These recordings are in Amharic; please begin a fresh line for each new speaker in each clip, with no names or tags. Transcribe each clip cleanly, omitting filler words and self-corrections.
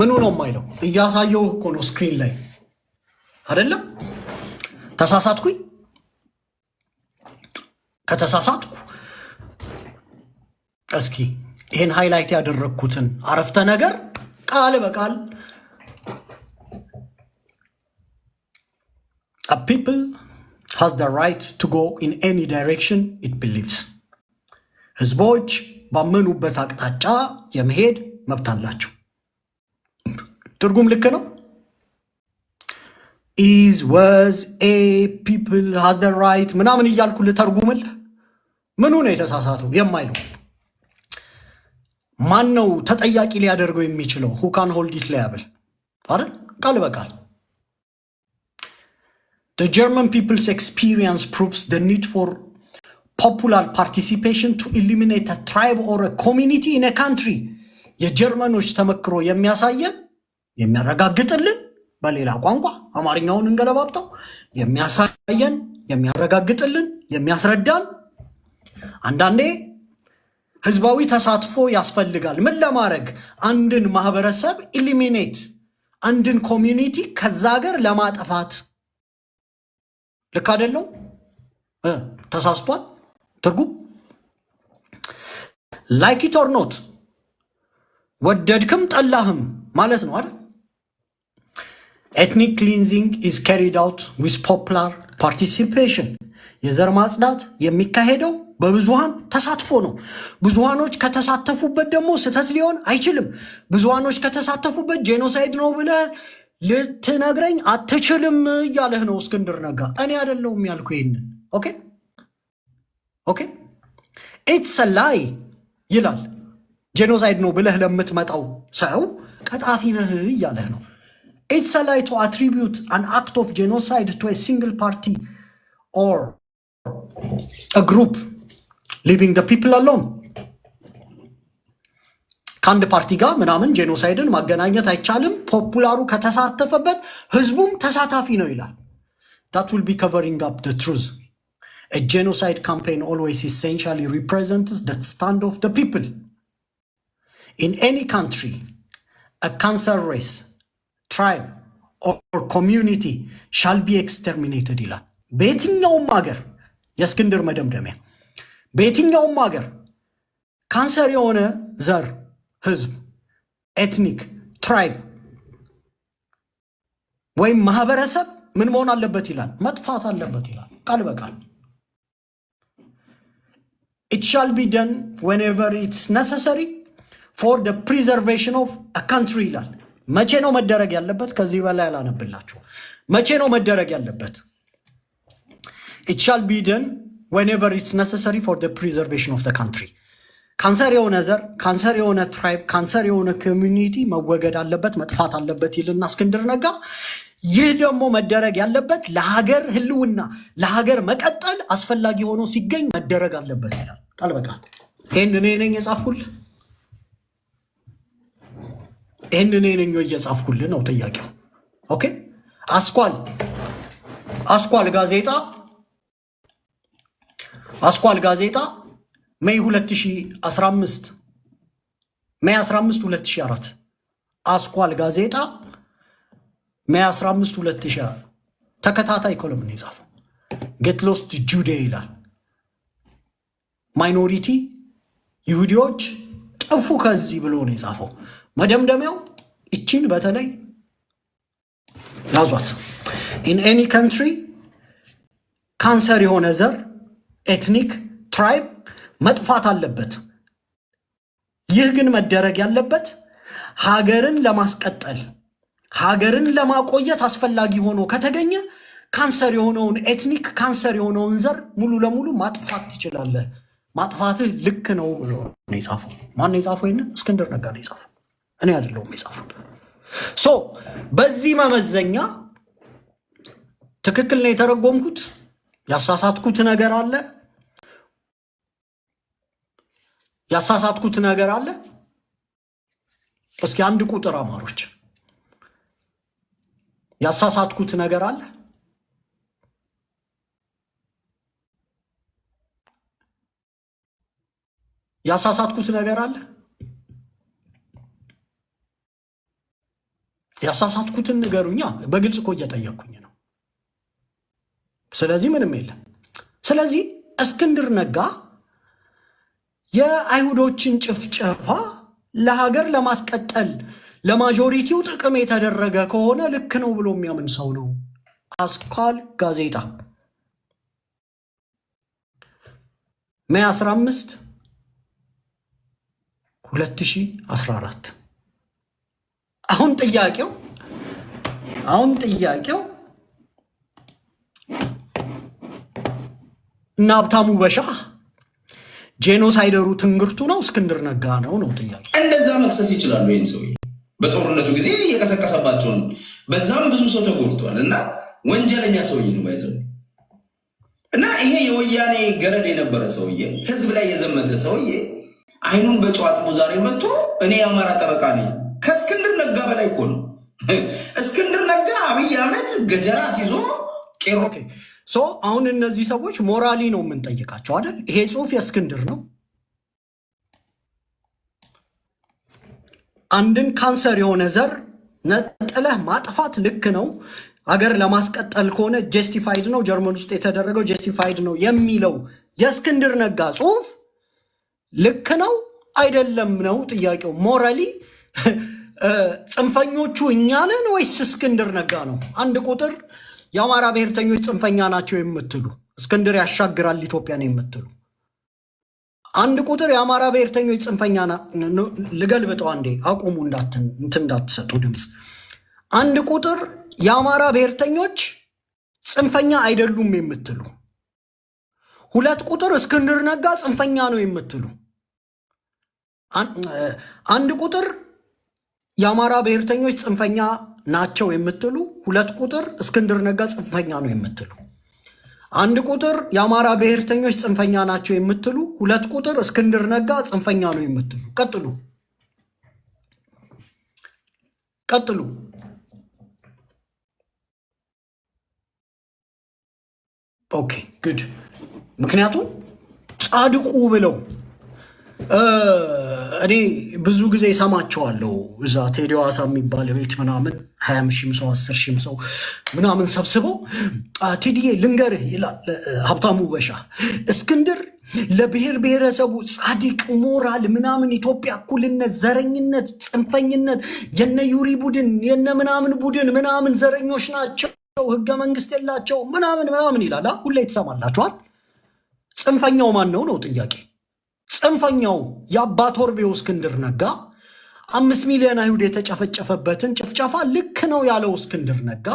ምኑ ነው የማይለው? እያሳየው እኮ ነው ስክሪን ላይ አይደለም። ተሳሳትኩኝ? ከተሳሳትኩ እስኪ ይሄን ሃይላይት ያደረግኩትን አረፍተ ነገር ቃል በቃል a people has the right to go in any direction it believes ህዝቦች ባመኑበት አቅጣጫ የመሄድ መብት አላቸው። ትርጉም ልክ ነው። is was a people had the right ምናምን እያልኩ ልተርጉምልህ። ምኑ ነው የተሳሳተው የማይለው? ማን ነው ተጠያቂ ሊያደርገው የሚችለው? who can hold it liable አይደል? ቃል በቃል the German people's experience proves the need for popular participation to eliminate a tribe or a community in a country የጀርመኖች ተመክሮ የሚያሳየን የሚያረጋግጥልን በሌላ ቋንቋ አማርኛውን እንገለባብጠው የሚያሳየን የሚያረጋግጥልን የሚያስረዳን አንዳንዴ ህዝባዊ ተሳትፎ ያስፈልጋል። ምን ለማድረግ? አንድን ማህበረሰብ ኢሊሚኔት አንድን ኮሚዩኒቲ ከዛ ሀገር ለማጥፋት። ልክ አይደለው? ተሳስቷል። ትርጉም ላይክ ኢት ኦር ኖት ወደድክም ጠላህም ማለት ነው አይደል? ኤትኒክ ክሊንዚንግ ኢዝ ካሪድ አውት ዊዝ ፖፑላር ፓርቲሲፔሽን የዘር ማጽዳት የሚካሄደው በብዙሃን ተሳትፎ ነው። ብዙሃኖች ከተሳተፉበት ደግሞ ስህተት ሊሆን አይችልም። ብዙሃኖች ከተሳተፉበት ጄኖሳይድ ነው ብለህ ልትነግረኝ አትችልም እያለህ ነው እስክንድር ነጋ። እኔ አይደለሁም ያልኩ ይሄንን። ኦኬ ኦኬ ኢትስ አ ላይ ይላል። ጄኖሳይድ ነው ብለህ ለምትመጣው ሰው ቀጣፊ ነህ እያለህ ነው። ኢትስ አ ላይ ቱ አትሪቢዩት አን አክት ኦፍ ጄኖሳይድ ቱ ኤ ሲንግል ፓርቲ ኦር አ ግሩፕ ሊቪንግ ዘ ፒፕል አሎን። ከአንድ ፓርቲ ጋር ምናምን ጄኖሳይድን ማገናኘት አይቻልም። ፖፑላሩ ከተሳተፈበት ህዝቡም ተሳታፊ ነው ይላል። that will be covering up the truth. A genocide campaign always essentially represents the stand of the people. In any country, a cancer race, tribe, or community shall be exterminated ይላል። በየትኛውም ሀገር የእስክንድር መደምደሚያ በየትኛውም ሀገር ካንሰር የሆነ ዘር ህዝብ ኤትኒክ ትራይብ ወይም ማህበረሰብ ምን መሆን አለበት ይላል? መጥፋት አለበት ይላል ቃል በቃል። it shall be done whenever it's necessary for the preservation of a country ይላል። መቼ ነው መደረግ ያለበት? ከዚህ በላይ አላነብላችሁ። መቼ ነው መደረግ ያለበት? it shall be done whenever it's necessary for the preservation of the country ካንሰር የሆነ ዘር ካንሰር የሆነ ትራይብ ካንሰር የሆነ ኮሚዩኒቲ መወገድ አለበት መጥፋት አለበት ይልና እስክንድር ነጋ። ይህ ደግሞ መደረግ ያለበት ለሀገር ህልውና ለሀገር መቀጠል አስፈላጊ ሆኖ ሲገኝ መደረግ አለበት ይላል ቃል በቃል። ይህን እኔ ነኝ የጻፍኩልህ? ይህን እኔ ነኝ የጻፍኩልህ ነው ጥያቄው። ኦኬ አስኳል ጋዜጣ ሜይ 2015 ሜይ 15 2004 አስኳል ጋዜጣ ሜይ 15 2004 ተከታታይ ኮለም ነው የጻፈው። ጌት ሎስት ጁዴ ይላል። ማይኖሪቲ ይሁዲዎች ጠፉ ከዚህ ብሎ ነው የጻፈው። መደምደሚያው እቺን በተለይ ያዟት። in any country ካንሰር የሆነ ዘር ኤትኒክ ትራይብ መጥፋት አለበት። ይህ ግን መደረግ ያለበት ሀገርን ለማስቀጠል ሀገርን ለማቆየት አስፈላጊ ሆኖ ከተገኘ ካንሰር የሆነውን ኤትኒክ ካንሰር የሆነውን ዘር ሙሉ ለሙሉ ማጥፋት ትችላለህ። ማጥፋትህ ልክ ነው ብሎ ነው የጻፈው። ማን ነው የጻፈው? ይሄን እስክንድር ነጋ ነው የጻፈው፣ እኔ አይደለሁም የጻፈው። ሶ በዚህ መመዘኛ ትክክል ነው የተረጎምኩት? ያሳሳትኩት ነገር አለ? ያሳሳትኩት ነገር አለ? እስኪ አንድ ቁጥር አማሮች ያሳሳትኩት ነገር አለ? ያሳሳትኩት ነገር አለ? ያሳሳትኩትን ንገሩኛ። በግልጽ እኮ እየጠየቅኩኝ ነው። ስለዚህ ምንም የለም። ስለዚህ እስክንድር ነጋ የአይሁዶችን ጭፍጨፋ ለሀገር ለማስቀጠል ለማጆሪቲው ጥቅም የተደረገ ከሆነ ልክ ነው ብሎ የሚያምን ሰው ነው። አስኳል ጋዜጣ ሜይ 15 2014። አሁን ጥያቄው እና ሀብታሙ በሻህ ጄኖሳይደሩ ትንግርቱ ነው እስክንድር ነጋ ነው ጥያቄ።
እንደዛ መክሰስ ይችላሉ። ይህን ሰው በጦርነቱ ጊዜ የቀሰቀሰባቸውን በዛም ብዙ ሰው ተጎድቷል እና ወንጀለኛ ሰውዬ ነው ባይዘው እና ይሄ የወያኔ ገረድ የነበረ ሰውዬ ህዝብ ላይ የዘመተ ሰውዬ አይኑን በጨዋጥቦ ዛሬ መጥቶ እኔ የአማራ ጠበቃ ነኝ ከእስክንድር ነጋ በላይ እኮ ነው። እስክንድር ነጋ አብይ አህመድ ገጀራ ሲዞ ቄሮ
አሁን እነዚህ ሰዎች ሞራሊ ነው የምንጠይቃቸው አይደል? ይሄ ጽሁፍ የእስክንድር ነው። አንድን ካንሰር የሆነ ዘር ነጥለህ ማጥፋት ልክ ነው፣ አገር ለማስቀጠል ከሆነ ጀስቲፋይድ ነው፣ ጀርመን ውስጥ የተደረገው ጀስቲፋይድ ነው የሚለው የእስክንድር ነጋ ጽሁፍ ልክ ነው አይደለም ነው ጥያቄው። ሞራሊ ጽንፈኞቹ እኛ ነን ወይስ እስክንድር ነጋ ነው? አንድ ቁጥር የአማራ ብሔርተኞች ጽንፈኛ ናቸው የምትሉ እስክንድር ያሻግራል ኢትዮጵያን የምትሉ አንድ ቁጥር የአማራ ብሔርተኞች ጽንፈኛ ልገልብጠው አንዴ አቁሙ እንዳትሰጡ ድምፅ። አንድ ቁጥር የአማራ ብሔርተኞች ጽንፈኛ አይደሉም የምትሉ፣ ሁለት ቁጥር እስክንድር ነጋ ጽንፈኛ ነው የምትሉ፣ አንድ ቁጥር የአማራ ብሔርተኞች ጽንፈኛ ናቸው የምትሉ፣ ሁለት ቁጥር እስክንድር ነጋ ጽንፈኛ ነው የምትሉ፣ አንድ ቁጥር የአማራ ብሔርተኞች ጽንፈኛ ናቸው የምትሉ፣ ሁለት ቁጥር እስክንድር ነጋ ጽንፈኛ ነው የምትሉ። ቀጥሉ። ኦኬ ግድ። ምክንያቱም ጻድቁ ብለው እኔ ብዙ ጊዜ ሰማቸዋለሁ። እዛ ቴዲ ሐዋሳ የሚባል ቤት ምናምን 20 ሺህም ሰው 10 ሺህም ሰው ምናምን ሰብስበው ቴዲዬ ልንገርህ ይላል ሀብታሙ በሻህ፣ እስክንድር ለብሔር ብሔረሰቡ ጻድቅ ሞራል ምናምን ኢትዮጵያ እኩልነት፣ ዘረኝነት፣ ጽንፈኝነት የነ ዩሪ ቡድን የነ ምናምን ቡድን ምናምን ዘረኞች ናቸው፣ ህገ መንግስት የላቸው ምናምን ይላል። ሁሌ ትሰማላችኋል። ጽንፈኛው ማን ነው ጥያቄ። ጽንፈኛው የአባ ቶርቤው እስክንድር ነጋ 5 ሚሊዮን አይሁድ የተጨፈጨፈበትን ጭፍጨፋ ልክ ነው ያለው እስክንድር ነጋ።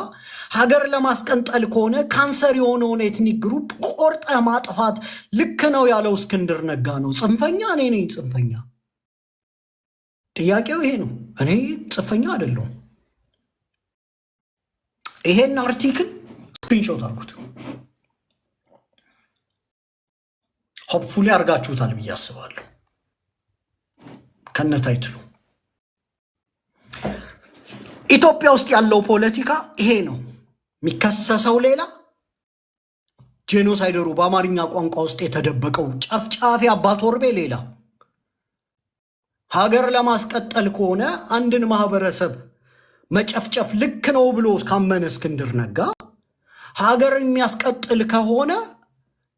ሀገር ለማስቀንጠል ከሆነ ካንሰር የሆነውን ኤትኒክ ግሩፕ ቆርጠ ማጥፋት ልክ ነው ያለው እስክንድር ነጋ ነው ጽንፈኛ። እኔ ነኝ ጽንፈኛ? ጥያቄው ይሄ ነው። እኔ ጽንፈኛ አይደለሁም። ይሄን አርቲክል ስክሪንሾት አድርጉት። ሆፕፉሊ አድርጋችሁታል ብዬ አስባለሁ። ከነታይትሉ ኢትዮጵያ ውስጥ ያለው ፖለቲካ ይሄ ነው። የሚከሰሰው ሌላ፣ ጄኖሳይደሩ በአማርኛ ቋንቋ ውስጥ የተደበቀው ጨፍጫፊ አባ ቶርቤ ሌላ። ሀገር ለማስቀጠል ከሆነ አንድን ማህበረሰብ መጨፍጨፍ ልክ ነው ብሎ ካመነ እስክንድር ነጋ ሀገር የሚያስቀጥል ከሆነ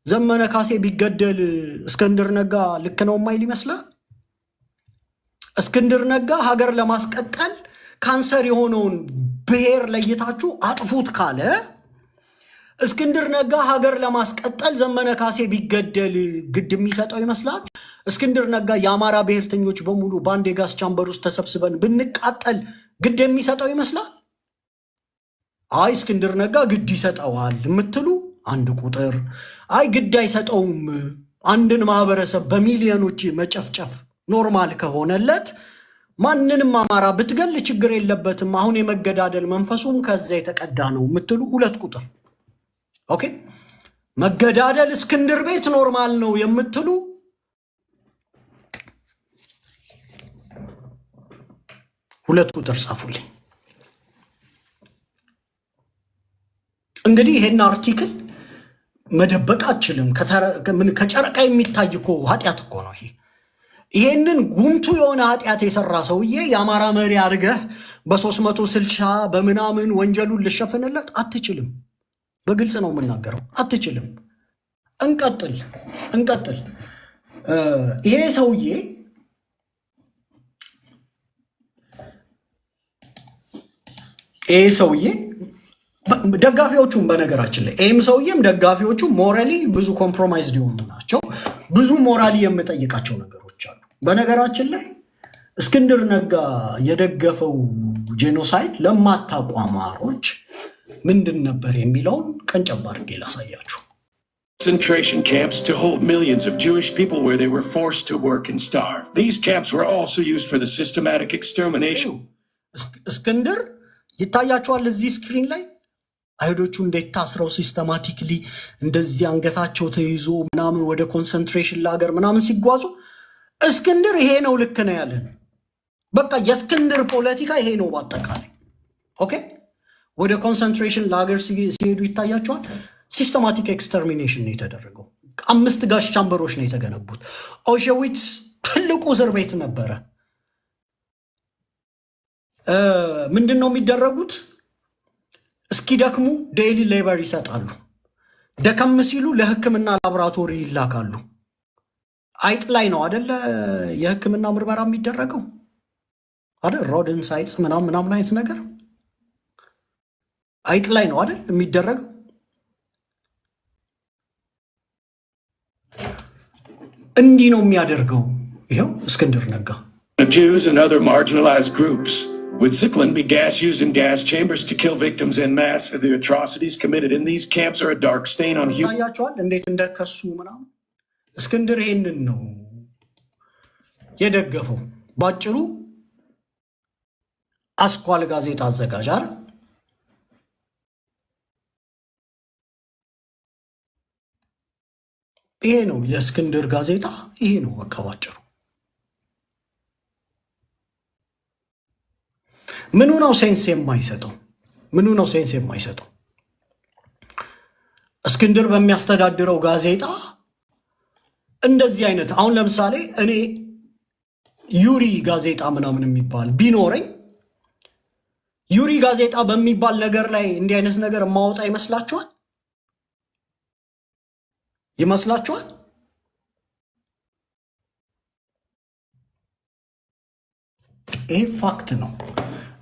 ዘመነ ካሴ ቢገደል እስክንድር ነጋ ልክ ነው ማይል ይመስላል። እስክንድር ነጋ ሀገር ለማስቀጠል ካንሰር የሆነውን ብሔር ለይታችሁ አጥፉት ካለ እስክንድር ነጋ ሀገር ለማስቀጠል ዘመነ ካሴ ቢገደል ግድ የሚሰጠው ይመስላል። እስክንድር ነጋ የአማራ ብሔርተኞች በሙሉ በአንድ የጋዝ ቻምበር ውስጥ ተሰብስበን ብንቃጠል ግድ የሚሰጠው ይመስላል። አይ እስክንድር ነጋ ግድ ይሰጠዋል የምትሉ አንድ ቁጥር፣ አይ ግድ አይሰጠውም አንድን ማህበረሰብ በሚሊዮኖች መጨፍጨፍ ኖርማል ከሆነለት ማንንም አማራ ብትገል ችግር የለበትም፣ አሁን የመገዳደል መንፈሱም ከዛ የተቀዳ ነው የምትሉ ሁለት ቁጥር። ኦኬ መገዳደል እስክንድር ቤት ኖርማል ነው የምትሉ ሁለት ቁጥር ጻፉልኝ። እንግዲህ ይሄን አርቲክል መደበቅ አችልም። ከጨረቃ የሚታይ እኮ ኃጢአት እኮ ነው ይሄ። ይሄንን ጉምቱ የሆነ ኃጢአት የሰራ ሰውዬ የአማራ መሪ አድርገህ በ360 በምናምን ወንጀሉን ልሸፍንለት አትችልም። በግልጽ ነው የምናገረው፣ አትችልም። እንቀጥል። ይሄ ሰውዬ ደጋፊዎቹም በነገራችን ላይ ይህም ሰውዬም ደጋፊዎቹ ሞራሊ ብዙ ኮምፕሮማይዝ ሊሆኑ ናቸው። ብዙ ሞራሊ የምጠይቃቸው ነገሮች አሉ። በነገራችን ላይ እስክንድር ነጋ የደገፈው ጄኖሳይድ ለማታውቁ አማሮች ምንድን ነበር የሚለውን ቀንጨብ አድርጌ ላሳያችሁ።
Concentration camps to hold millions of Jewish people where they were forced to work and starve. These camps were also used for the systematic extermination.
እስክንድር ይታያቸዋል እዚህ ስክሪን ላይ አይሁዶቹ እንዴት ታስረው ሲስተማቲክሊ እንደዚህ አንገታቸው ተይዞ ምናምን ወደ ኮንሰንትሬሽን ላገር ምናምን ሲጓዙ እስክንድር ይሄ ነው ልክ ነው ያለን። በቃ የእስክንድር ፖለቲካ ይሄ ነው ባጠቃላይ። ኦኬ ወደ ኮንሰንትሬሽን ላገር ሲሄዱ ይታያቸዋል። ሲስተማቲክ ኤክስተርሚኔሽን ነው የተደረገው። 5 ጋሽ ቻምበሮች ነው የተገነቡት። ኦሽዊትስ ትልቁ እስር ቤት ነበረ። ምንድን ነው የሚደረጉት? እስኪደክሙ ዴይሊ ሌበር ይሰጣሉ። ደከም ሲሉ ለሕክምና ላቦራቶሪ ይላካሉ። አይጥ ላይ ነው አደለ የሕክምና ምርመራ የሚደረገው አይደል? ሮድን ሳይትስ ምናምን አይነት ነገር አይጥ ላይ ነው አይደል የሚደረገው? እንዲህ ነው የሚያደርገው። ይኸው እስክንድር ነጋ
Jews and other marginalized groups with Zyklon B gas used in gas chambers to kill victims en masse. The atrocities committed in these camps are a dark stain on human.
ታያቸዋል እንዴት እንደከሱ ምናምን። እስክንድር ይሄንን ነው የደገፈው። ባጭሩ አስኳል ጋዜጣ አዘጋጅ አይደል? ይሄ ነው የእስክንድር ጋዜጣ። ይሄ ነው በቃ ባጭሩ። ምኑ ነው ሴንስ የማይሰጠው? እስክንድር በሚያስተዳድረው ጋዜጣ እንደዚህ አይነት አሁን ለምሳሌ እኔ ዩሪ ጋዜጣ ምናምን የሚባል ቢኖረኝ ዩሪ ጋዜጣ በሚባል ነገር ላይ እንዲህ አይነት ነገር ማወጣ ይመስላችኋል? ይሄ ፋክት ነው።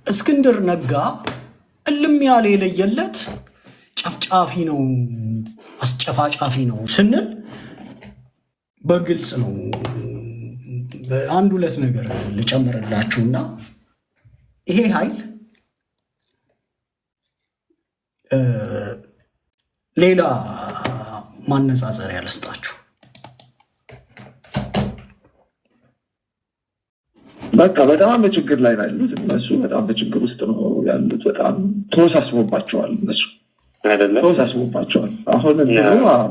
እስክንድር ነጋ እልም ያለ የለየለት ጨፍጫፊ ነው፣ አስጨፋጫፊ ነው ስንል በግልጽ ነው። አንድ ሁለት ነገር ልጨምርላችሁና ይሄ ኃይል ሌላ ማነጻጸሪያ ልስጣችሁ።
በቃ በጣም በችግር ላይ ያሉት እነሱ በጣም በችግር ውስጥ ነው ያሉት። በጣም ተወሳስቦባቸዋል እነሱ አይደለም ተወሳስቦባቸዋል። አሁን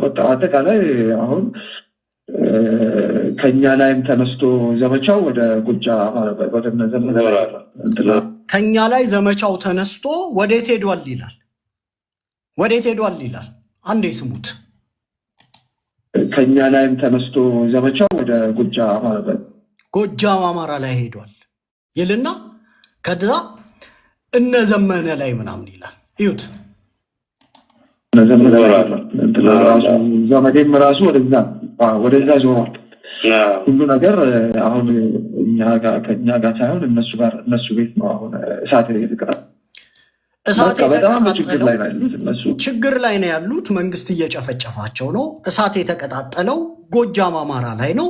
በቃ አጠቃላይ አሁን ከኛ ላይም ተነስቶ ዘመቻው ወደ ጎጃም ወደ ዘመነ
ከኛ ላይ ዘመቻው ተነስቶ ወዴት ሄዷል ይላል። አንዴ ስሙት።
ከኛ ላይም ተነስቶ ዘመቻው ወደ
ጎጃም አማራ ላይ ሄዷል ይልና ከዛ እነዘመነ ላይ ምናምን ይላል። እዩት።
ዘመዴም ራሱ ወደዛ ዞሯል። ሁሉ ነገር አሁን ከኛ ጋር ሳይሆን እነሱ ቤት ነው አሁን እሳት የተቀጣጠለው። ችግር ላይ ነው ያሉት። መንግስት እየጨፈጨፋቸው ነው። እሳት የተቀጣጠለው ጎጃም አማራ ላይ ነው፣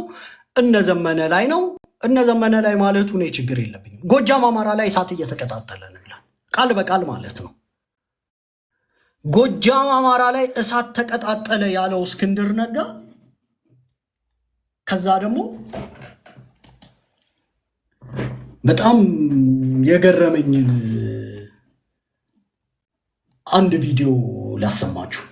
እነዘመነ ላይ ነው። እነዘመነ ላይ ማለቱ ነው ችግር የለብኝም። ጎጃም አማራ ላይ እሳት እየተቀጣጠለ ነው ይላል፣ ቃል በቃል ማለት ነው። ጎጃም አማራ ላይ እሳት ተቀጣጠለ ያለው እስክንድር ነጋ ከዛ ደግሞ በጣም የገረመኝን አንድ ቪዲዮ ላሰማችሁ።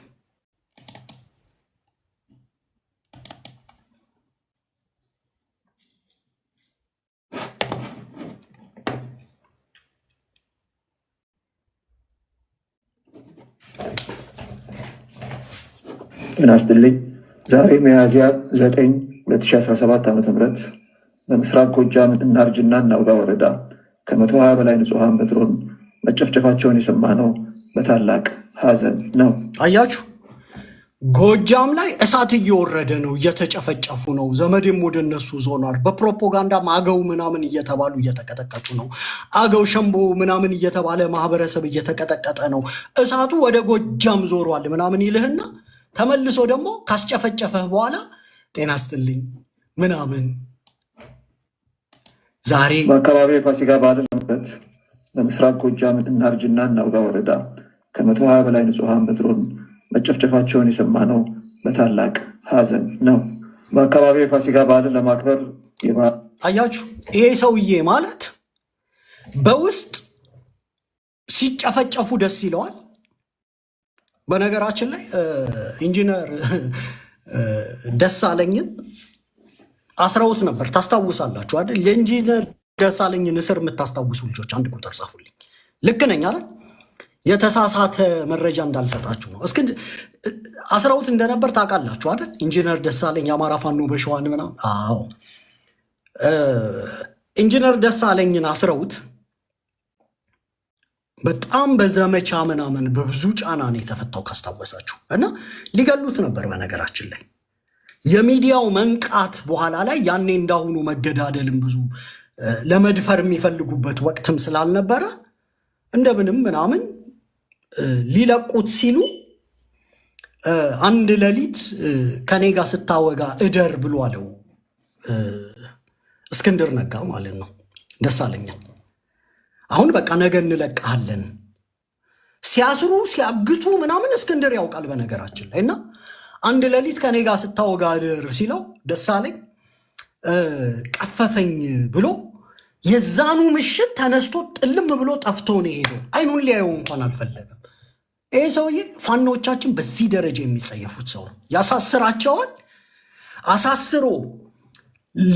ምን አስተልኝ ዛሬ ሚያዝያ 9 2017 ዓ.ም
በምስራቅ ጎጃም እናርጅና እናውጋ ወረዳ ከ120 በላይ ንጹሐን በድሮን መጨፍጨፋቸውን የሰማነው በታላቅ ሐዘን ነው።
አያችሁ፣ ጎጃም ላይ እሳት እየወረደ ነው፣ እየተጨፈጨፉ ነው። ዘመዴም ወደ እነሱ ዞኗል። በፕሮፓጋንዳ አገው ምናምን እየተባሉ እየተቀጠቀጡ ነው። አገው ሸምቦ ምናምን እየተባለ ማህበረሰብ እየተቀጠቀጠ ነው። እሳቱ ወደ ጎጃም ዞሯል ምናምን ይልህና ተመልሶ ደግሞ ካስጨፈጨፈህ በኋላ ጤና ስትልኝ ምናምን ዛሬ
በአካባቢው የፋሲካ በዓል ለመበት በምስራቅ ጎጃም እናርጅና እናውጋ ወረዳ ከ120 በላይ ንጹሐን በድሮን መጨፍጨፋቸውን የሰማነው በታላቅ ሐዘን ነው። በአካባቢው የፋሲካ በዓልን ለማክበር
አያችሁ፣ ይሄ ሰውዬ ማለት በውስጥ ሲጨፈጨፉ ደስ ይለዋል። በነገራችን ላይ ኢንጂነር ደሳለኝን አስረውት ነበር፣ ታስታውሳላችሁ አይደል? የኢንጂነር ደሳለኝን እስር የምታስታውሱ ልጆች አንድ ቁጥር ጻፉልኝ። ልክ ነኝ አይደል? የተሳሳተ መረጃ እንዳልሰጣችሁ ነው። እስኪ አስረውት እንደነበር ታውቃላችሁ አይደል? ኢንጂነር ደሳለኝ የአማራ ፋኖ በሸዋን ምናምን። አዎ ኢንጂነር ደሳለኝን አስረውት በጣም በዘመቻ ምናምን በብዙ ጫና ነው የተፈታው ካስታወሳችሁ። እና ሊገሉት ነበር በነገራችን ላይ የሚዲያው መንቃት በኋላ ላይ ያኔ እንዳሁኑ መገዳደልም ብዙ ለመድፈር የሚፈልጉበት ወቅትም ስላልነበረ እንደምንም ምናምን ሊለቁት ሲሉ አንድ ሌሊት ከኔ ጋር ስታወጋ እደር ብሎ አለው እስክንድር ነጋ ማለት ነው ደሳለኛል። አሁን በቃ ነገ እንለቅሃለን ሲያስሩ ሲያግቱ ምናምን እስክንድር ያውቃል በነገራችን ላይ። እና አንድ ሌሊት ከኔ ጋር ስታወጋ እደር ሲለው ደሳለኝ ቀፈፈኝ ብሎ የዛኑ ምሽት ተነስቶ ጥልም ብሎ ጠፍቶ ነው የሄደው። አይኑን ሊያየው እንኳን አልፈለገም። ይህ ሰውዬ ፋኖቻችን በዚህ ደረጃ የሚጸየፉት ሰው ነው። ያሳስራቸዋል። አሳስሮ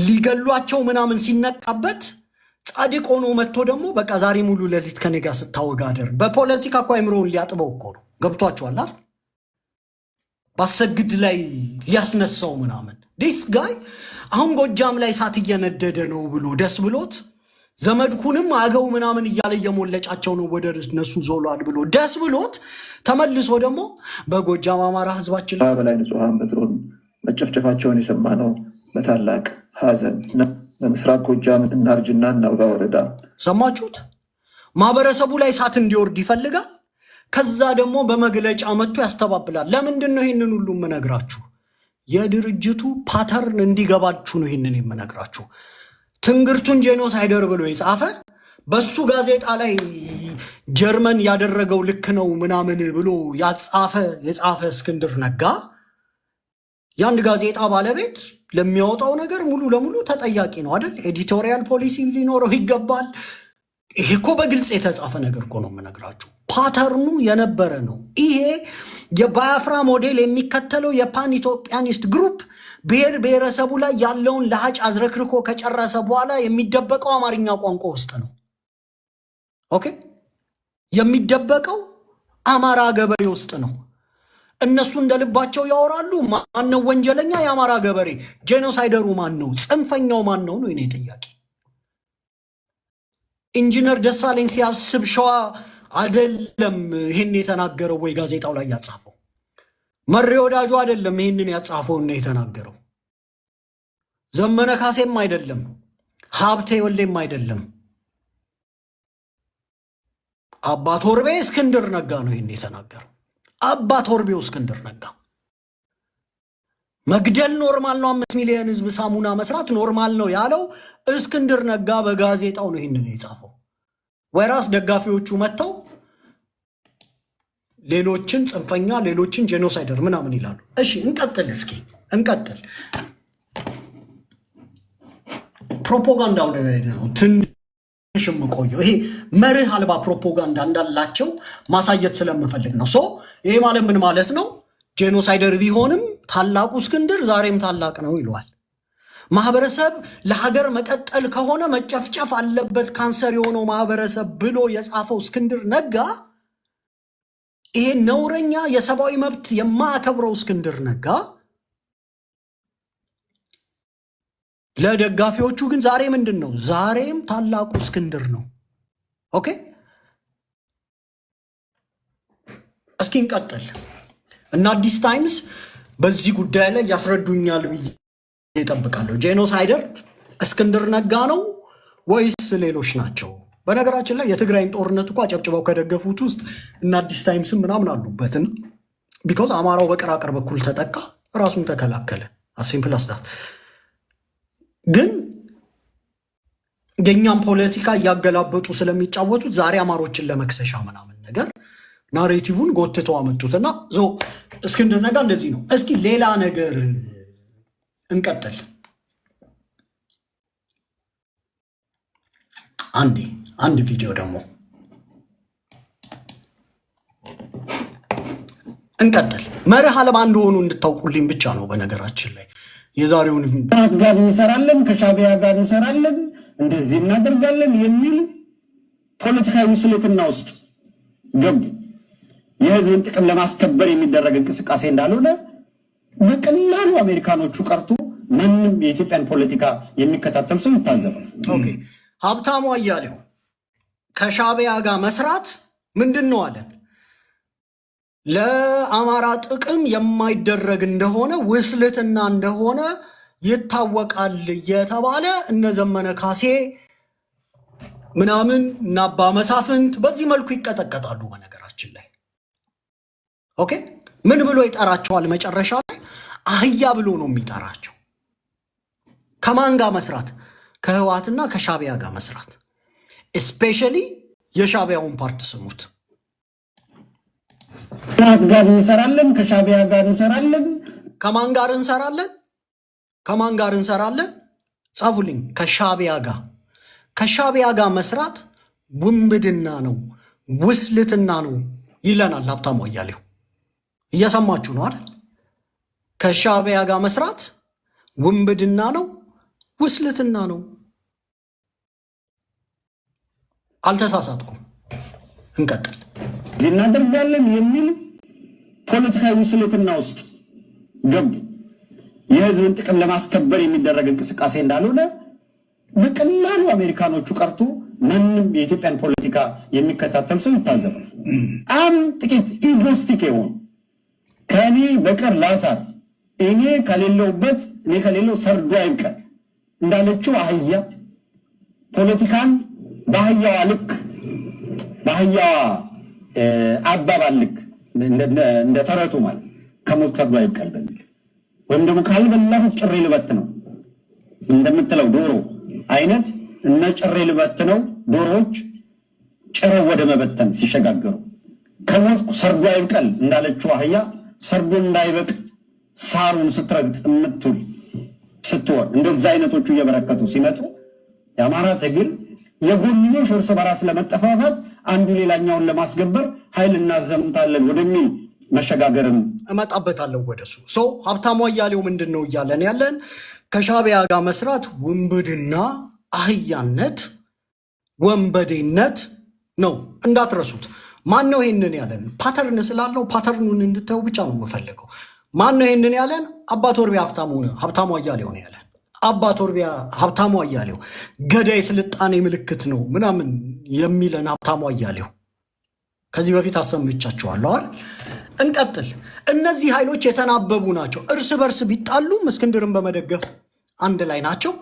ሊገሏቸው ምናምን ሲነቃበት ጻድቅ ሆኖ መጥቶ ደግሞ በቃ ዛሬ ሙሉ ሌሊት ከኔ ጋር ስታወጋ እደር። በፖለቲካ እኮ አይምሮውን ሊያጥበው እኮ ነው። ገብቷችኋል? ባሰግድ ላይ ሊያስነሳው ምናምን ዲስ ጋይ አሁን ጎጃም ላይ እሳት እየነደደ ነው ብሎ ደስ ብሎት ዘመድኩንም አገው ምናምን እያለ እየሞለጫቸው ነው ወደ እነሱ ዞሏል ብሎ ደስ ብሎት ተመልሶ ደግሞ በጎጃም አማራ ህዝባችን
በላይ ንጹሐን በድሮን መጨፍጨፋቸውን የሰማነው በታላቅ ሐዘን ነው። በምስራቅ ጎጃም እናርጅና እናውጋ ወረዳ
ሰማችሁት? ማህበረሰቡ ላይ እሳት እንዲወርድ ይፈልጋል። ከዛ ደግሞ በመግለጫ መጥቶ ያስተባብላል። ለምንድን ነው ይህንን ሁሉ የምነግራችሁ? የድርጅቱ ፓተርን እንዲገባችሁ ነው ይህንን የምነግራችሁ። ትንግርቱን ጄኖሳይደር ብሎ የጻፈ በሱ ጋዜጣ ላይ ጀርመን ያደረገው ልክ ነው ምናምን ብሎ የጻፈ እስክንድር ነጋ የአንድ ጋዜጣ ባለቤት ለሚያወጣው ነገር ሙሉ ለሙሉ ተጠያቂ ነው አይደል? ኤዲቶሪያል ፖሊሲ ሊኖረው ይገባል። ይሄ እኮ በግልጽ የተጻፈ ነገር እኮ ነው የምነግራችሁ። ፓተርኑ የነበረ ነው። ይሄ የባያፍራ ሞዴል የሚከተለው የፓን ኢትዮጵያኒስት ግሩፕ ብሔር ብሔረሰቡ ላይ ያለውን ለሀጭ አዝረክርኮ ከጨረሰ በኋላ የሚደበቀው አማርኛ ቋንቋ ውስጥ ነው። ኦኬ፣ የሚደበቀው አማራ ገበሬ ውስጥ ነው። እነሱ እንደልባቸው ያወራሉ። ማነው ወንጀለኛ? የአማራ ገበሬ። ጄኖሳይደሩ ማን ነው? ጽንፈኛው ማን ነው ነው የኔ ጥያቄ። ኢንጂነር ደሳለኝ ሲያስብ ሸዋ አይደለም ይህን የተናገረው ወይ ጋዜጣው ላይ ያጻፈው? መሬ ወዳጁ አይደለም ይህንን ያጻፈውና የተናገረው? ዘመነ ካሴም አይደለም፣ ሀብቴ ወልዴም አይደለም። አባ ቶርቤ እስክንድር ነጋ ነው ይህን የተናገረው። አባ ቶርቤው እስክንድር ነጋ መግደል ኖርማል ነው፣ 5 ሚሊዮን ህዝብ ሳሙና መስራት ኖርማል ነው ያለው እስክንድር ነጋ በጋዜጣው ነው ይህንን የጻፈው። ወይራስ ደጋፊዎቹ መጥተው ሌሎችን ጽንፈኛ ሌሎችን ጄኖሳይደር ምናምን ይላሉ። እሺ እንቀጥል፣ እስኪ እንቀጥል። ፕሮፓጋንዳው ላይ ነው ትንሽ የምቆየው። ይሄ መርህ አልባ ፕሮፓጋንዳ እንዳላቸው ማሳየት ስለምፈልግ ነው። ይሄ ማለት ምን ማለት ነው? ጄኖሳይደር ቢሆንም ታላቁ እስክንድር ዛሬም ታላቅ ነው ይለዋል። ማህበረሰብ ለሀገር መቀጠል ከሆነ መጨፍጨፍ አለበት ካንሰር የሆነው ማህበረሰብ ብሎ የጻፈው እስክንድር ነጋ ይሄ ነውረኛ የሰብአዊ መብት የማያከብረው እስክንድር ነጋ ለደጋፊዎቹ ግን ዛሬ ምንድን ነው? ዛሬም ታላቁ እስክንድር ነው። ኦኬ እስኪ እንቀጥል እና አዲስ ታይምስ በዚህ ጉዳይ ላይ ያስረዱኛል ብዬ እጠብቃለሁ። ጄኖሳይደር እስክንድር ነጋ ነው ወይስ ሌሎች ናቸው? በነገራችን ላይ የትግራይን ጦርነት እኮ አጨብጭበው ከደገፉት ውስጥ እና አዲስ ታይምስም ምናምን አሉበትን። ቢኮዝ አማራው በቅራቅር በኩል ተጠቃ፣ ራሱን ተከላከለ። አሲምፕል አስዳት ግን የእኛም ፖለቲካ እያገላበጡ ስለሚጫወቱት ዛሬ አማሮችን ለመክሰሻ ምናምን ነገር ናሬቲቭን ጎትተው አመጡትና እስክንድር ነጋ እንደዚህ ነው። እስኪ ሌላ ነገር እንቀጥል። አንድ ቪዲዮ ደግሞ እንቀጥል። መርህ አልባ እንደሆኑ እንድታውቁልኝ ብቻ ነው። በነገራችን ላይ የዛሬውን
ጋር እንሰራለን፣ ከሻቢያ ጋር እንሰራለን፣ እንደዚህ እናደርጋለን የሚል ፖለቲካዊ ውስልትና ውስጥ ገቡ። የህዝብን ጥቅም ለማስከበር የሚደረግ እንቅስቃሴ እንዳልሆነ በቀላሉ አሜሪካኖቹ ቀርቶ ማንም የኢትዮጵያን ፖለቲካ የሚከታተል ሰው ይታዘባል።
ኦኬ ሀብታሙ አያሌው ከሻቢያ ጋር መስራት ምንድን ነው አለን? ለአማራ ጥቅም የማይደረግ እንደሆነ ውስልትና እንደሆነ ይታወቃል እየተባለ እነ ዘመነ ካሴ ምናምን እና አባ መሳፍንት በዚህ መልኩ ይቀጠቀጣሉ። በነገራችን ላይ ኦኬ ምን ብሎ ይጠራቸዋል? መጨረሻ ላይ አህያ ብሎ ነው የሚጠራቸው። ከማን ጋር መስራት? ከህዋትና ከሻቢያ ጋር መስራት። ስፔሻሊ የሻቢያውን ፓርት ስሙት።
ጋር እንሰራለን፣ ከሻቢያ ጋር እንሰራለን።
ከማን ጋር እንሰራለን? ከማን ጋር እንሰራለን? ጻፉልኝ። ከሻቢያ ጋር መስራት ውንብድና ነው፣ ውስልትና ነው ይለናል ሀብታሙ አያሌው። እየሰማችሁ ነው አይደል? ከሻቢያ ጋር መስራት ውንብድና ነው፣ ውስልትና ነው። አልተሳሳትኩም። እንቀጥል።
እዚህ እናደርጋለን የሚል ፖለቲካዊ ውስልትና ውስጥ ገቡ። የህዝብን ጥቅም ለማስከበር የሚደረግ እንቅስቃሴ እንዳልሆነ በቀላሉ አሜሪካኖቹ ቀርቶ ማንም የኢትዮጵያን ፖለቲካ የሚከታተል ሰው ይታዘባል። ጥቂት ኢጎስቲክ የሆኑ ከእኔ በቀር ላሳር፣ እኔ ከሌለውበት እኔ ከሌለው ሰርዶ አይብቀል እንዳለችው አህያ ፖለቲካን በአህያዋ ልክ በአህያዋ አባባል ልክ እንደ ተረቱ ማለት ከሞት ከርዶ አይብቀል በሚል ወይም ደግሞ ካልበላሁት ጭሬ ልበት ነው እንደምትለው ዶሮ አይነት እነ ጭሬ ልበት ነው ዶሮዎች ጭረው ወደ መበተን ሲሸጋገሩ ከሞት ሰርዶ አይብቀል እንዳለችው አህያ ሰርዶ እንዳይበቅ ሳሩን ስትረግጥ የምትውል ስትሆን እንደዛ አይነቶቹ እየበረከቱ ሲመጡ የአማራ ትግል የጎንዮሽ እርስ በራስ ለመጠፋፋት አንዱ ሌላኛውን ለማስገበር ኃይል እናዘምታለን ወደሚል መሸጋገርም
እመጣበታለሁ ወደሱ። ሀብታሙ አያሌው ምንድን ነው እያለን ያለን? ከሻቢያ ጋር መስራት ውንብድና፣ አህያነት፣ ወንበዴነት ነው። እንዳትረሱት። ማን ነው ይሄንን ያለን? ፓተርን ስላለው ፓተርኑን እንድታዩ ብቻ ነው የምፈልገው። ማን ነው ይሄንን ያለን? አባ ቶርቢያ ሀብታሙ አያሌው ነው ያለን። አባ ቶርቢያ ሀብታሙ አያሌው ገዳይ ስልጣኔ ምልክት ነው ምናምን የሚለን ሀብታሙ አያሌው ከዚህ በፊት አሰምቻቸዋለሁ አይደል? እንቀጥል። እነዚህ ኃይሎች የተናበቡ ናቸው። እርስ በርስ ቢጣሉም እስክንድርን በመደገፍ አንድ ላይ ናቸው።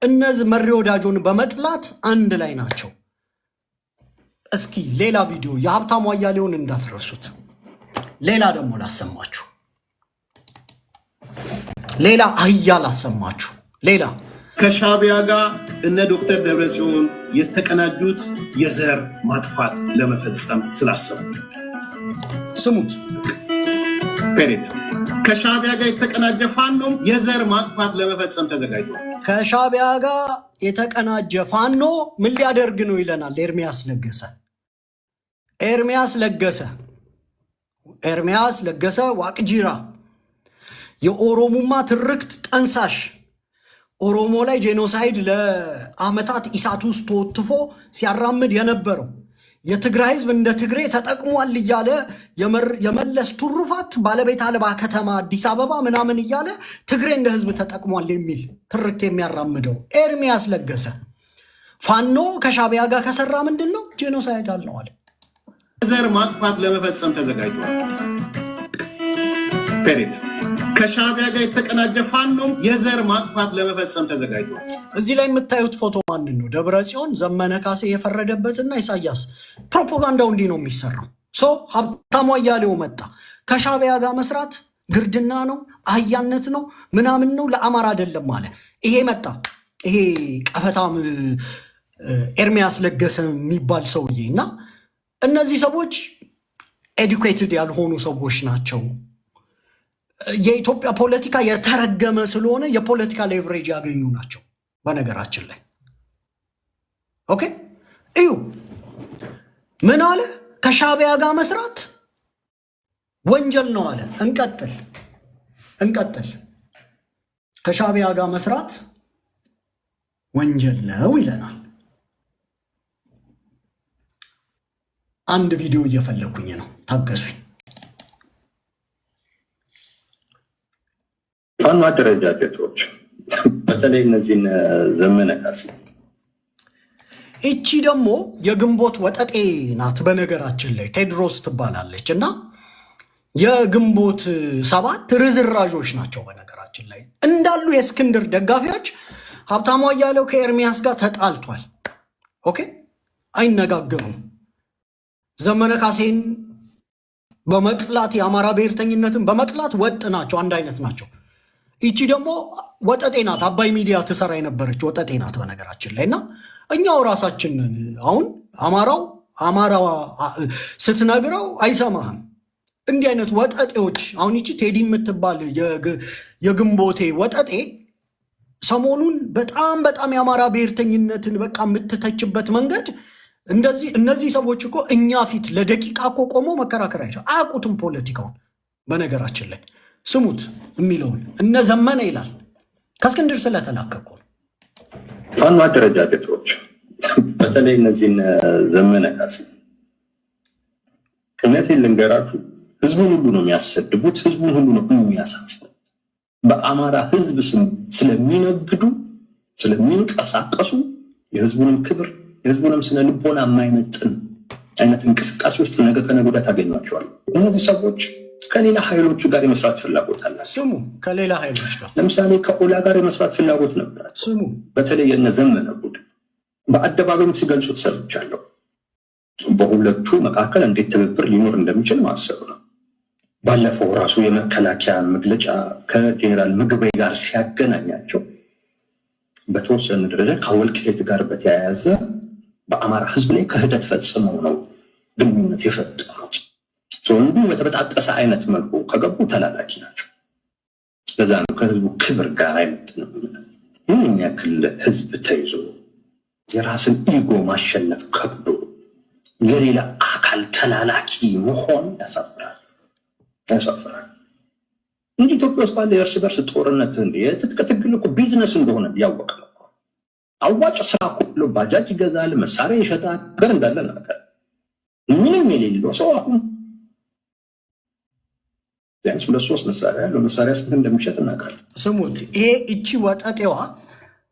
እነዚህ መሪ ወዳጆን በመጥላት አንድ ላይ ናቸው። እስኪ ሌላ ቪዲዮ የሀብታሙ አያሌውን እንዳትረሱት። ሌላ ደግሞ ላሰማችሁ። ሌላ አህያ ላሰማችሁ። ሌላ
ከሻቢያ ጋር እነ ዶክተር ደብረጽዮን የተቀናጁት የዘር ማጥፋት ለመፈጸም ስላሰቡ
ስሙት።
ፔሬድ ከሻቢያ ጋር የተቀናጀ ፋኖ የዘር ማጥፋት ለመፈጸም ተዘጋጅቷል።
ከሻቢያ ጋር የተቀናጀ ፋኖ ምን ሊያደርግ ነው ይለናል ኤርሚያስ ለገሰ ዋቅጂራ፣ የኦሮሙማ ትርክት ጠንሳሽ፣ ኦሮሞ ላይ ጄኖሳይድ ለአመታት ኢሳት ውስጥ ተወትፎ ሲያራምድ የነበረው የትግራይ ህዝብ እንደ ትግሬ ተጠቅሟል እያለ የመለስ ቱሩፋት ባለቤት አልባ ከተማ አዲስ አበባ ምናምን እያለ ትግሬ እንደ ህዝብ ተጠቅሟል የሚል ትርክት የሚያራምደው ኤርሚያስ ለገሰ ፋኖ ከሻቢያ ጋር ከሰራ ምንድነው ጄኖሳይድ አልነዋል።
ዘር ማጥፋት ለመፈጸም ተዘጋጅቷል። ፔሬድ ከሻቢያ ጋር የተቀናጀ ፋኖ የዘር ማጥፋት ለመፈጸም ተዘጋጅቷል።
እዚህ ላይ የምታዩት ፎቶ ማንን ነው? ደብረጽዮን ዘመነ ካሴ የፈረደበትና ኢሳያስ። ፕሮፓጋንዳው እንዲህ ነው የሚሰራው። ሀብታሙ አያሌው መጣ። ከሻቢያ ጋር መስራት ግርድና ነው፣ አህያነት ነው፣ ምናምን ነው፣ ለአማራ አይደለም አለ። ይሄ መጣ። ይሄ ቀፈታም ኤርሚያስ ለገሰ የሚባል ሰውዬ እና እነዚህ ሰዎች ኤዱኬትድ ያልሆኑ ሰዎች ናቸው። የኢትዮጵያ ፖለቲካ የተረገመ ስለሆነ የፖለቲካ ሌቨሬጅ ያገኙ ናቸው። በነገራችን ላይ ኦኬ እዩ ምን አለ? ከሻቢያ ጋር መስራት ወንጀል ነው አለ። እንቀጥል። ከሻቢያ ጋር መስራት ወንጀል ነው ይለናል። አንድ ቪዲዮ እየፈለኩኝ ነው፣ ታገሱኝ።
ፋኖ አደረጃጀቶች በተለይ እነዚህን ዘመነ ካሴ
እቺ ደግሞ የግንቦት ወጠጤ ናት። በነገራችን ላይ ቴድሮስ ትባላለች እና የግንቦት 7 ርዝራዦች ናቸው። በነገራችን ላይ እንዳሉ የእስክንድር ደጋፊዎች ሀብታሙ አያሌው ከኤርሚያስ ጋር ተጣልቷል። ኦኬ አይነጋገሩም። ዘመነ ካሴን በመጥላት የአማራ ብሔርተኝነትን በመጥላት ወጥ ናቸው፣ አንድ አይነት ናቸው። ይቺ ደግሞ ወጠጤ ናት። አባይ ሚዲያ ትሰራ የነበረች ወጠጤ ናት በነገራችን ላይ እና እኛው ራሳችንን አሁን አማራ ስትነግረው አይሰማህም። እንዲህ አይነት ወጠጤዎች አሁን ይቺ ቴዲ የምትባል የግንቦቴ ወጠጤ ሰሞኑን በጣም የአማራ ብሔርተኝነትን በቃ የምትተችበት መንገድ እንደዚህ። እነዚህ ሰዎች እኮ እኛ ፊት ለደቂቃ እኮ ቆሞ መከራከር አይችል አያውቁትም ፖለቲካውን። በነገራችን ላይ ስሙት የሚለውን እነ ዘመነ ይላል ከእስክንድር ስለተላከቁ ነው።
ፋኖ አደረጃጀቶች በተለይ እነዚህን ዘመነ ካሴ እውነቴን ልንገራችሁ፣ ህዝቡን ሁሉ ነው የሚያሰድቡት፣ ህዝቡን ሁሉ ነው የሚያሳፍሩት። በአማራ ህዝብ ስም ስለሚነግዱ ስለሚንቀሳቀሱ የህዝቡንም ክብር የህዝቡንም ስነ ልቦና የማይመጥን አይነት እንቅስቃሴ ውስጥ ነገ ከነገ ወዲያ ታገኟቸዋል። እነዚህ ሰዎች ከሌላ ኃይሎች ጋር የመስራት ፍላጎት አለ።
ስሙ ከሌላ ኃይሎች ጋር
ለምሳሌ ከኦላ ጋር የመስራት ፍላጎት ነበር።
ስሙ
በተለይ የነ ዘመነ ቡድን በአደባባይም ሲገልጹት ሰምቻለሁ። በሁለቱ መካከል እንዴት ትብብር ሊኖር እንደሚችል ማሰብ ነው። ባለፈው ራሱ የመከላከያ መግለጫ ከጄኔራል ምግበይ ጋር ሲያገናኛቸው በተወሰነ ደረጃ ከወልቃይት ጋር በተያያዘ በአማራ ህዝብ ላይ ክህደት ፈጽመው ነው ግንኙነት የፈጠሩት። እንዲሁ በተበጣጠሰ አይነት መልኩ ከገቡ ተላላኪ ናቸው። ለዛ ነው ከህዝቡ ክብር ጋር አይመጥንም። ይህን የሚያክል ህዝብ ተይዞ የራስን ኢጎ ማሸነፍ ከብዶ የሌላ አካል ተላላኪ መሆን ያሳፍራል። እንጂ ኢትዮጵያ ውስጥ ባለ የእርስ በርስ ጦርነት የትጥቅ ትግል እኮ ቢዝነስ እንደሆነ ያወቀ ነው። አዋጭ ስራ ሁሉ ባጃጅ ይገዛል፣ መሳሪያ ይሸጣል። ሀገር እንዳለ ነገር ምንም የሌለው ሰው አሁን ቢያንስ 2-3 መሳሪያ ያለው መሳሪያ ስንት እንደሚሸጥ እናውቃለን።
ስሙት፣ ይሄ እቺ ወጠጤዋ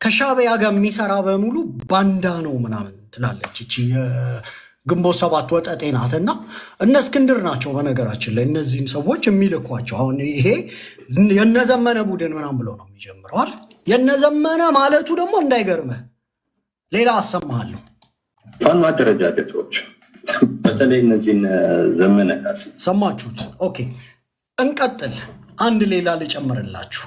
ከሻቢያ ጋር የሚሰራ በሙሉ ባንዳ ነው ምናምን ትላለች። እቺ የግንቦት 7 ወጠጤ ናትና እነ እስክንድር ናቸው በነገራችን ላይ እነዚህን ሰዎች የሚልኳቸው። አሁን ይሄ የነዘመነ ቡድን ምናምን ብሎ ነው የሚጀምረዋል። የነዘመነ ማለቱ ደግሞ እንዳይገርምህ ሌላ አሰማሃለሁ።
ፋኖ አደረጃጀቶች በተለይ እነዚህን ዘመነ ካሴ
ሰማችሁት? ኦኬ እንቀጥል። አንድ ሌላ ልጨምርላችሁ።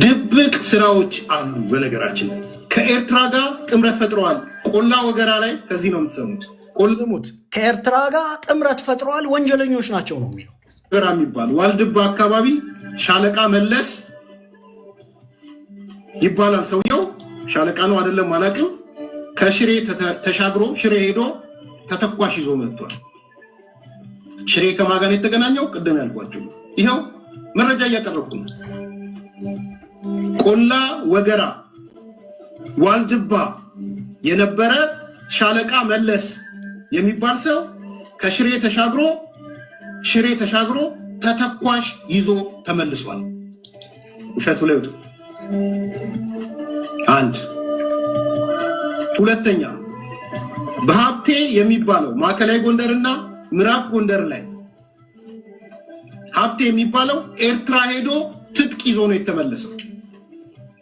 ድብቅ ስራዎች አሉ። በነገራችን ከኤርትራ ጋር ጥምረት ፈጥረዋል። ቆላ ወገራ ላይ ከዚህ ነው የምትሰሙት።
ስሙት፣ ከኤርትራ ጋር ጥምረት ፈጥረዋል፣ ወንጀለኞች ናቸው ነው የሚለው።
ወገራ የሚባል ዋልድባ አካባቢ ሻለቃ መለስ ይባላል ሰውየው። ሻለቃ ነው አይደለም አላውቅም። ከሽሬ ተሻግሮ ሽሬ ሄዶ ተተኳሽ ይዞ መጥቷል። ሽሬ ከማጋን የተገናኘው ቅድም ያልኳቸው ይኸው መረጃ እያቀረብኩ ነው። ቆላ ወገራ ዋልድባ የነበረ ሻለቃ መለስ የሚባል ሰው ከሽሬ ተሻግሮ ተተኳሽ ይዞ ተመልሷል። ውሸት ብለው ይወጡ። አንድ ሁለተኛ በሀብቴ የሚባለው ማዕከላዊ ጎንደርና ምዕራብ ጎንደር ላይ ሀብቴ የሚባለው ኤርትራ ሄዶ ትጥቅ ይዞ ነው የተመለሰው።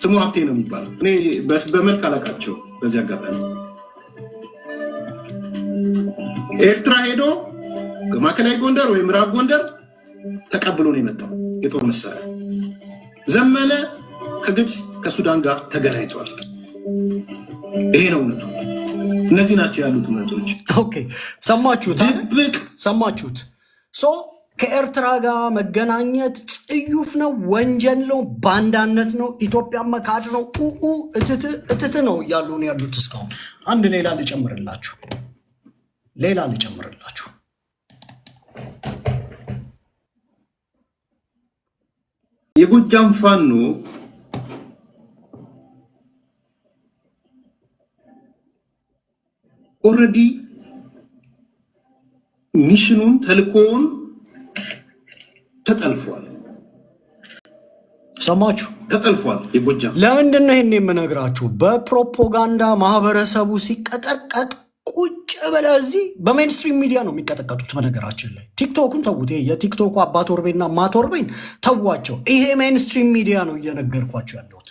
ስሙ ሀብቴ ነው የሚባለው። እኔ በመልክ አላውቃቸው። በዚህ አጋጣሚ ኤርትራ ሄዶ ማዕከላዊ ጎንደር ወይ ምዕራብ ጎንደር ተቀብሎ ነው የመጣው የጦር መሳሪያ። ዘመነ ከግብፅ ከሱዳን ጋር ተገናኝተዋል። ይሄ ነው እውነቱ። እነዚህ ናቸው ያሉት እውነቶች።
ኦኬ ሰማችሁት። ከኤርትራ ጋር መገናኘት ጽዩፍ ነው፣ ወንጀል ነው፣ ባንዳነት ነው፣ ኢትዮጵያ መካድ ነው፣ እትት ነው እያሉ ነው ያሉት እስካሁን። አንድ ሌላ ልጨምርላችሁ።
የጎጃም ፋኖ ኦልሬዲ ሚሽኑን ተልኮውን ተጠልፏል።
ሰማችሁ?
ተጠልፏል። የጎጃም
ለምንድን ነው ይሄን የምነግራችሁ? በፕሮፓጋንዳ ማህበረሰቡ ሲቀጠቀጥ ቁጭ ብለህ እዚህ በሜንስትሪም ሚዲያ ነው የሚቀጠቀጡት። በነገራችን ላይ ቲክቶኩን ተዉት። የቲክቶኩ አባት ወርቤና ማት ወርቤን ተዋቸው። ይሄ ሜንስትሪም ሚዲያ ነው እየነገርኳቸው ያለሁት።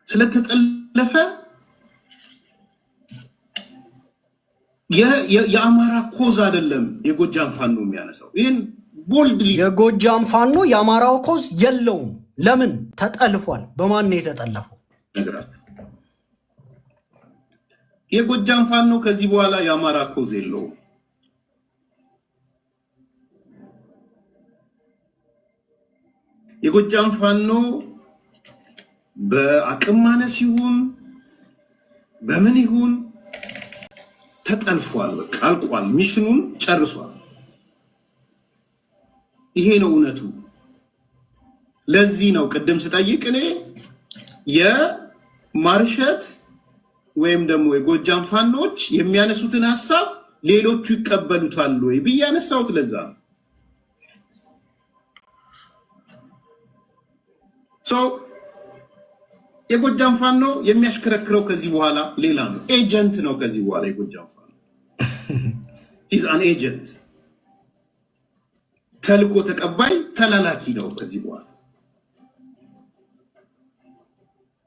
ስለተጠለፈ የአማራ ኮዝ አይደለም የጎጃም ፋኖ የሚያነሳው። ይህን ቦልድሊ
የጎጃም ፋኖ የአማራው ኮዝ የለውም። ለምን ተጠልፏል? በማን ነው የተጠለፈው?
የጎጃም ፋኖ ከዚህ በኋላ የአማራ ኮዝ የለውም። የጎጃም ፋኖ በአቅም ማነስ ይሁን በምን ይሁን ተጠልፏል። በቃ አልቋል። ሚሽኑን ጨርሷል። ይሄ ነው እውነቱ። ለዚህ ነው ቅድም ስጠይቅ እኔ የማርሸት ወይም ደግሞ የጎጃም ፋኖች የሚያነሱትን ሐሳብ ሌሎቹ ይቀበሉታል ወይ ብዬ ያነሳሁት ለዛ ነው። የጎጃም ፋኖ የሚያሽከረክረው ከዚህ በኋላ ሌላ ነው። ኤጀንት ነው ከዚህ በኋላ የጎጃም ፋኖ ሂዝ አን ኤጀንት፣ ተልኮ ተቀባይ ተላላኪ ነው ከዚህ በኋላ።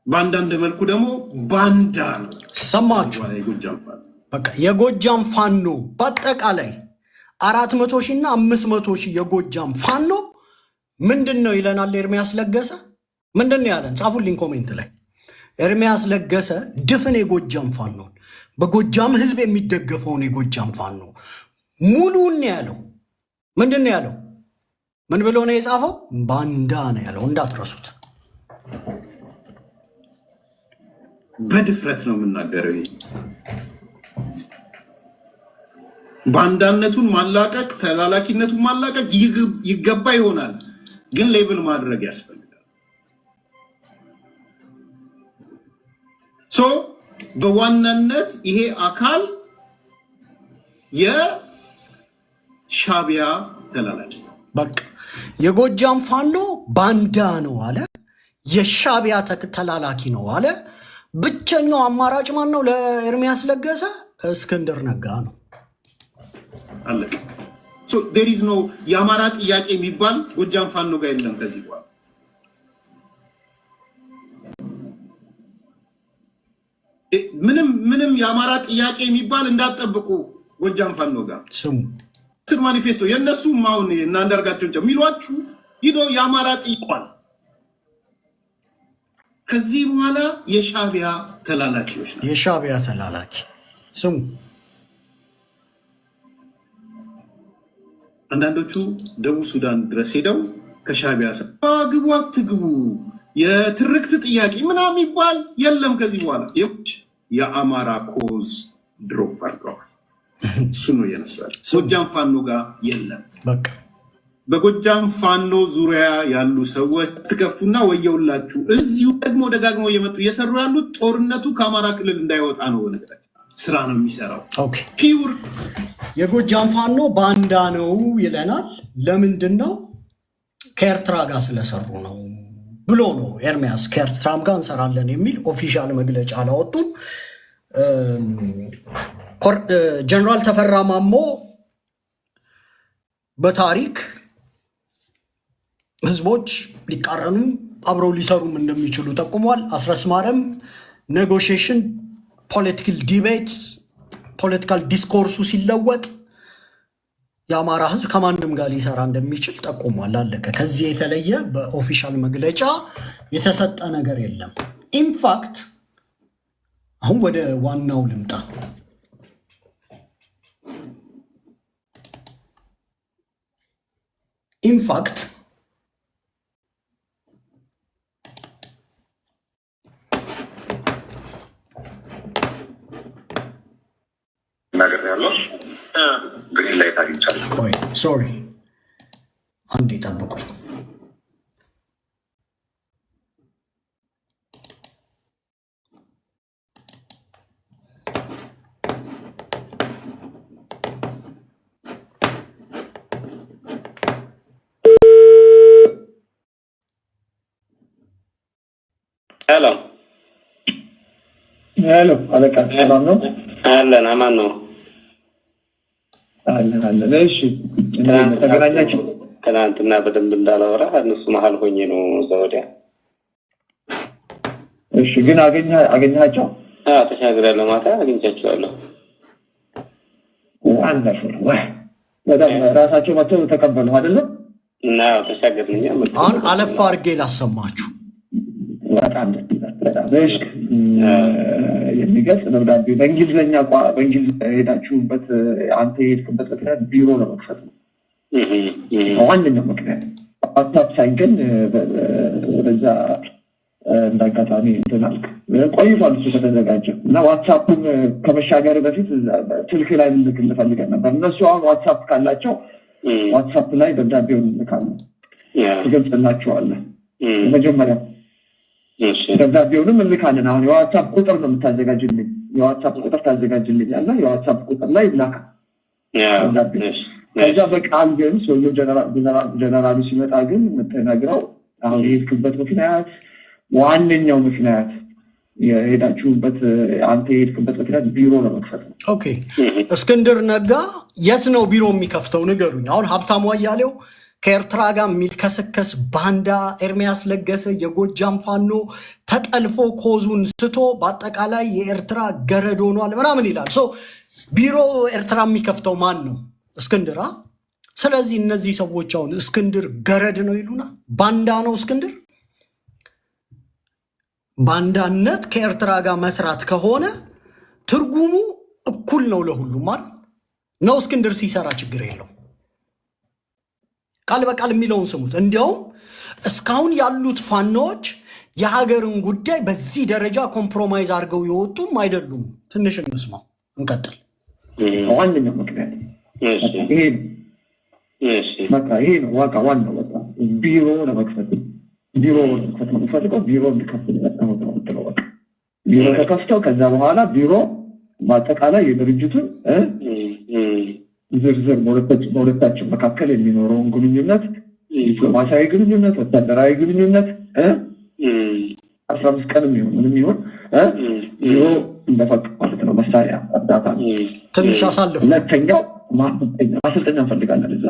በአንዳንድ መልኩ ደግሞ ባንዳ ነው።
ሰማችሁ?
የጎጃም ፋኖ
በቃ የጎጃም ፋኖ በአጠቃላይ 400 ሺህ እና 500 ሺህ የጎጃም ፋኖ ምንድን ነው ይለናል ኤርሚያስ ለገሰ። ምንድን ነው ያለን? ጻፉልኝ ኮሜንት ላይ። ኤርሚያስ ለገሰ ድፍን የጎጃም ፋኖን በጎጃም ህዝብ የሚደገፈውን የጎጃም ፋኖ ሙሉን ያለው ምንድን ነው ያለው? ምን ብሎ ነው የጻፈው? ባንዳ ነው ያለው። እንዳትረሱት።
በድፍረት ነው የምናገረው። ባንዳነቱን ማላቀቅ፣ ተላላኪነቱን ማላቀቅ ይገባ ይሆናል፣ ግን ሌብል ማድረግ ያስፈልጋል። በዋናነት ይሄ አካል የሻቢያ ተላላኪ ነው።
በቃ የጎጃም ፋኖ ባንዳ ነው አለ፣ የሻቢያ ተላላኪ ነው አለ። ብቸኛው አማራጭ ማን ነው ለኤርሚያስ ለገሰ? እስክንድር ነጋ ነው።
አለቀ። ዴር ኢዝ ኖ የአማራ ጥያቄ የሚባል ጎጃም ፋኖ ጋር የለም ከዚህ በኋላ። ምንም የአማራ ጥያቄ የሚባል እንዳትጠብቁ ጎጃም ፋኖ ጋር
ስሙ
ማኒፌስቶ የነሱም አሁን እና አንዳርጋቸውን የሚሏችሁ ሂዶ የአማራ ጥያቄ ከዚህ በኋላ የሻቢያ ተላላኪዎች ነው።
የሻቢያ ተላላኪ ስሙ።
አንዳንዶቹ ደቡብ ሱዳን ድረስ ሄደው ከሻቢያ ግቡ አትግቡ የትርክት ጥያቄ ምናምን ይባል የለም ከዚህ በኋላ የአማራ ኮዝ ድሮፕ አድርገዋል። እሱ ነው የነሳል። ጎጃም ፋኖ ጋር የለም።
በቃ
በጎጃም ፋኖ ዙሪያ ያሉ ሰዎች ትከፉና ወየውላችሁ። እዚሁ ደግሞ ደጋግመው እየመጡ እየሰሩ ያሉት ጦርነቱ ከአማራ ክልል እንዳይወጣ ነው። ስራ ነው የሚሰራው። ፒውር
የጎጃም ፋኖ ባንዳ ነው ይለናል። ለምንድን ነው? ከኤርትራ ጋር ስለሰሩ ነው ብሎ ነው ኤርሚያስ። ከኤርትራም ጋር እንሰራለን የሚል ኦፊሻል መግለጫ አላወጡም። ጀነራል ተፈራ ማሞ በታሪክ ህዝቦች ሊቃረኑ አብረው ሊሰሩም እንደሚችሉ ጠቁሟል። አስረስ ማረም ኔጎሽዬሽን ፖለቲካል ዲቤትስ ፖለቲካል ዲስኮርሱ ሲለወጥ የአማራ ህዝብ ከማንም ጋር ሊሰራ እንደሚችል ጠቁሟል። አለቀ። ከዚህ የተለየ በኦፊሻል መግለጫ የተሰጠ ነገር የለም። ኢንፋክት አሁን ወደ ዋናው ልምጣ። ኢንፋክት
ነገር ያለው ግሪን ላይት አግኝቻለሁ።
ሶሪ አንዴ ጠብቁኝ።
ሄሎ አለቃ ሰላም ነው?
አለን አማን ነው።
አለን። እሺ ተገናኛችሁ?
ትናንትና በደንብ እንዳላወራ እነሱ መሀል ሆኜ ነው ዘወዲያ።
እሺ ግን አገኛቸው?
ተሻግሬያለሁ። ማታ አግኝቻቸዋለሁ።
በጣም ራሳቸው መጥተው ተቀበሉ አይደለም?
እና ተሻገርንኛ።
አሁን አለፋ አድርጌ ላሰማችሁ።
በጣም እሺ የሚገልጽ ደብዳቤ በእንግሊዝኛ በእንግሊዝ ሄዳችሁበት አንተ የሄድክበት ምክንያት ቢሮ ለመክፈት ነው። ዋነኛው ምክንያት ዋትሳፕ ሳይገን ወደዛ እንዳጋጣሚ እንትን አልክ። ቆይቷል እሱ ከተዘጋጀ እና ዋትሳፑን ከመሻገር በፊት ስልክ ላይ ልክ እንፈልገን ነበር። እነሱ አሁን ዋትሳፕ ካላቸው ዋትሳፕ ላይ ደብዳቤውን ልካሉ፣ ትገልጽላቸዋለህ። መጀመሪያ ደብዳቤውንም እንልካለን። አሁን የዋትሳፕ ቁጥር ነው የምታዘጋጅልኝ፣ የዋትሳፕ ቁጥር ታዘጋጅልኝ ያለ የዋትሳፕ ቁጥር ላይ ላካ። ከዛ በቃል ግን ሰውየው ጀነራሉ ሲመጣ ግን የምትነግረው አሁን የሄድክበት ምክንያት ዋነኛው ምክንያት የሄዳችሁበት አንተ የሄድክበት ምክንያት ቢሮ ለመክፈት ነው።
ኦኬ እስክንድር ነጋ የት ነው ቢሮ የሚከፍተው ንገሩኝ። አሁን ሀብታሙ አያሌው ከኤርትራ ጋር የሚልከሰከስ ባንዳ ኤርሚያስ ለገሰ የጎጃም ፋኖ ተጠልፎ ኮዙን ስቶ በአጠቃላይ የኤርትራ ገረድ ሆኗል ምናምን ይላል። ቢሮ ኤርትራ የሚከፍተው ማን ነው? እስክንድር። ስለዚህ እነዚህ ሰዎች አሁን እስክንድር ገረድ ነው ይሉና ባንዳ ነው እስክንድር። ባንዳነት ከኤርትራ ጋር መስራት ከሆነ ትርጉሙ እኩል ነው ለሁሉም ማለት ነው። እስክንድር ሲሰራ ችግር የለው። ቃል በቃል የሚለውን ስሙት። እንዲያውም እስካሁን ያሉት ፋኖዎች የሀገርን ጉዳይ በዚህ ደረጃ ኮምፕሮማይዝ አድርገው የወጡም አይደሉም። ትንሽ እንስማው፣ እንቀጥል።
ዋነኛው ምክንያት ይሄ ነው። ዋናው በቃ ቢሮ ለመክፈት ነው የምፈልገው። ቢሮ እንዲከፍል ነው። ቢሮ ተከፍተው ከዛ በኋላ ቢሮ በአጠቃላይ የድርጅቱን ዝርዝር በሁለታችን መካከል የሚኖረውን ግንኙነት፣ ዲፕሎማሲያዊ ግንኙነት፣ ወታደራዊ ግንኙነት 15 ቀን ምንም ይሁን ቢሮ እንደፈቅ ማለት ነው። መሳሪያ እርዳታ
ትንሽ አሳልፍ።
ሁለተኛው ማሰልጠኛ እንፈልጋለን። እዛ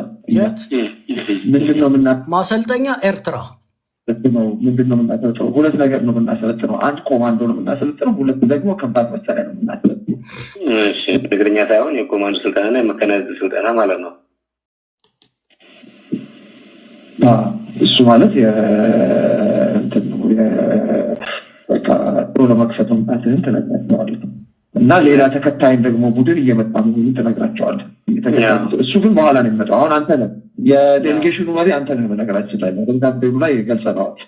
ምንድነው
ማሰልጠኛ ኤርትራ
ምንድነው የምናሰለጥነው? ሁለት ነገር ነው የምናሰለጥነው። አንድ ኮማንዶ ነው የምናሰለጥነው፣ ሁለት ደግሞ ከባድ መሳሪያ ነው የምናሰለጥነው።
እግረኛ ሳይሆን የኮማንዶ ስልጠናና የመከናይዝድ ስልጠና ማለት ነው።
እሱ ማለት ጥሩ ለመክፈት መምጣትህን ትነግራቸዋለህ እና ሌላ ተከታይን ደግሞ ቡድን እየመጣ መሆኑን ትነግራቸዋለህ። እሱ ግን በኋላ ነው የሚመጣው። አሁን አንተ ነህ የዴሊጌሽኑ መሪ፣ አንተ ነህ በነገራችን ላይ ደብዳቤው ላይ ገልጸነዋል።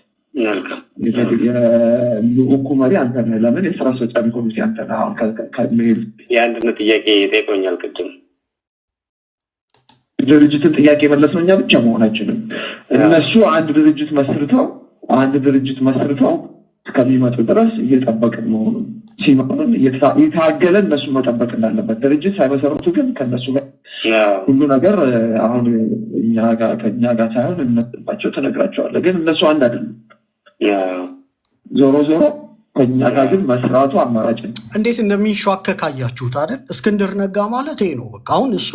የልኡኩ መሪ አንተ ነህ። ለምን የስራ አስፈጻሚ ኮሚቴ አንተ ነህ። አሁን ከመሄድ
የአንድነት ጥያቄ ጠይቆኛል ቅድም።
ድርጅትን ጥያቄ መለስነው እኛ ብቻ መሆናችንም እነሱ አንድ ድርጅት መስርተው እስከሚመጡ ድረስ እየጠበቅን መሆኑን ሲሆን የታገለን እነሱ መጠበቅ እንዳለበት ድርጅት ሳይመሰረቱ ግን ከነሱ ጋር ሁሉ ነገር አሁን ከእኛ ጋር ሳይሆን እነባቸው ተነግራቸዋል። ግን እነሱ አንድ አይደለም። ዞሮ ከኛ ጋር ግን መስራቱ አማራጭ ነው።
እንዴት እንደሚንሸዋከክ አያችሁት አይደል? እስክንድር ነጋ ማለት ይሄ ነው። በቃ አሁን እሱ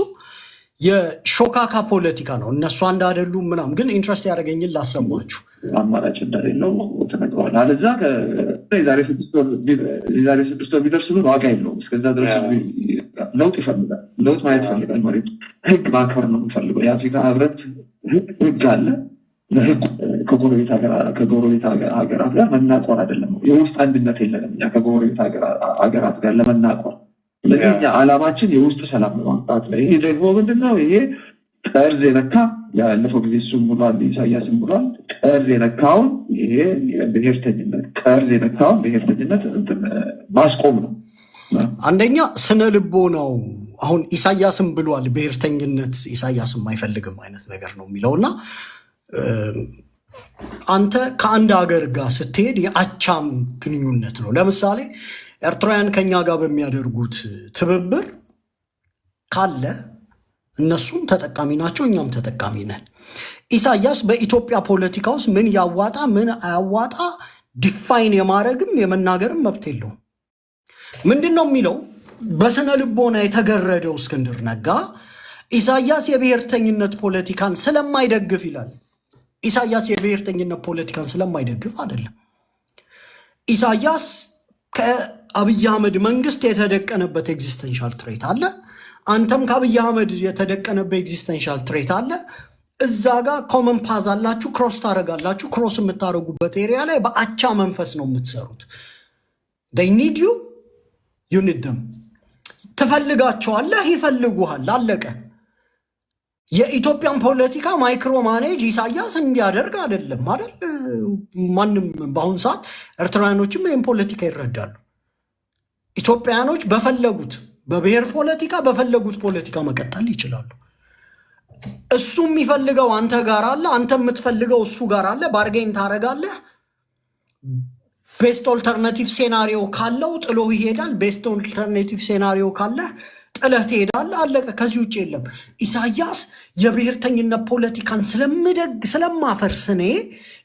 የሾካካ ፖለቲካ ነው። እነሱ አንድ አይደሉም ምናምን። ግን ኢንትረስት ያደረገኝን ላሰማችሁ።
አማራጭ እንደሌለው ተነግሯል። አለዛ የዛሬ 6 ወር ቢደርስ ዋጋ የለውም። እስከዛ ድረስ ለውጥ ይፈልጋል። ለውጥ ማየት ይፈልጋል። መሬቱ ህግ ማክበር ነው የሚፈልገው። የአፍሪካ ህብረት ህግ አለ። ለህግ ከጎረቤት ሀገራት ጋር መናቆር አይደለም። የውስጥ አንድነት የለንም እኛ ከጎረቤት ሀገራት ጋር ለመናቆር። ስለዚህ እኛ ዓላማችን የውስጥ ሰላም ማምጣት ላይ። ይሄ ደግሞ ምንድነው? ይሄ ጠርዝ የነካ ያለፈው ጊዜ እሱም ብሏል፣ ኢሳያስም ብሏል። ጠርዝ የነካውን ይሄ ብሔርተኝነት ማስቆም ነው።
አንደኛ ስነ ልቦናው አሁን ኢሳያስም ብሏል ብሔርተኝነት ኢሳያስም አይፈልግም አይነት ነገር ነው የሚለውና አንተ ከአንድ ሀገር ጋር ስትሄድ የአቻም ግንኙነት ነው። ለምሳሌ ኤርትራውያን ከኛ ጋር በሚያደርጉት ትብብር ካለ እነሱም ተጠቃሚ ናቸው፣ እኛም ተጠቃሚ ነን። ኢሳያስ በኢትዮጵያ ፖለቲካ ውስጥ ምን ያዋጣ ምን አያዋጣ ዲፋይን የማድረግም የመናገርም መብት የለውም። ምንድን ነው የሚለው? በስነ ልቦና የተገረደው እስክንድር ነጋ ኢሳያስ የብሔርተኝነት ፖለቲካን ስለማይደግፍ ይላል። ኢሳያስ የብሔርተኝነት ፖለቲካን ስለማይደግፍ አይደለም። ኢሳያስ ከአብይ አህመድ መንግስት የተደቀነበት ኤግዚስተንሻል ትሬት አለ። አንተም ከአብይ አህመድ የተደቀነበት ኤግዚስተንሻል ትሬት አለ። እዛ ጋር ኮመን ፓዝ አላችሁ፣ ክሮስ ታደረጋላችሁ። ክሮስ የምታደረጉበት ኤሪያ ላይ በአቻ መንፈስ ነው የምትሰሩት። ኒድ ዩ ኒድ ደም። ትፈልጋቸዋለህ፣ ይፈልጉሃል። አለቀ። የኢትዮጵያን ፖለቲካ ማይክሮ ማኔጅ ኢሳያስ እንዲያደርግ አይደለም አይደል? ማንም በአሁኑ ሰዓት ኤርትራውያኖችም ይህን ፖለቲካ ይረዳሉ። ኢትዮጵያውያኖች በፈለጉት በብሔር ፖለቲካ በፈለጉት ፖለቲካ መቀጠል ይችላሉ። እሱ የሚፈልገው አንተ ጋር አለ፣ አንተ የምትፈልገው እሱ ጋር አለ። ባርጌን ታረጋለህ። ቤስት ኦልተርናቲቭ ሴናሪዮ ካለው ጥሎ ይሄዳል። ቤስት ኦልተርናቲቭ ሴናሪዮ ካለህ ጥለህ ትሄዳለህ። አለቀ። ከዚህ ውጭ የለም። ኢሳያስ የብሔርተኝነት ፖለቲካን ስለማፈርስ እኔ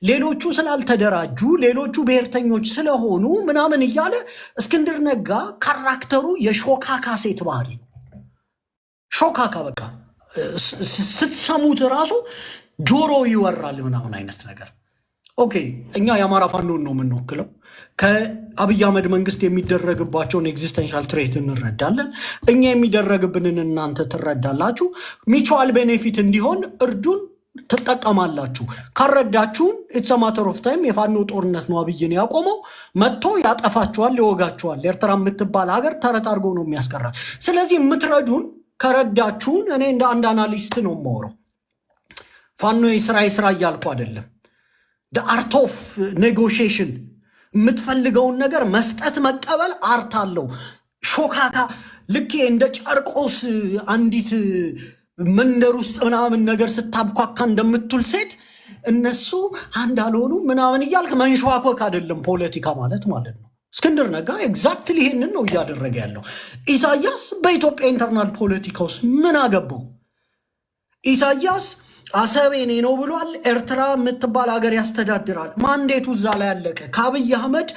ሌሎቹ ስላልተደራጁ ሌሎቹ ብሔርተኞች ስለሆኑ ምናምን እያለ እስክንድር ነጋ ካራክተሩ የሾካካ ሴት ባህሪ ነው። ሾካካ በቃ ስትሰሙት ራሱ ጆሮ ይወራል ምናምን አይነት ነገር። ኦኬ፣ እኛ የአማራ ፋኖን ነው የምንወክለው። ከአብይ አህመድ መንግስት የሚደረግባቸውን ኤግዚስተንሻል ትሬት እንረዳለን። እኛ የሚደረግብንን እናንተ ትረዳላችሁ። ሚቹዋል ቤኔፊት እንዲሆን እርዱን ትጠቀማላችሁ። ካረዳችሁን ኢትስ ማተር ኦፍ ታይም የፋኖ ጦርነት ነው አብይን ያቆመው። መጥቶ ያጠፋችኋል፣ ይወጋችኋል። ኤርትራ የምትባል ሀገር ተረት አድርጎ ነው የሚያስቀራል። ስለዚህ የምትረዱን ከረዳችሁን፣ እኔ እንደ አንድ አናሊስት ነው የማወራው። ፋኖ የስራ እያልኩ አይደለም። አርት ኦፍ ኔጎሽዬሽን የምትፈልገውን ነገር መስጠት መቀበል አርት አለው። ሾካካ ልክ እንደ ጨርቆስ አንዲት መንደር ውስጥ ምናምን ነገር ስታብኳካ እንደምትውል ሴት እነሱ አንድ አልሆኑ ምናምን እያልክ መንሸዋኮክ አይደለም ፖለቲካ ማለት ነው። እስክንድር ነጋ ኤግዛክትሊ ይሄንን ነው እያደረገ ያለው። ኢሳያስ በኢትዮጵያ ኢንተርናል ፖለቲካ ውስጥ ምን አገባው? ኢሳያስ አሰብ የኔ ነው ብሏል። ኤርትራ የምትባል ሀገር ያስተዳድራል። ማንዴቱ እዛ ላይ ያለቀ። ከአብይ አህመድ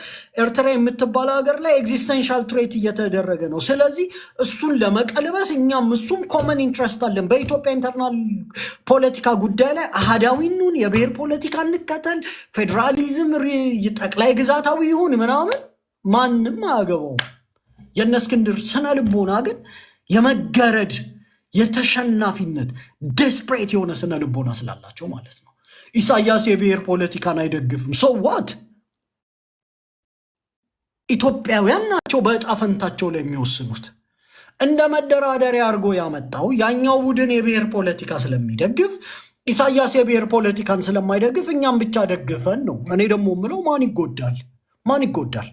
ኤርትራ የምትባል ሀገር ላይ ኤግዚስተንሻል ትሬት እየተደረገ ነው። ስለዚህ እሱን ለመቀልበስ እኛም እሱም ኮመን ኢንትረስት አለን። በኢትዮጵያ ኢንተርናል ፖለቲካ ጉዳይ ላይ አሃዳዊኑን የብሔር ፖለቲካ እንከተል፣ ፌዴራሊዝም ጠቅላይ ግዛታዊ ይሁን ምናምን ማንም አያገባውም። የእነ እስክንድር ስነ ልቦና ግን የመገረድ የተሸናፊነት ዴስፕሬት የሆነ ስነ ልቦና ስላላቸው ማለት ነው። ኢሳያስ የብሔር ፖለቲካን አይደግፍም። ሶ ዋት? ኢትዮጵያውያን ናቸው በዕጣ ፈንታቸው ላይ የሚወስኑት። እንደ መደራደሪያ አድርጎ ያመጣው ያኛው ቡድን የብሔር ፖለቲካ ስለሚደግፍ፣ ኢሳያስ የብሔር ፖለቲካን ስለማይደግፍ እኛም ብቻ ደግፈን ነው። እኔ ደግሞ የምለው ማን ይጎዳል?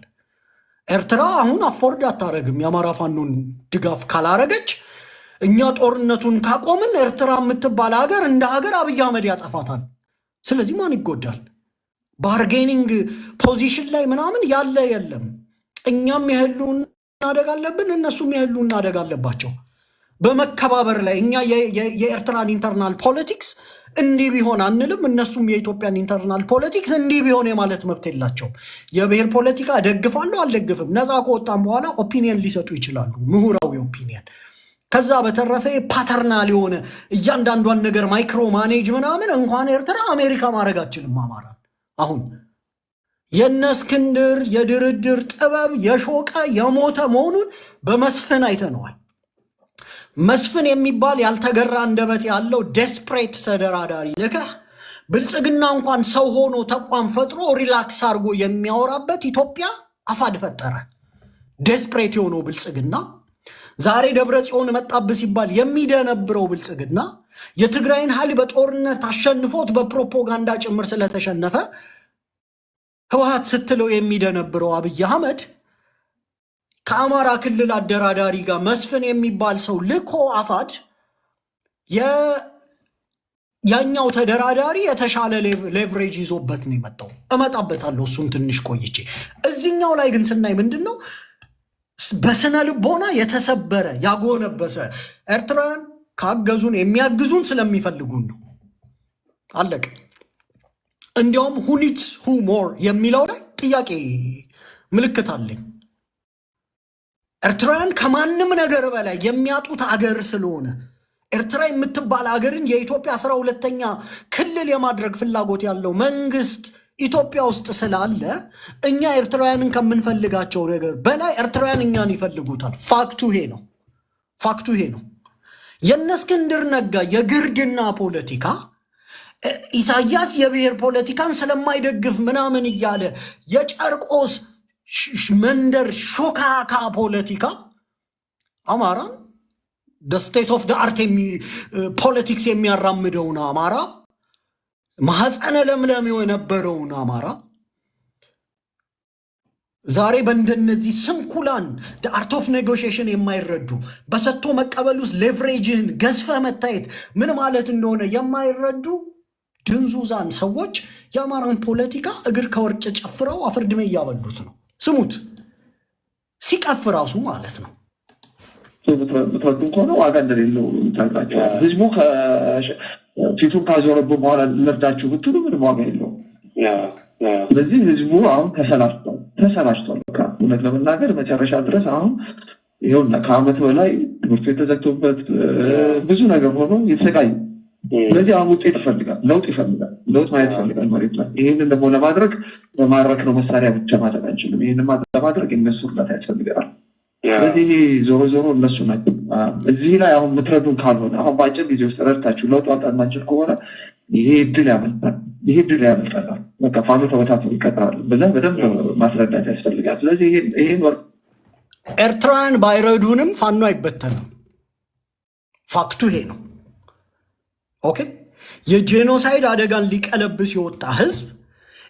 ኤርትራ አሁን አፎርድ አታረግም። የአማራ ፋኖን ድጋፍ ካላረገች እኛ ጦርነቱን ካቆምን ኤርትራ የምትባል ሀገር እንደ ሀገር አብይ አህመድ ያጠፋታል። ስለዚህ ማን ይጎዳል? ባርጌኒንግ ፖዚሽን ላይ ምናምን ያለ የለም። እኛም የህልውና አደጋ አለብን፣ እነሱም የህልውና አደጋ አለባቸው። በመከባበር ላይ እኛ የኤርትራን ኢንተርናል ፖለቲክስ እንዲህ ቢሆን አንልም፣ እነሱም የኢትዮጵያን ኢንተርናል ፖለቲክስ እንዲህ ቢሆን የማለት መብት የላቸውም። የብሔር ፖለቲካ ደግፋለሁ አልደግፍም፣ ነፃ ከወጣም በኋላ ኦፒኒየን ሊሰጡ ይችላሉ፣ ምሁራዊ ኦፒኒየን። ከዛ በተረፈ ፓተርናል የሆነ እያንዳንዷን ነገር ማይክሮ ማኔጅ ምናምን እንኳን ኤርትራ አሜሪካ ማድረግ አችልም አማራን። አሁን የነ እስክንድር የድርድር ጥበብ የሾቀ የሞተ መሆኑን በመስፍን አይተነዋል። መስፍን የሚባል ያልተገራ አንደበት ያለው ዴስፕሬት ተደራዳሪ ልከህ ብልጽግና እንኳን ሰው ሆኖ ተቋም ፈጥሮ ሪላክስ አድርጎ የሚያወራበት ኢትዮጵያ አፋድ ፈጠረ። ዴስፕሬት የሆነው ብልጽግና ዛሬ ደብረ ጽዮን መጣብህ ሲባል የሚደነብረው ብልጽግና የትግራይን ኃይል በጦርነት አሸንፎት በፕሮፓጋንዳ ጭምር ስለተሸነፈ ህወሓት ስትለው የሚደነብረው አብይ አህመድ ከአማራ ክልል አደራዳሪ ጋር መስፍን የሚባል ሰው ልኮ አፋድ ያኛው ተደራዳሪ የተሻለ ሌቭሬጅ ይዞበት ነው የመጣው። እመጣበታለሁ እሱን ትንሽ ቆይቼ። እዚህኛው ላይ ግን ስናይ ምንድን ነው በስነ ልቦና የተሰበረ ያጎነበሰ ኤርትራውያን ካገዙን የሚያግዙን ስለሚፈልጉን ነው። አለቀ። እንዲያውም ሁኒትስ ሁ ሞር የሚለው ላይ ጥያቄ ምልክት አለኝ። ኤርትራውያን ከማንም ነገር በላይ የሚያጡት አገር ስለሆነ ኤርትራ የምትባል አገርን የኢትዮጵያ 12ኛ ክልል የማድረግ ፍላጎት ያለው መንግስት ኢትዮጵያ ውስጥ ስላለ እኛ ኤርትራውያንን ከምንፈልጋቸው ነገር በላይ ኤርትራውያን እኛን ይፈልጉታል። ፋክቱ ይሄ ነው። ፋክቱ ይሄ ነው። የነ እስክንድር ነጋ የግርድና ፖለቲካ ኢሳያስ የብሔር ፖለቲካን ስለማይደግፍ ምናምን እያለ የጨርቆስ መንደር ሾካካ ፖለቲካ አማራን ስቴት ኦፍ አርት ፖለቲክስ የሚያራምደውን አማራ ማህፀነ ለምለም የነበረውን አማራ ዛሬ በእንደነዚህ ስንኩላን አርት ኦፍ ኔጎሽዬሽን የማይረዱ በሰጥቶ መቀበል ውስጥ ሌቭሬጅህን ገዝፈ መታየት ምን ማለት እንደሆነ የማይረዱ ድንዙዛን ሰዎች የአማራን ፖለቲካ እግር ከወርጭ ጨፍረው አፍርድሜ እያበሉት ነው። ስሙት፣ ሲቀፍ ራሱ ማለት ነው።
ብትወዱ ከሆነ ዋጋ እንደሌለው ታውቃቸው። ህዝቡ ፊቱን ካዞረብን በኋላ ልርዳችሁ ብትሉ ምንም ዋጋ የለውም። ስለዚህ ህዝቡ አሁን ተሰላችቷል። በቃ እውነት ለመናገር መጨረሻ ድረስ አሁን ይኸውና ከዓመት በላይ ትምህርት ቤት ተዘግቶበት ብዙ ነገር ሆኖ የተሰቃየ። ስለዚህ አሁን ውጤት ይፈልጋል፣ ለውጥ ይፈልጋል፣ ለውጥ ማየት ይፈልጋል መሬት ላይ። ይህንን ደግሞ ለማድረግ በማድረግ ነው፣ መሳሪያ ብቻ ማድረግ አንችልም። ይህንን ለማድረግ የነሱ እርዳታ ያስፈልገናል። ስለዚህ ዞሮ ዞሮ እነሱ ናቸው እዚህ ላይ አሁን ምትረዱን ካልሆነ አሁን በአጭር ጊዜ ውስጥ ረድታችሁ ለውጥ ማምጣት ማንችል ከሆነ ይሄ እድል ያመልጣል። በቃ ፋኖ ተበታትኖ ይቀጥራል ብለህ በደንብ ማስረዳት ያስፈልጋል። ስለዚህ ይሄን
ኤርትራውያን ባይረዱንም ፋኖ አይበተንም። ፋክቱ ይሄ ነው። ኦኬ። የጄኖሳይድ አደጋን ሊቀለብስ የወጣ ህዝብ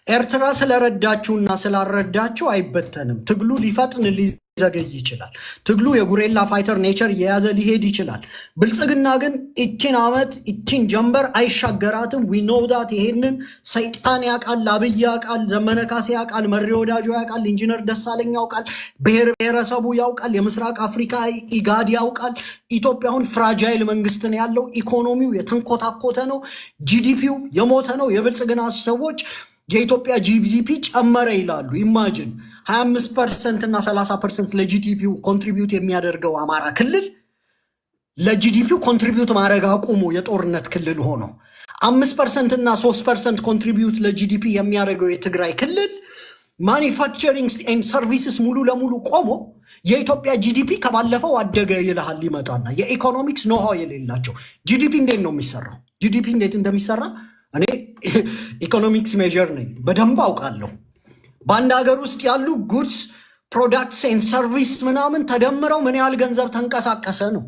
ኤርትራ ስለረዳችሁና ስላልረዳችሁ አይበተንም። ትግሉ ሊፈጥን ሊዘገይ ይችላል። ትግሉ የጉሬላ ፋይተር ኔቸር እየያዘ ሊሄድ ይችላል። ብልጽግና ግን እችን ዓመት እችን ጀንበር አይሻገራትም። ዊኖውዳት ይሄንን ሰይጣን ያውቃል፣ አብይ ያውቃል፣ ዘመነ ካሴ ያውቃል፣ መሪ ወዳጆ ያውቃል፣ ኢንጂነር ደሳለኝ ያውቃል፣ ብሔር ብሔረሰቡ ያውቃል፣ የምስራቅ አፍሪካ ኢጋድ ያውቃል። ኢትዮጵያ አሁን ፍራጃይል መንግስት ነው ያለው። ኢኮኖሚው የተንኮታኮተ ነው። ጂዲፒው የሞተ ነው። የብልጽግና ሰዎች የኢትዮጵያ ጂዲፒ ጨመረ ይላሉ። ኢማጅን 25% እና 30% ለጂዲፒው ኮንትሪቢዩት የሚያደርገው አማራ ክልል ለጂዲፒው ኮንትሪቢዩት ማድረግ አቁሞ የጦርነት ክልል ሆኖ 5% እና 3% ኮንትሪቢዩት ለጂዲፒ የሚያደርገው የትግራይ ክልል ማኒፋክቸሪንግ ኤንድ ሰርቪስስ ሙሉ ለሙሉ ቆሞ የኢትዮጵያ ጂዲፒ ከባለፈው አደገ ይልሃል። ይመጣና የኢኮኖሚክስ ኖሃው የሌላቸው ጂዲፒ እንዴት ነው የሚሰራው? ጂዲፒ እንዴት እንደሚሰራ እኔ ኢኮኖሚክስ ሜጀር ነኝ፣ በደንብ አውቃለሁ። በአንድ ሀገር ውስጥ ያሉ ጉድስ ፕሮዳክትስ ኤንድ ሰርቪስ ምናምን ተደምረው ምን ያህል ገንዘብ ተንቀሳቀሰ ነው።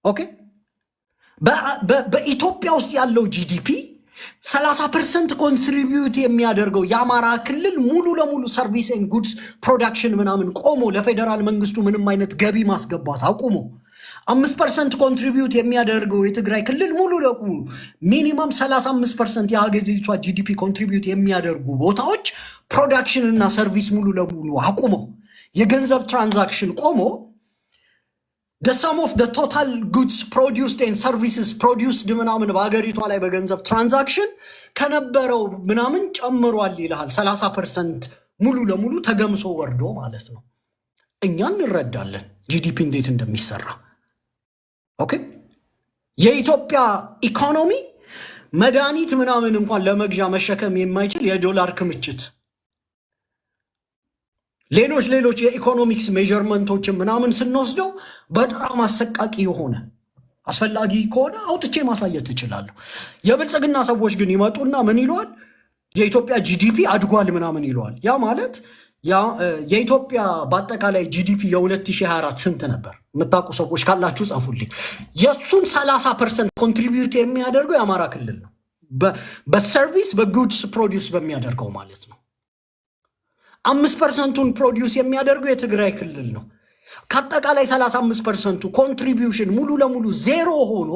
ኦኬ። በኢትዮጵያ ውስጥ ያለው ጂዲፒ 30% ኮንትሪቢዩት የሚያደርገው የአማራ ክልል ሙሉ ለሙሉ ሰርቪስ ኤንድ ጉድስ ፕሮዳክሽን ምናምን ቆሞ ለፌዴራል መንግስቱ ምንም አይነት ገቢ ማስገባት አቁሞ 5% ኮንትሪቢዩት የሚያደርገው የትግራይ ክልል ሙሉ ለሙሉ ሚኒመም 35% የሀገሪቷ ጂዲፒ ኮንትሪቢዩት የሚያደርጉ ቦታዎች ፕሮዳክሽን እና ሰርቪስ ሙሉ ለሙሉ አቁመው የገንዘብ ትራንዛክሽን ቆሞ the sum of the total goods produced and services produced ምናምን በሀገሪቷ ላይ በገንዘብ ትራንዛክሽን ከነበረው ምናምን ጨምሯል ይልሃል 30% ሙሉ ለሙሉ ተገምሶ ወርዶ ማለት ነው። እኛ እንረዳለን ጂዲፒ እንዴት እንደሚሰራ። ኦኬ የኢትዮጵያ ኢኮኖሚ መድኃኒት ምናምን እንኳን ለመግዣ መሸከም የማይችል የዶላር ክምችት ሌሎች የኢኮኖሚክስ ሜዠርመንቶችን ምናምን ስንወስደው በጣም አሰቃቂ የሆነ አስፈላጊ ከሆነ አውጥቼ ማሳየት እችላለሁ። የብልጽግና ሰዎች ግን ይመጡና ምን ይለዋል? የኢትዮጵያ ጂዲፒ አድጓል ምናምን ይለዋል። ያ ማለት የኢትዮጵያ በአጠቃላይ ጂዲፒ የ2024 ስንት ነበር? የምታውቁ ሰዎች ካላችሁ ጻፉልኝ። የሱን 30% ኮንትሪቢዩት የሚያደርገው የአማራ ክልል ነው። በሰርቪስ በጉድስ ፕሮዲውስ በሚያደርገው ማለት ነው። 5%ቱን ፕሮዲውስ የሚያደርገው የትግራይ ክልል ነው። ከአጠቃላይ 35%ቱ ኮንትሪቢዩሽን ሙሉ ለሙሉ ዜሮ ሆኖ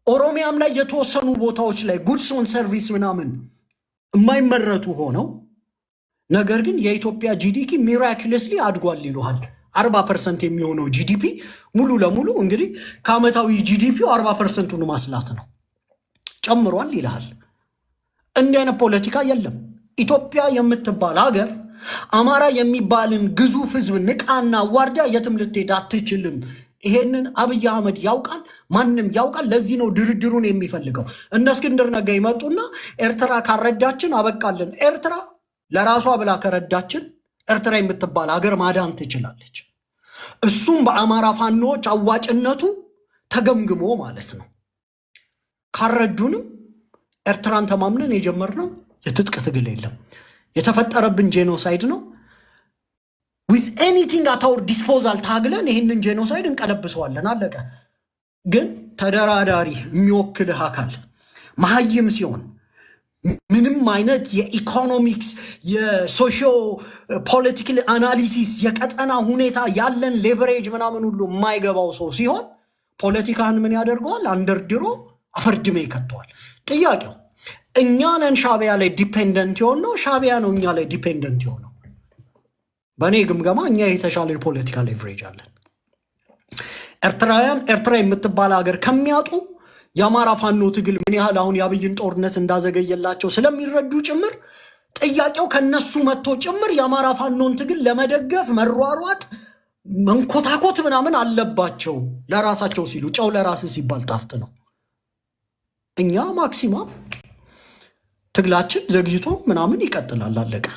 ኦሮሚያም ላይ የተወሰኑ ቦታዎች ላይ ጉድስ ኦን ሰርቪስ ምናምን የማይመረቱ ሆነው ነገር ግን የኢትዮጵያ ጂዲፒ ሚራክለስሊ አድጓል ይሉሃል። 40% የሚሆነው ጂዲፒ ሙሉ ለሙሉ እንግዲህ ከዓመታዊ ጂዲፒው 40%ቱን ማስላት ነው ጨምሯል ይልሃል። እንዲህ አይነት ፖለቲካ የለም። ኢትዮጵያ የምትባል ሀገር አማራ የሚባልን ግዙፍ ህዝብ ንቃና ዋርዳ የትም ልትሄድ አትችልም። ይሄንን አብይ አህመድ ያውቃል፣ ማንም ያውቃል። ለዚህ ነው ድርድሩን የሚፈልገው። እነ እስክንድር ነጋ ይመጡና ኤርትራ ካረዳችን አበቃለን። ኤርትራ ለራሷ ብላ ከረዳችን ኤርትራ የምትባል ሀገር ማዳን ትችላለች። እሱም በአማራ ፋኖዎች አዋጭነቱ ተገምግሞ ማለት ነው። ካረዱንም ኤርትራን ተማምነን የጀመርነው የትጥቅ ትግል የለም። የተፈጠረብን ጄኖሳይድ ነው። ዊዝ ኤኒቲንግ አት አወር ዲስፖዛል ታግለን ይህንን ጄኖሳይድ እንቀለብሰዋለን። አለቀ። ግን ተደራዳሪ የሚወክልህ አካል መሀይም ሲሆን ምንም አይነት የኢኮኖሚክስ የሶሺዮ ፖለቲካል አናሊሲስ የቀጠና ሁኔታ ያለን ሌቨሬጅ ምናምን ሁሉ የማይገባው ሰው ሲሆን ፖለቲካን ምን ያደርገዋል? አንደርድሮ አፈርድሜ ይከተዋል። ጥያቄው እኛ ነን ሻቢያ ላይ ዲፔንደንት የሆነው ሻቢያ ነው እኛ ላይ ዲፔንደንት የሆነው? በእኔ ግምገማ እኛ የተሻለ የፖለቲካ ሌቨሬጅ አለን። ኤርትራውያን ኤርትራ የምትባል ሀገር ከሚያጡ የአማራ ፋኖ ትግል ምን ያህል አሁን የአብይን ጦርነት እንዳዘገየላቸው ስለሚረዱ ጭምር ጥያቄው ከነሱ መጥቶ ጭምር የአማራ ፋኖን ትግል ለመደገፍ መሯሯጥ መንኮታኮት ምናምን አለባቸው። ለራሳቸው ሲሉ ጨው ለራስ ሲባል ጣፍጥ ነው። እኛ ማክሲማም ትግላችን ዘግይቶ ምናምን ይቀጥላል። አለቀ።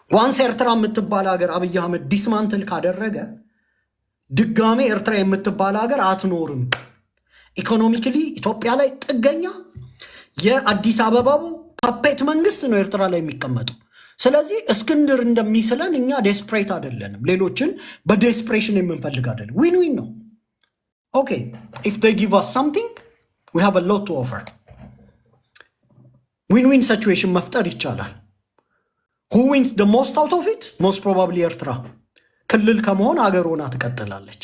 ዋንስ ኤርትራ የምትባል ሀገር አብይ አህመድ ዲስማንትል ካደረገ ድጋሜ ኤርትራ የምትባል ሀገር አትኖርም። ኢኮኖሚክሊ ኢትዮጵያ ላይ ጥገኛ የአዲስ አበባው ፓፔት መንግስት ነው ኤርትራ ላይ የሚቀመጠው። ስለዚህ እስክንድር እንደሚስለን እኛ ዴስፕሬት አይደለንም። ሌሎችን በዴስፕሬሽን የምንፈልግ አይደለም። ዊን ዊን ነው። ኦኬ ኢፍ ዴይ ጊቭ አስ ሳምቲንግ ዊ ሃቭ አ ሎት ቱ ኦፈር። ዊን ዊን ሲቹዌሽን መፍጠር ይቻላል። ሁ ዊንስ ደ ሞስት አውት ኦፍ ኢት? ሞስት ፕሮባብሊ ኤርትራ ክልል ከመሆን አገር ሆና ትቀጥላለች።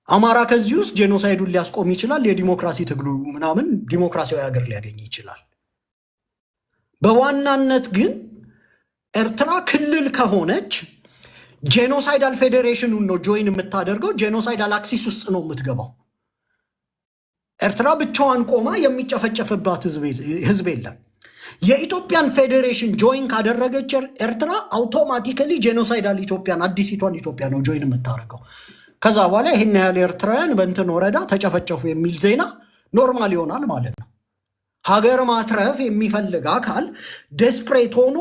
አማራ ከዚህ ውስጥ ጄኖሳይዱን ሊያስቆም ይችላል። የዲሞክራሲ ትግሉ ምናምን ዲሞክራሲያዊ ሀገር ሊያገኝ ይችላል። በዋናነት ግን ኤርትራ ክልል ከሆነች ጄኖሳይዳል ፌዴሬሽኑን ነው ጆይን የምታደርገው። ጄኖሳይዳል አክሲስ ውስጥ ነው የምትገባው። ኤርትራ ብቻዋን ቆማ የሚጨፈጨፍባት ህዝብ የለም። የኢትዮጵያን ፌዴሬሽን ጆይን ካደረገች ኤርትራ አውቶማቲካሊ ጄኖሳይዳል ኢትዮጵያን አዲሲቷን ኢትዮጵያ ነው ጆይን የምታደርገው። ከዛ በኋላ ይህን ያህል ኤርትራውያን በእንትን ወረዳ ተጨፈጨፉ የሚል ዜና ኖርማል ይሆናል ማለት ነው። ሀገር ማትረፍ የሚፈልግ አካል ዴስፕሬት ሆኖ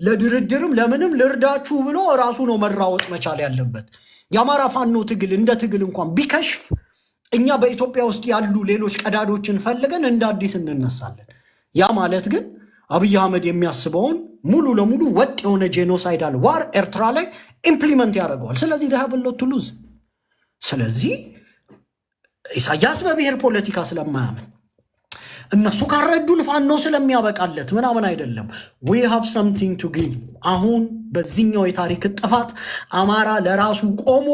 ለድርድርም ለምንም ልርዳችሁ ብሎ ራሱ ነው መራወጥ መቻል ያለበት። የአማራ ፋኖ ትግል እንደ ትግል እንኳን ቢከሽፍ እኛ በኢትዮጵያ ውስጥ ያሉ ሌሎች ቀዳዶችን ፈልገን እንደ አዲስ እንነሳለን። ያ ማለት ግን አብይ አህመድ የሚያስበውን ሙሉ ለሙሉ ወጥ የሆነ ጄኖሳይዳል ዋር ኤርትራ ላይ ኢምፕሊመንት ያደርገዋል። ስለዚህ they have a lot to lose። ስለዚህ ኢሳያስ በብሔር ፖለቲካ ስለማያምን እነሱ ካረዱን ፋኖ ስለሚያበቃለት ምናምን አይደለም። we have something to give። አሁን በዚህኛው የታሪክ ጥፋት አማራ ለራሱ ቆሞ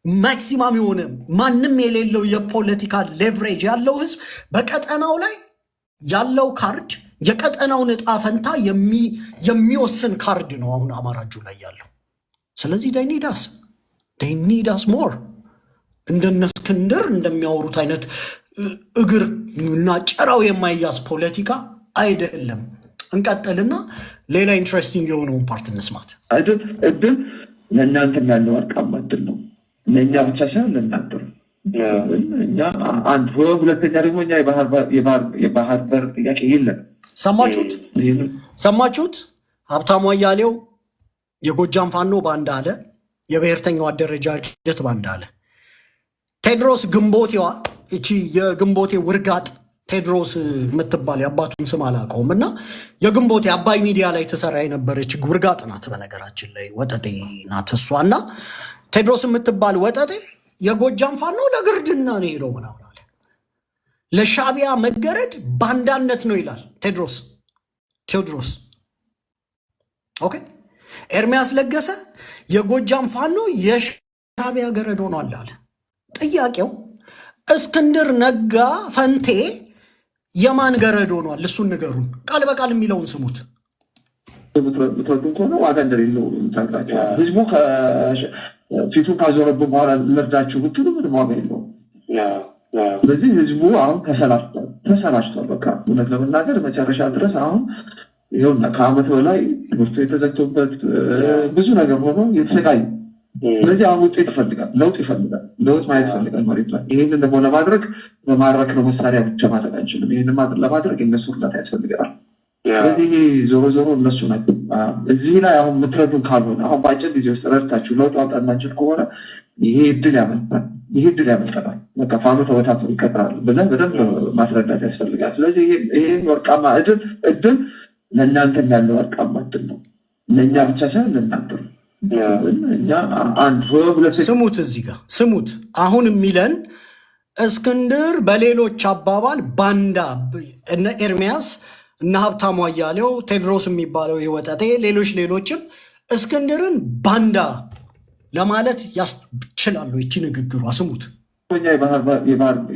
ማክሲማም የሆነ ማንም የሌለው የፖለቲካ ሌቨሬጅ ያለው ህዝብ በቀጠናው ላይ ያለው ካርድ የቀጠናውን ዕጣ ፈንታ የሚወስን ካርድ ነው አሁን አማራ እጁ ላይ ያለው። ስለዚህ they need us more እንደነ እስክንድር እንደሚያወሩት አይነት እግር እና ጭራው የማይያዝ ፖለቲካ አይደለም። እንቀጥልና ሌላ ኢንትረስቲንግ የሆነውን ፓርት እንስማት።
እድል ለእናንተም ያለው ወርቃማ እድል ነው። ለእኛ ብቻ ሳይሆን ለእናንተ ነው። እኛ አንድ ሁለተኛ ደግሞ እኛ የባህር በር ጥያቄ የለም።
ሰማችሁት? ሀብታሙ አያሌው የጎጃም ፋኖ ባንድ አለ፣ የብሔርተኛው አደረጃጀት ባንድ አለ። ቴድሮስ ግንቦቴዋ እቺ የግንቦቴ ውርጋጥ ቴድሮስ የምትባል የአባቱን ስም አላውቀውም እና የግንቦቴ አባይ ሚዲያ ላይ ተሰራ የነበረች ውርጋጥ ናት። በነገራችን ላይ ወጠጤ ናት እሷ። እና ቴድሮስ የምትባል ወጠጤ የጎጃም ፋኖ ለግርድና ነው ሄደው ምናምን አለ። ለሻቢያ መገረድ ባንዳነት ነው ይላል ቴዎድሮስ። ኦኬ። ኤርሚያስ ለገሰ የጎጃም ፋኖ የሻቢያ ገረድ ሆኗል አለ። ጥያቄው እስክንድር ነጋ ፈንቴ የማን ገረድ ሆኗል? እሱን ንገሩን። ቃል በቃል የሚለውን ስሙት።
ምትወዱን ከሆነ ዋጋ እንደሌለው ታውቃላችሁ። ህዝቡ ፊቱ ካዞረብን በኋላ ልርዳችሁ ብትሉ ምንም ዋጋ የለውም። ስለዚህ ህዝቡ አሁን ተሰላችቷል። በቃ እውነት ለመናገር መጨረሻ ድረስ አሁን ይኸውና ከዓመት በላይ ትምህርቱ የተዘግቶበት ብዙ ነገር ሆኖ የተሰቃየ። ስለዚህ አሁን ውጤት ይፈልጋል፣ ለውጥ ማየት ይፈልጋል መሬት ላይ። ይህንን ደግሞ ለማድረግ በማድረግ ነው መሳሪያ ብቻ ማድረግ አንችልም። ይህን ለማድረግ የነሱ እርዳታ ያስፈልጋል። ስለዚህ ዞሮ እነሱ ናቸው እዚህ ላይ አሁን የምትረዱን ካልሆነ አሁን በአጭር ጊዜ ውስጥ ረድታችሁ ለውጥ ማምጣት ማንችል ከሆነ ይሄ እድል ያመልጠናል። በቃ ፋኖ ተበታትኖ ይቀጥላል ብለን በደንብ ማስረዳት ያስፈልጋል። ስለዚህ ይህን ወርቃማ እድል ለእናንተም ያለው ወርቃማ እድል ነው። ለእኛ ብቻ ሳይሆን ለእናንተ ነው።
ስሙት፣ እዚህ ጋር ስሙት። አሁን የሚለን እስክንድር በሌሎች አባባል ባንዳ እነ ኤርሚያስ እነ ሀብታሙ አያሌው ቴድሮስ የሚባለው የወጠጤ ሌሎችም እስክንድርን ባንዳ ለማለት ያስችላሉ። ይቺ ንግግሯ ስሙት።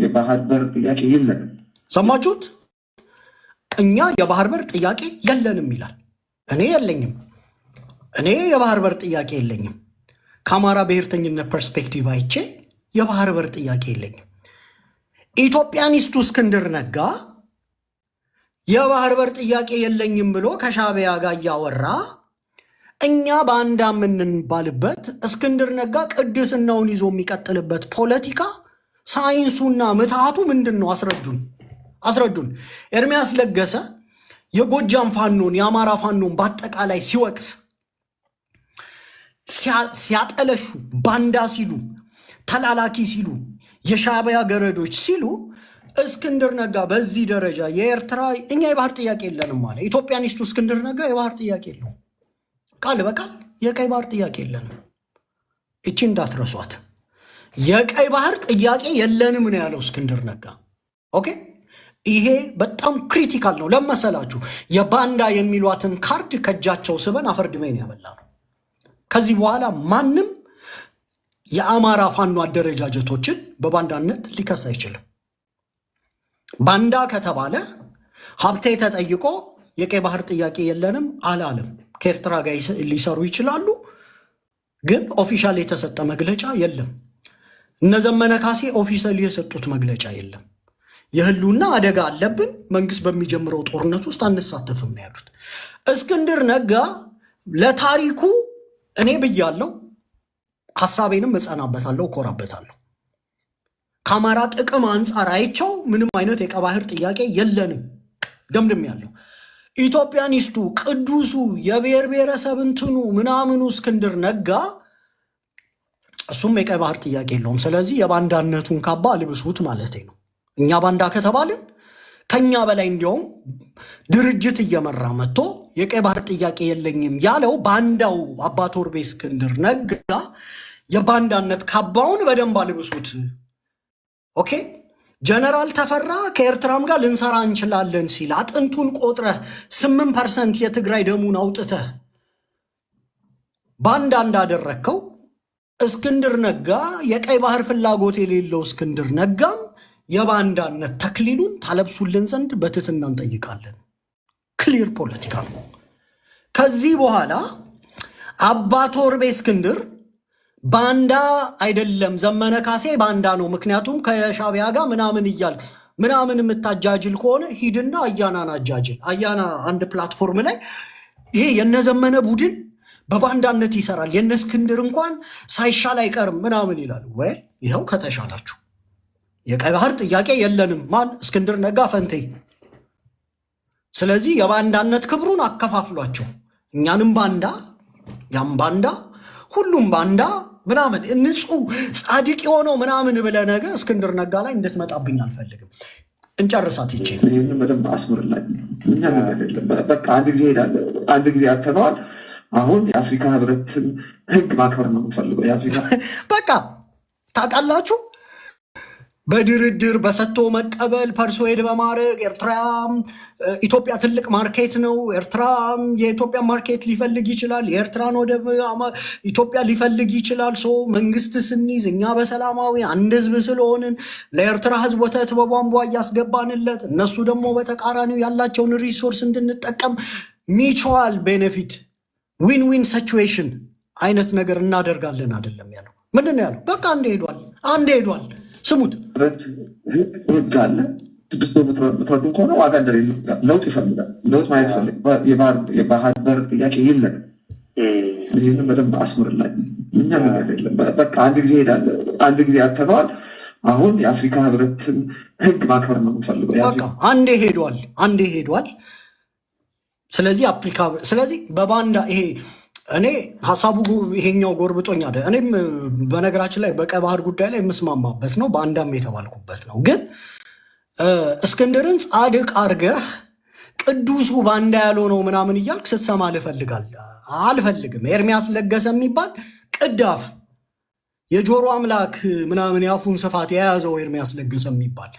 የባህር በር ጥያቄ የለንም።
ሰማችሁት? እኛ የባህር በር ጥያቄ የለንም ይላል። እኔ የባህር በር ጥያቄ የለኝም። ከአማራ ብሔርተኝነት ፐርስፔክቲቭ አይቼ የባህር በር ጥያቄ የለኝም። ኢትዮጵያኒስቱ እስክንድር ነጋ የባህር በር ጥያቄ የለኝም ብሎ ከሻቢያ ጋር እያወራ እኛ ባንዳ የምንባልበት እስክንድር ነጋ ቅድስናውን ይዞ የሚቀጥልበት ፖለቲካ ሳይንሱና ምትሃቱ ምንድን ነው? አስረዱን። ኤርሚያስ ለገሰ የጎጃም ፋኖን የአማራ ፋኖን በአጠቃላይ ሲወቅስ ሲያጠለሹ ባንዳ ሲሉ ተላላኪ ሲሉ የሻቢያ ገረዶች ሲሉ እስክንድር ነጋ በዚህ ደረጃ የኤርትራ እኛ የባህር ጥያቄ የለንም አለ። ኢትዮጵያኒስቱ እስክንድር ነጋ የባህር ጥያቄ የለውም። ቃል በቃል የቀይ ባህር ጥያቄ የለንም። እቺ እንዳትረሷት። የቀይ ባህር ጥያቄ የለንም ነው ያለው እስክንድር ነጋ። ኦኬ። ይሄ በጣም ክሪቲካል ነው። ለመሰላችሁ የባንዳ የሚሏትን ካርድ ከእጃቸው ስበን አፈርድሜን ያበላ ነው። ከዚህ በኋላ ማንም የአማራ ፋኖ አደረጃጀቶችን በባንዳነት ሊከስ አይችልም። ባንዳ ከተባለ ሀብቴ ተጠይቆ የቀይ ባህር ጥያቄ የለንም አላለም። ከኤርትራ ጋር ሊሰሩ ይችላሉ፣ ግን ኦፊሻል የተሰጠ መግለጫ የለም። እነ ዘመነ ካሴ ኦፊሻል የሰጡት መግለጫ የለም። የህልውና አደጋ አለብን፣ መንግስት በሚጀምረው ጦርነት ውስጥ አንሳተፍም ነው ያሉት። እስክንድር ነጋ ለታሪኩ እኔ ብያለሁ፣ ሀሳቤንም እጸናበታለሁ፣ እኮራበታለሁ። ከአማራ ጥቅም አንጻር አይቸው ምንም አይነት የቀይ ባህር ጥያቄ የለንም ደምድም ያለው ኢትዮጵያኒስቱ ቅዱሱ የብሔር ብሔረሰብ እንትኑ ምናምኑ እስክንድር ነጋ እሱም የቀይ ባህር ጥያቄ የለውም። ስለዚህ የባንዳነቱን ካባ ልብሱት ማለት ነው። እኛ ባንዳ ከተባልን ከኛ በላይ እንዲያውም ድርጅት እየመራ መጥቶ የቀይ ባህር ጥያቄ የለኝም ያለው ባንዳው አባ ቶርቤ እስክንድር ነጋ የባንዳነት ካባውን በደንብ አልብሱት። ኦኬ። ጀነራል ተፈራ ከኤርትራም ጋር ልንሰራ እንችላለን ሲል አጥንቱን ቆጥረህ 8% የትግራይ ደሙን አውጥተህ ባንዳ እንዳደረግከው እስክንድር ነጋ የቀይ ባህር ፍላጎት የሌለው እስክንድር ነጋም የባንዳነት ተክሊሉን ታለብሱልን ዘንድ በትህትና እንጠይቃለን። ክሊር ፖለቲካ ነው። ከዚህ በኋላ አባ ቶርቤ እስክንድር ባንዳ አይደለም፣ ዘመነ ካሴ ባንዳ ነው፣ ምክንያቱም ከሻቢያ ጋር ምናምን እያል ምናምን የምታጃጅል ከሆነ ሂድና አያናን አጃጅል። አያና አንድ ፕላትፎርም ላይ ይሄ የነዘመነ ቡድን በባንዳነት ይሰራል፣ የነ እስክንድር እንኳን ሳይሻል አይቀርም ምናምን ይላሉ። ወይ ይኸው ከተሻላችሁ የቀይ ባህር ጥያቄ የለንም። ማን? እስክንድር ነጋ ፈንቴ። ስለዚህ የባንዳነት ክብሩን አከፋፍሏቸው። እኛንም ባንዳ፣ ያም ባንዳ፣ ሁሉም ባንዳ ምናምን ንጹህ ጻድቅ የሆነው ምናምን ብለህ ነገ እስክንድር ነጋ ላይ እንድትመጣብኝ አልፈልግም። እንጨርሳት ይቼ
ይህንን በደንብ አስምርላኝ። እኛ በቃ አንድ ጊዜ ሄዳለ፣ አንድ ጊዜ ያተነዋል። አሁን የአፍሪካ ህብረትን ህግ ማክበር ነው የምፈልገው። የአፍሪካ
በቃ ታውቃላችሁ፣ በድርድር በሰጥቶ መቀበል ፐርሶሄድ በማድረግ ኢትዮጵያ ትልቅ ማርኬት ነው። ኤርትራም የኢትዮጵያ ማርኬት ሊፈልግ ይችላል። የኤርትራን ወደ ኢትዮጵያ ሊፈልግ ይችላል። መንግስት ስንይዝ እኛ በሰላማዊ አንድ ህዝብ ስለሆንን ለኤርትራ ህዝብ ወተት በቧንቧ እያስገባንለት፣ እነሱ ደግሞ በተቃራኒው ያላቸውን ሪሶርስ እንድንጠቀም ሚቹዋል ቤኔፊት ዊን ዊን ሲቹዌሽን አይነት ነገር እናደርጋለን። አይደለም ያለው። ምንድን ነው ያለው? በቃ አንዴ ሄዷል። ስሙት።
ህግ አለ። 6 ምትረዱ ከሆነ ዋጋ እንደሌለ ለውጥ ይፈልጋል። ለውጥ ማለት የባህር በር ጥያቄ የለም። ይህንን በደንብ አስምርላኝ። እኛ የለም። በቃ አንድ ጊዜ ሄዳለ፣ አንድ ጊዜ ያተነዋል። አሁን የአፍሪካ ህብረትን ህግ ማክበር ነው የምፈልገው።
በቃ አንዴ ሄዷል። ስለዚህ በባንዳ ይሄ እኔ ሀሳቡ ይሄኛው ጎርብጦኛል። እኔም በነገራችን ላይ በቀይ ባህር ጉዳይ ላይ የምስማማበት ነው፣ ባንዳም የተባልኩበት ነው። ግን እስክንድርን ጻድቅ አርገህ ቅዱሱ ባንዳ ያልሆነው ምናምን እያልክ ስትሰማ አልፈልግም። ኤርሚያስ ለገሰ የሚባል ቅዳፍ የጆሮ አምላክ ምናምን የአፉን ስፋት የያዘው ኤርሚያስ ለገሰ የሚባል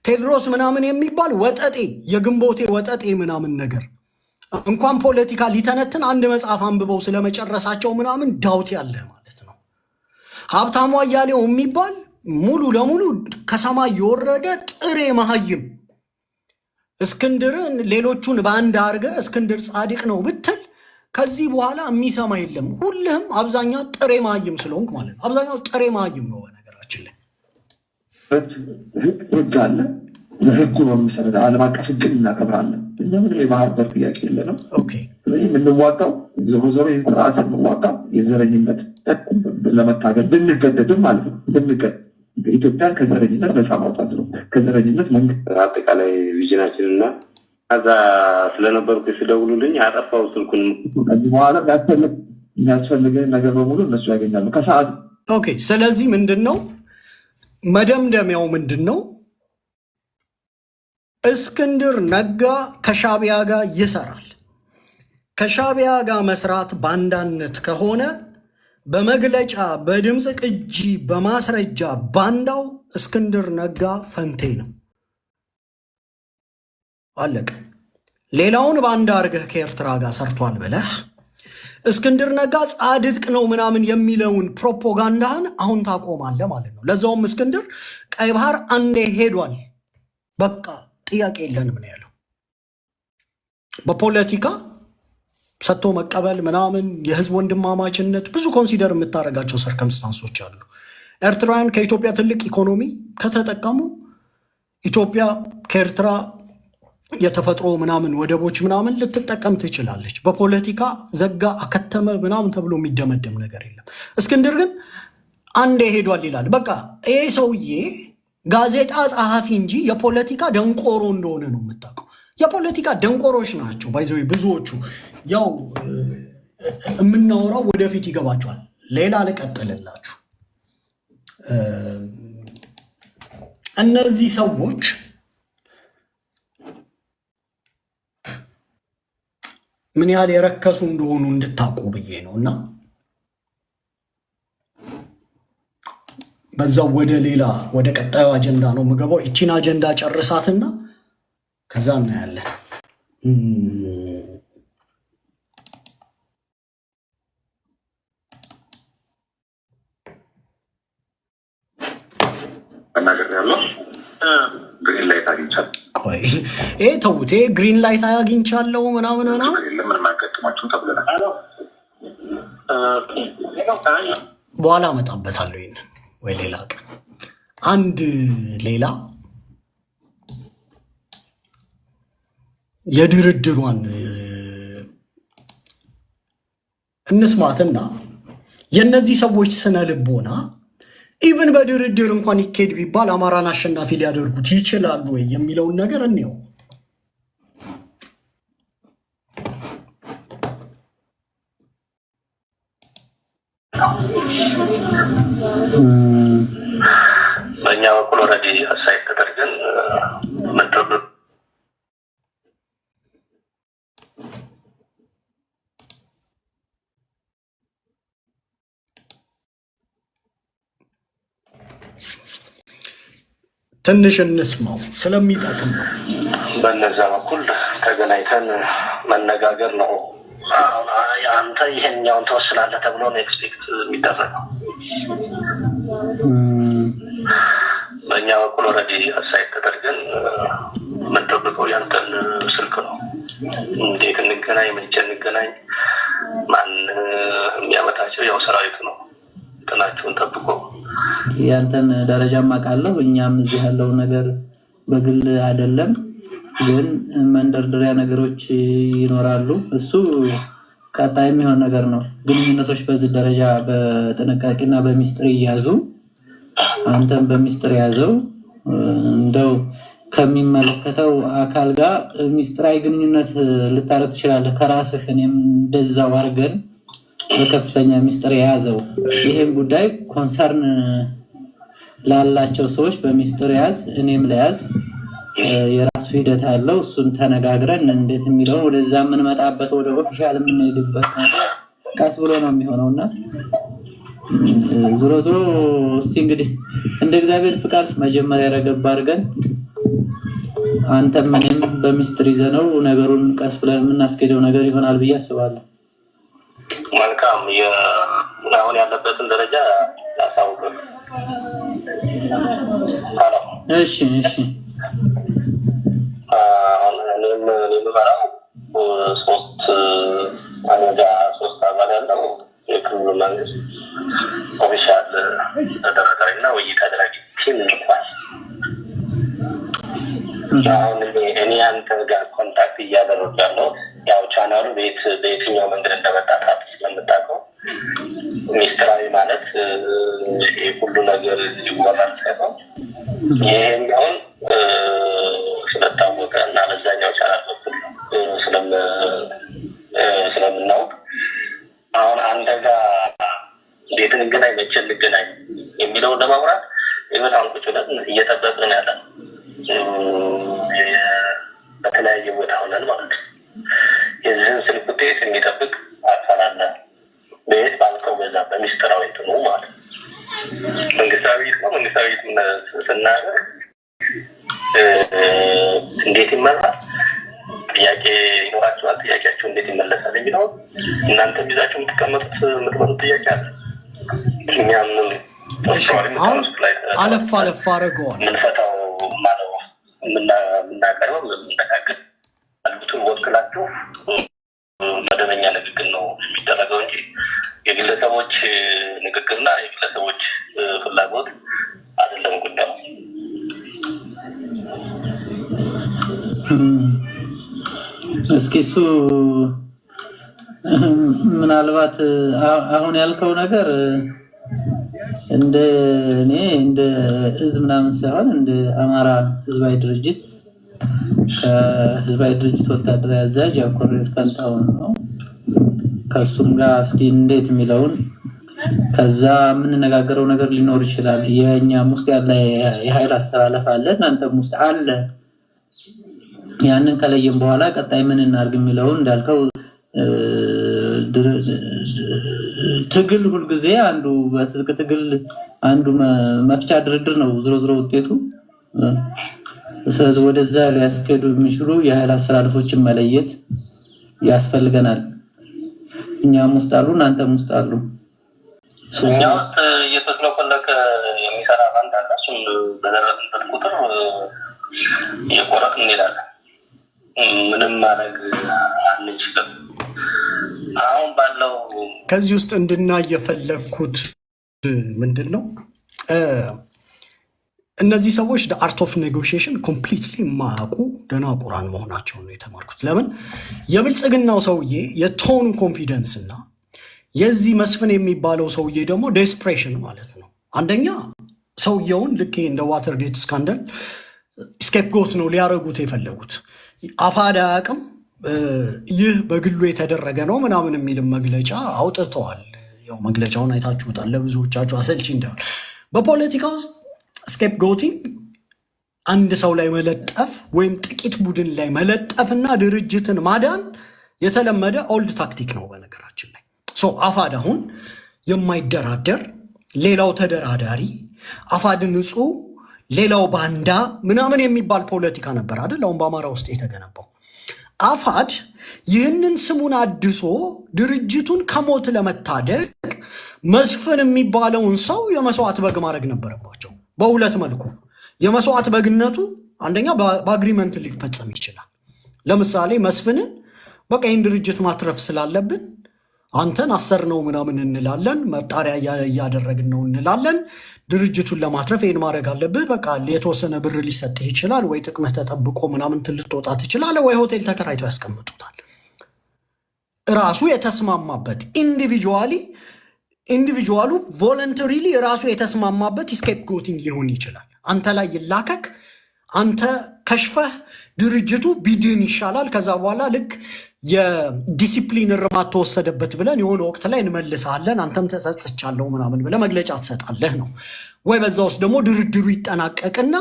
ቴድሮስ ምናምን የሚባል ወጠጤ የግንቦቴ ወጠጤ ምናምን ነገር እንኳን ፖለቲካ ሊተነትን አንድ መጽሐፍ አንብበው ስለመጨረሳቸው ምናምን ዳውት ያለ ማለት ነው። ሀብታሙ አያሌው የሚባል ሙሉ ለሙሉ ከሰማይ የወረደ ጥሬ መሀይም እስክንድርን ሌሎቹን በአንድ አድርገህ እስክንድር ጻድቅ ነው ብትል ከዚህ በኋላ የሚሰማ የለም። ሁልህም አብዛኛው ጥሬ መሀይም ስለሆንክ ማለት ነው። አብዛኛው ጥሬ መሀይም ነው። በነገራችን ላይ
ህግ አለ። ህጉ በመሰረት ዓለም አቀፍ ህግን እናከብራለን። እኛ ምንም የባህር በር ጥያቄ የለንም። ስለዚህ የምንዋጋው ዞሮ ዞሮ ስርዓት የምንዋጋው የዘረኝነት ለመታገል ብንገደድም ማለት ነው። ኢትዮጵያን ከዘረኝነት ነፃ ማውጣት ነው። ከዘረኝነት መንግስት
አጠቃላይ ቪዥናችን እና ከዛ ስለነበርኩ ሲደውሉልኝ አጠፋው ስልኩን።
ከዚህ በኋላ የሚያስፈልገን ነገር በሙሉ እነሱ ያገኛሉ ከሰዓት።
ስለዚህ ምንድን ነው መደምደሚያው? ምንድን ነው? እስክንድር ነጋ ከሻቢያ ጋር ይሰራል። ከሻቢያ ጋር መስራት ባንዳነት ከሆነ በመግለጫ በድምፅ ቅጂ በማስረጃ ባንዳው እስክንድር ነጋ ፈንቴ ነው። አለቀ። ሌላውን ባንዳ አድርገህ ከኤርትራ ጋር ሰርቷል ብለህ እስክንድር ነጋ ጻድቅ ነው ምናምን የሚለውን ፕሮፓጋንዳህን አሁን ታቆማለህ ማለት ነው። ለዛውም እስክንድር ቀይ ባህር አንዴ ሄዷል፣ በቃ ጥያቄ የለንም ነው ያለው። በፖለቲካ ሰጥቶ መቀበል ምናምን የህዝብ ወንድማማችነት ብዙ ኮንሲደር የምታደርጋቸው ሰርከምስታንሶች አሉ። ኤርትራውያን ከኢትዮጵያ ትልቅ ኢኮኖሚ ከተጠቀሙ ኢትዮጵያ ከኤርትራ የተፈጥሮ ምናምን ወደቦች ምናምን ልትጠቀም ትችላለች። በፖለቲካ ዘጋ አከተመ ምናምን ተብሎ የሚደመደም ነገር የለም። እስክንድር ግን አንዴ ሄዷል ይላል። በቃ ይሄ ሰውዬ ጋዜጣ ጸሐፊ እንጂ የፖለቲካ ደንቆሮ እንደሆነ ነው የምታውቀው። የፖለቲካ ደንቆሮች ናቸው ባይዘው ብዙዎቹ። ያው የምናወራው ወደፊት ይገባቸዋል። ሌላ ልቀጥልላችሁ። እነዚህ ሰዎች ምን ያህል የረከሱ እንደሆኑ እንድታውቁ ብዬ ነው። እና በዛው ወደ ቀጣዩ አጀንዳ ነው የምገባው። ይቺን አጀንዳ ጨርሳትና ከዛ እናያለን።
መናገር ያለው ግሪን ላይት አግኝቻለሁ።
ቆይ ተውቴ ግሪን ላይት አግኝቻለሁ ምናምን
ለምን ማቀጥማችሁ ተብለናል።
በኋላ አመጣበታለሁ ይሄን ወይ ሌላ ቀን አንድ ሌላ የድርድሯን እንስማትና የነዚህ ሰዎች ስነ ልቦና ኢቭን በድርድር እንኳን ይኬድ ቢባል አማራን አሸናፊ ሊያደርጉት ይችላሉ ወይ የሚለውን ነገር እንየው።
በእኛ በኩል ኦልሬዲ አሳይት ተደርገን መድረብ
ትንሽ እንስማው ስለሚጠቅም ነው።
በነዛ በኩል ተገናኝተን መነጋገር ነው። አንተ ይሄኛውን ተወስናለህ ተብሎ ነው ኤክስፔክት የሚደረገው። በእኛ በኩል ኦልሬዲ አሳይት ተደርገን የምንጠብቀው ያንተን ስልክ ነው። እንዴት እንገናኝ፣ መቼ እንገናኝ፣ ማን የሚያመጣቸው ያው ሰራዊቱ ነው። ጥናችሁን ጠብቆ
ያንተን ደረጃም አውቃለሁ። እኛም እዚህ ያለው ነገር በግል አይደለም፣ ግን መንደርደሪያ ነገሮች ይኖራሉ። እሱ ቀጣይ የሚሆን ነገር ነው። ግንኙነቶች በዚህ ደረጃ በጥንቃቄና በሚስጥር ይያዙ። አንተም በሚስጥር ያዘው። እንደው ከሚመለከተው አካል ጋር ሚስጥራዊ ግንኙነት ልታረግ ትችላለህ ከራስህ። እኔም እንደዛው አድርገን በከፍተኛ ሚስጥር የያዘው ይሄን ጉዳይ ኮንሰርን ላላቸው ሰዎች በሚስጥር ያዝ፣ እኔም ለያዝ። የራሱ ሂደት አለው። እሱን ተነጋግረን እንዴት የሚለውን ወደዛ የምንመጣበት ወደ ኦፊሻል የምንሄድበት ቀስ ብሎ ነው የሚሆነውና ዞሮ ዞሮ እስቲ እንግዲህ እንደ እግዚአብሔር ፍቃድ መጀመሪያ ረገብ አድርገን አንተም እኔም በሚስጥር ይዘነው ነገሩን ቀስ ብለን የምናስኬደው ነገር ይሆናል ብዬ አስባለሁ።
መልካም። አሁን ያለበትን ደረጃ ያሳውቁን።
እሺ
እኔም የምመራው ሶስት አባል ያለው የክልሉ መንግስት ኦፊሻል ተደራዳሪና ውይይት አድራጊ ቲም እንኳን አሁን እኔ አንተ ጋር ኮንታክት እያደረጉ ያለው ያው ቻናሉ በየትኛው መንገድ እንደመጣ ስለምታውቀው ሚስጥራዊ ማለት ሁሉ ነገር ይወራል ሳይሆን ይሄኛውን ስለታወቀ እና ለዛኛው ቻናል በኩል ስለምናውቅ አሁን አንተ ጋር እንዴት እንገናኝ፣ መቼ እንገናኝ የሚለውን ለማውራት በጣም ቁጭ ብለን እየጠበቅን ያለን በተለያየ ቦታ ሆነን ማለት ነው። የዚህን ስልክ ውጤት የሚጠብቅ አካላለ በየት ባልከው በዛ በሚስጥራዊ እንትኑ ማለት መንግስታዊ ስናገር እንዴት ይመራል፣ ጥያቄ ይኖራቸዋል። ጥያቄያቸው እንዴት ይመለሳል የሚለው እናንተ ይዛችሁ የምትመጡት ጥያቄ አለ። እኛም
አለፍ አድርገዋል
ምንፈታው ማለት የምናቀርበው የምንነጋገር አልብቱን ወክላችሁ መደበኛ ንግግር ነው የሚደረገው እንጂ የግለሰቦች ንግግርና የግለሰቦች ፍላጎት አይደለም ጉዳዩ።
እስኪ እሱ ምናልባት አሁን ያልከው ነገር እንደ እኔ እንደ ህዝብ ምናምን ሳይሆን እንደ አማራ ህዝባዊ ድርጅት ከህዝባዊ ድርጅት ወታደራዊ አዛዥ ያኮረፍ ፈንታውን ነው። ከሱም ጋር እስኪ እንዴት የሚለውን ከዛ የምንነጋገረው ነገር ሊኖር ይችላል። የኛም ውስጥ ያለ የኃይል አስተላለፍ አለ፣ እናንተም ውስጥ አለ። ያንን ከለየም በኋላ ቀጣይ ምን እናርግ የሚለውን እንዳልከው ትግል ሁልጊዜ አንዱ በትጥቅ ትግል አንዱ መፍቻ ድርድር ነው ዝሮ ውጤቱ። ስለዚህ ወደዛ ሊያስኬዱ የሚችሉ የኃይል አስተላለፎችን መለየት ያስፈልገናል። እኛም ውስጥ አሉ፣ እናንተም ውስጥ አሉ።
እኛ ውስጥ እየተስለቆለቀ የሚሰራ ባንድ አለ። እሱን በደረስንበት ቁጥር እየቆረጥን እንሄዳለን። ምንም ማድረግ አንችልም። አሁን ባለው
ከዚህ ውስጥ እንድናይ የፈለግኩት ምንድን ነው? እነዚህ ሰዎች አርት ኦፍ ኔጎሽዬሽን ኮምፕሊትሊ የማያውቁ ደናቁራን መሆናቸውን ነው የተማርኩት። ለምን የብልጽግናው ሰውዬ የቶኑ ኮንፊደንስ እና የዚህ መስፍን የሚባለው ሰውዬ ደግሞ ዴስፕሬሽን ማለት ነው። አንደኛ ሰውየውን ልክ እንደ ዋተርጌት ስካንደል ስኬፕጎት ነው ሊያደርጉት የፈለጉት። አፋድ አያውቅም፣ ይህ በግሉ የተደረገ ነው ምናምን የሚልም መግለጫ አውጥተዋል። ያው መግለጫውን አይታችሁታል። ለብዙዎቻችሁ አሰልቺ እንዳይሆን በፖለቲካ ውስጥ ስኬፕጎቲንግ አንድ ሰው ላይ መለጠፍ ወይም ጥቂት ቡድን ላይ መለጠፍና ድርጅትን ማዳን የተለመደ ኦልድ ታክቲክ ነው በነገራችን ላይ። አፋድ አሁን የማይደራደር ሌላው ተደራዳሪ፣ አፋድ ንጹህ ሌላው ባንዳ ምናምን የሚባል ፖለቲካ ነበር አይደል አሁን በአማራ ውስጥ የተገነባው። አፋድ ይህንን ስሙን አድሶ ድርጅቱን ከሞት ለመታደግ መስፍን የሚባለውን ሰው የመስዋዕት በግ ማድረግ ነበረባቸው። በሁለት መልኩ የመስዋዕት በግነቱ አንደኛ በአግሪመንት ሊፈጸም ይችላል። ለምሳሌ መስፍንን በቃ ይህን ድርጅት ማትረፍ ስላለብን አንተን አሰር ነው ምናምን እንላለን፣ መጣሪያ እያደረግን ነው እንላለን። ድርጅቱን ለማትረፍ ይህን ማድረግ አለብህ፣ በቃ የተወሰነ ብር ሊሰጥህ ይችላል፣ ወይ ጥቅምህ ተጠብቆ ምናምን ልትወጣ ትችላለህ፣ ወይ ሆቴል ተከራይቶ ያስቀምጡታል። ራሱ የተስማማበት ኢንዲቪጁዋሉ ቮለንተሪሊ ራሱ የተስማማበት ስኬፕ ጎቲንግ ሊሆን ይችላል። አንተ ላይ ይላከክ፣ አንተ ከሽፈህ ድርጅቱ ቢድን ይሻላል። ከዛ በኋላ ልክ የዲሲፕሊን እርማት ተወሰደበት ብለን የሆነ ወቅት ላይ እንመልሳለን፣ አንተም ተጸጽቻለሁ ምናምን ብለህ መግለጫ ትሰጣለህ ነው። ወይ በዛ ውስጥ ደግሞ ድርድሩ ይጠናቀቅና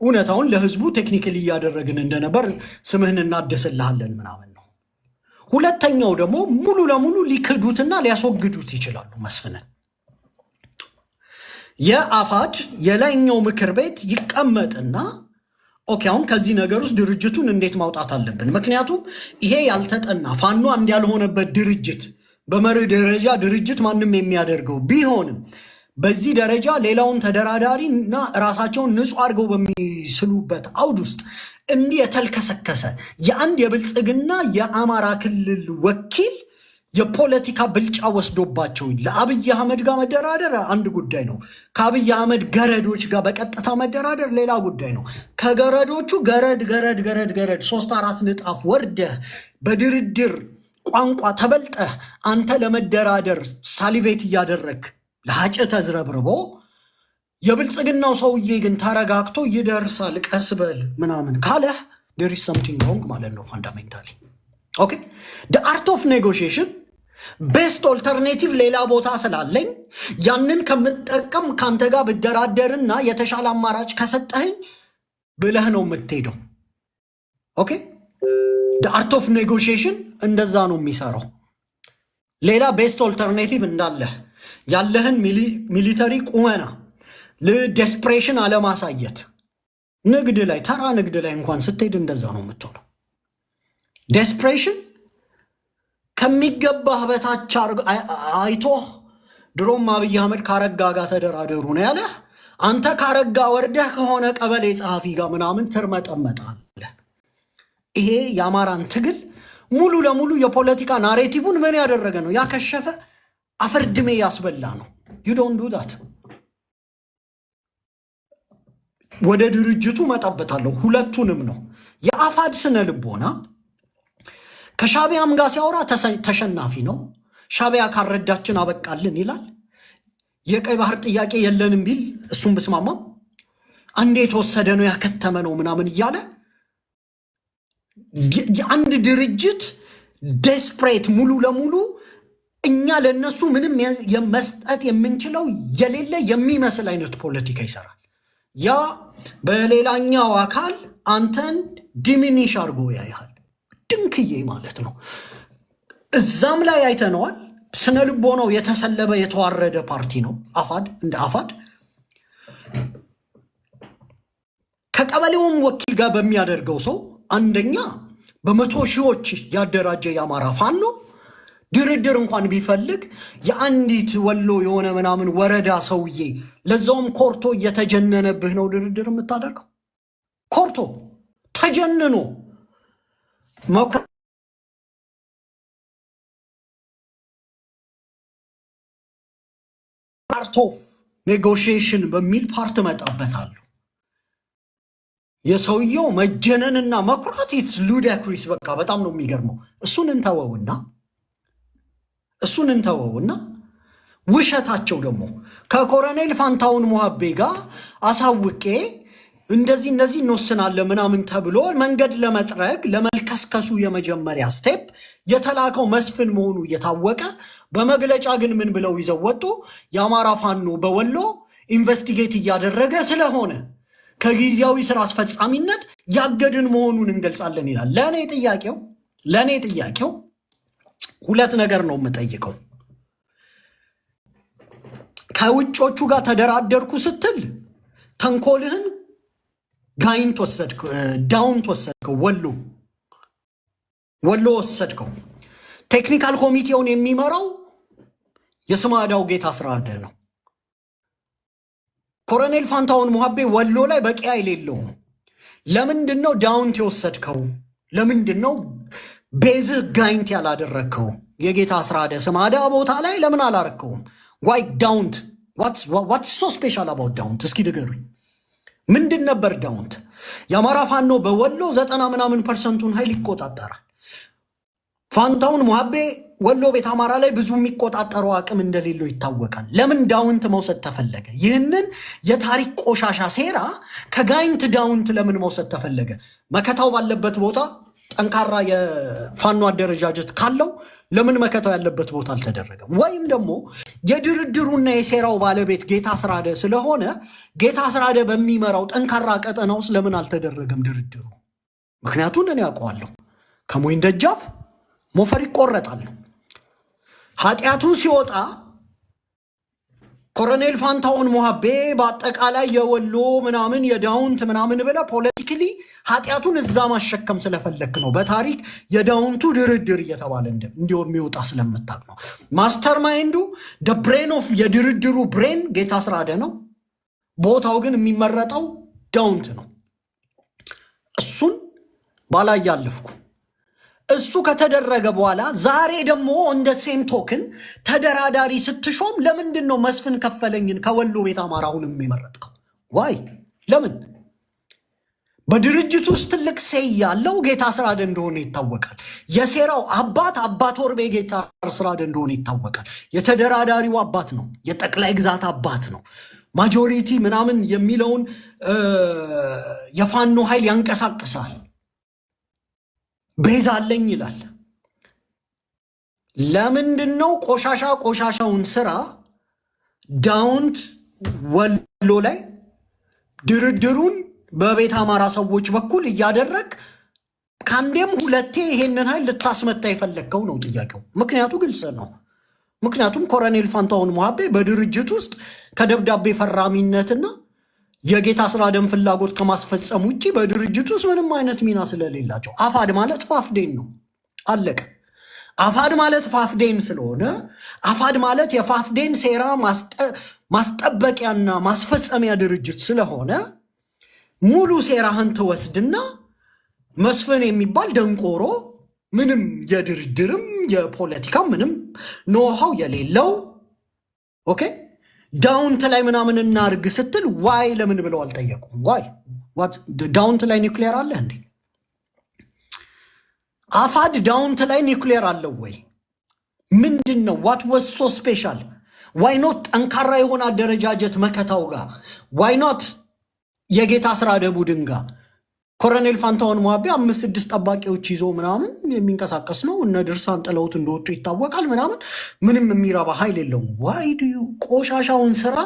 እውነታውን ለህዝቡ ቴክኒካሊ እያደረግን እንደነበር ስምህን እናደስልሃለን ምናምን ነው። ሁለተኛው ደግሞ ሙሉ ለሙሉ ሊክዱትና ሊያስወግዱት ይችላሉ መስፍንን። የአፋድ የላይኛው ምክር ቤት ይቀመጥና ኦኬ አሁን ከዚህ ነገር ውስጥ ድርጅቱን እንዴት ማውጣት አለብን? ምክንያቱም ይሄ ያልተጠና ፋኖ አንድ ያልሆነበት ድርጅት በመርህ ደረጃ ድርጅት ማንም የሚያደርገው ቢሆንም በዚህ ደረጃ ሌላውን ተደራዳሪ እና ራሳቸውን ንጹህ አድርገው በሚስሉበት አውድ ውስጥ እንዲህ የተልከሰከሰ የአንድ የብልጽግና የአማራ ክልል ወኪል የፖለቲካ ብልጫ ወስዶባቸው ለአብይ አህመድ ጋር መደራደር አንድ ጉዳይ ነው። ከአብይ አህመድ ገረዶች ጋር በቀጥታ መደራደር ሌላ ጉዳይ ነው። ከገረዶቹ ገረድ 3-4 ንጣፍ ወርደህ በድርድር ቋንቋ ተበልጠህ አንተ ለመደራደር ሳሊቬት እያደረግ ለሀጭ ተዝረብርቦ የብልጽግናው ሰውዬ ግን ተረጋግቶ ይደርሳል ቀስ በል ምናምን ካለህ there is something wrong ማለት ነው ፋንዳሜንታሊ። ኦኬ the art of negotiation ቤስት ኦልተርኔቲቭ ሌላ ቦታ ስላለኝ ያንን ከምጠቀም ካንተ ጋር ብደራደርና የተሻለ አማራጭ ከሰጠኸኝ ብለህ ነው የምትሄደው። ኦኬ the art of negotiation እንደዛ ነው የሚሰራው። ሌላ ቤስት ኦልተርኔቲቭ እንዳለህ ያለህን ሚሊተሪ ቁመና ለዴስፕሬሽን አለማሳየት ንግድ ላይ ተራ ንግድ ላይ እንኳን ስትሄድ እንደዛ ነው የምትሆነው። ዴስፕሬሽን ከሚገባህ በታች አይቶህ ድሮም አብይ አህመድ ካረጋ ጋር ተደራደሩ ነው ያለህ። አንተ ካረጋ ወርደህ ከሆነ ቀበሌ ጸሐፊ ጋር ምናምን ትርመጠመጣለህ። ይሄ የአማራን ትግል ሙሉ ለሙሉ የፖለቲካ ናሬቲቭን ምን ያደረገ ነው? ያከሸፈ አፈርድሜ ያስበላ ነው። you don't do that። ወደ ድርጅቱ መጣበታለሁ። ሁለቱንም ነው። የአፋድ ስነ ልቦና ከሻቢያም ጋር ሲያወራ ተሸናፊ ነው። ሻቢያ ካረዳችን አበቃልን ይላል። የቀይ ባህር ጥያቄ የለንም ቢል እሱም ብስማማም አንዴ የተወሰደ ነው ያከተመ ነው ምናምን እያለ የአንድ ድርጅት ዴስፕሬት ሙሉ ለሙሉ እኛ ለነሱ ምንም መስጠት የምንችለው የሌለ የሚመስል አይነት ፖለቲካ ይሰራል። ያ በሌላኛው አካል አንተን ዲሚኒሽ አድርጎ ያይሃል። ድንክዬ ማለት ነው። እዛም ላይ አይተነዋል። ስነ ልቦናው የተሰለበ የተዋረደ ፓርቲ ነው አፋድ። እንደ አፋድ ከቀበሌውም ወኪል ጋር በሚያደርገው ሰው አንደኛ በመቶ ሺዎች ያደራጀ የአማራ ፋኖ ድርድር እንኳን ቢፈልግ የአንዲት ወሎ የሆነ ምናምን ወረዳ ሰውዬ ለዛውም ኮርቶ እየተጀነነብህ ነው ድርድር የምታደርገው። ኮርቶ ተጀንኖ ፓርት ኦፍ ኔጎሽዬሽን በሚል ፓርት መጣበታለሁ። የሰውየው መጀነንና መኩራት ኢትስ ሉዳክሪስ። በቃ በጣም ነው የሚገርመው። እሱን እንተወውና ውሸታቸው ደግሞ ከኮሎኔል ፋንታሁን ሙሀቤ ጋር አሳውቄ እንደዚህ እንወስናለን ምናምን ተብሎ መንገድ ለመጥረግ ለመልከስከሱ የመጀመሪያ ስቴፕ የተላከው መስፍን መሆኑ እየታወቀ በመግለጫ ግን ምን ብለው ይዘው ወጡ? የአማራ ፋኖ በወሎ ኢንቨስቲጌት እያደረገ ስለሆነ ከጊዜያዊ ስራ አስፈጻሚነት ያገድን መሆኑን እንገልጻለን ይላል። ለእኔ ጥያቄው ሁለት ነገር ነው የምጠይቀው። ከውጮቹ ጋር ተደራደርኩ ስትል ተንኮልህን ጋይንት ወሰድከው፣ ዳውንት ወሰድከው፣ ወሎ ወሰድከው። ቴክኒካል ኮሚቴውን የሚመራው የስማዳው ጌታ ስርዓደ ነው። ኮሎኔል ፋንታሁን ሙሀቤ ወሎ ላይ በቂ ኃይል የለውም። ለምንድን ነው ዳውንት የወሰድከው? ለምንድን ነው ቤዝህ ጋይንት ያላደረግከው? የጌታ ስርዓደ ስማዳ ቦታ ላይ ለምን አላረከውም? ዋይ ዳውንት? ዋትስ ሶ ስፔሻል አባውት ዳውንት? እስኪ ንገሩኝ። ምንድን ነበር ዳውንት? የአማራ ፋኖ በወሎ 90% ኃይል ይቆጣጠራል። ፋንታሁን ሙሀቤ ወሎ ቤት አማራ ላይ ብዙ የሚቆጣጠረው አቅም እንደሌለው ይታወቃል። ለምን ዳውንት መውሰድ ተፈለገ? ይህንን የታሪክ ቆሻሻ ሴራ ከጋይንት ዳውንት ለምን መውሰድ ተፈለገ? መከታው ባለበት ቦታ ጠንካራ የፋኖ አደረጃጀት ካለው ለምን መከታው ያለበት ቦታ አልተደረገም? ወይም ደግሞ የድርድሩና የሴራው ባለቤት ጌታ ስርዓደ ስለሆነ ጌታ ስርዓደ በሚመራው ጠንካራ ቀጠና ውስጥ ለምን አልተደረገም ድርድሩ? ምክንያቱን እኔ አውቀዋለሁ። ከሞይን ደጃፍ ሞፈር ይቆረጣል። ኃጢአቱ ሲወጣ ኮሎኔል ፋንታሁን ሙሀቤ በአጠቃላይ የወሎ ምናምን የዳውንት ምናምን ብለ ፖለቲክሊ ኃጢአቱን እዛ ማሸከም ስለፈለክ ነው። በታሪክ የዳውንቱ ድርድር እየተባለ እንዲሁ የሚወጣ ስለምታቅ ነው። ማስተር ማይንዱ ብሬን ኦፍ የድርድሩ ብሬን ጌታ ስርዓደ ነው። ቦታው ግን የሚመረጠው ዳውንት ነው። እሱን ባላይ ያለፍኩ። እሱ ከተደረገ በኋላ ዛሬ ደግሞ እንደ ሴም ቶክን ተደራዳሪ ስትሾም ለምንድን ነው መስፍን ከፈለኝን ከወሎ ቤት አማራውን የሚመረጥከው? ዋይ ለምን? በድርጅት ውስጥ ትልቅ ሴይ ያለው ጌታ ስርዓደ እንደሆነ ይታወቃል። የሴራው አባት አባ ቶርቤ ጌታ ስርዓደ እንደሆነ ይታወቃል። የተደራዳሪው አባት ነው። የጠቅላይ ግዛት አባት ነው። ማጆሪቲ ምናምን የሚለውን የፋኖ ኃይል ያንቀሳቅሳል። ቤዛ አለኝ ይላል። ለምንድን ነው ቆሻሻውን ስራ ዳውንት ወሎ ላይ ድርድሩን በቤት አማራ ሰዎች በኩል እያደረግ ከአንዴም ሁለቴ ይሄንን ኃይል ልታስመታ የፈለግከው ነው ጥያቄው። ምክንያቱ ግልጽ ነው። ምክንያቱም ኮሎኔል ፋንታሁን ሙሀቤ በድርጅት ውስጥ ከደብዳቤ ፈራሚነትና የጌታ ስርዓደን ፍላጎት ከማስፈጸም ውጭ በድርጅት ውስጥ ምንም አይነት ሚና ስለሌላቸው፣ አፋድ ማለት ፋፍዴን ነው። አለቀ። አፋድ ማለት ፋፍዴን ስለሆነ አፋድ ማለት የፋፍዴን ሴራ ማስጠበቂያና ማስፈጸሚያ ድርጅት ስለሆነ ሙሉ ሴራህን ትወስድና መስፍን የሚባል ደንቆሮ ምንም የድርድርም የፖለቲካም ምንም ኖሃው የሌለው ኦኬ ዳውንት ላይ ምናምን እናርግ ስትል ዋይ ለምን ብለው አልጠየቁም? ዋይ ዳውንት ላይ ኒውክሊየር አለ እንዴ? አፋድ ዳውንት ላይ ኒውክሊየር አለው ወይ? ምንድን ነው? ዋት ወስ ሶ ስፔሻል? ዋይ ኖት ጠንካራ የሆነ አደረጃጀት መከታው ጋር? ዋይ ኖት የጌታ ስርዓደ ቡድን ጋር? ኮሎኔል ፋንታሁን ሙሀቤ 5-6 ጠባቂዎች ይዞ ምናምን የሚንቀሳቀስ ነው። እነ ድርሳን ጥለውት እንደወጡ ይታወቃል። ምንም የሚረባ ኃይል የለውም። ዋይ ዱ ቆሻሻውን ስራ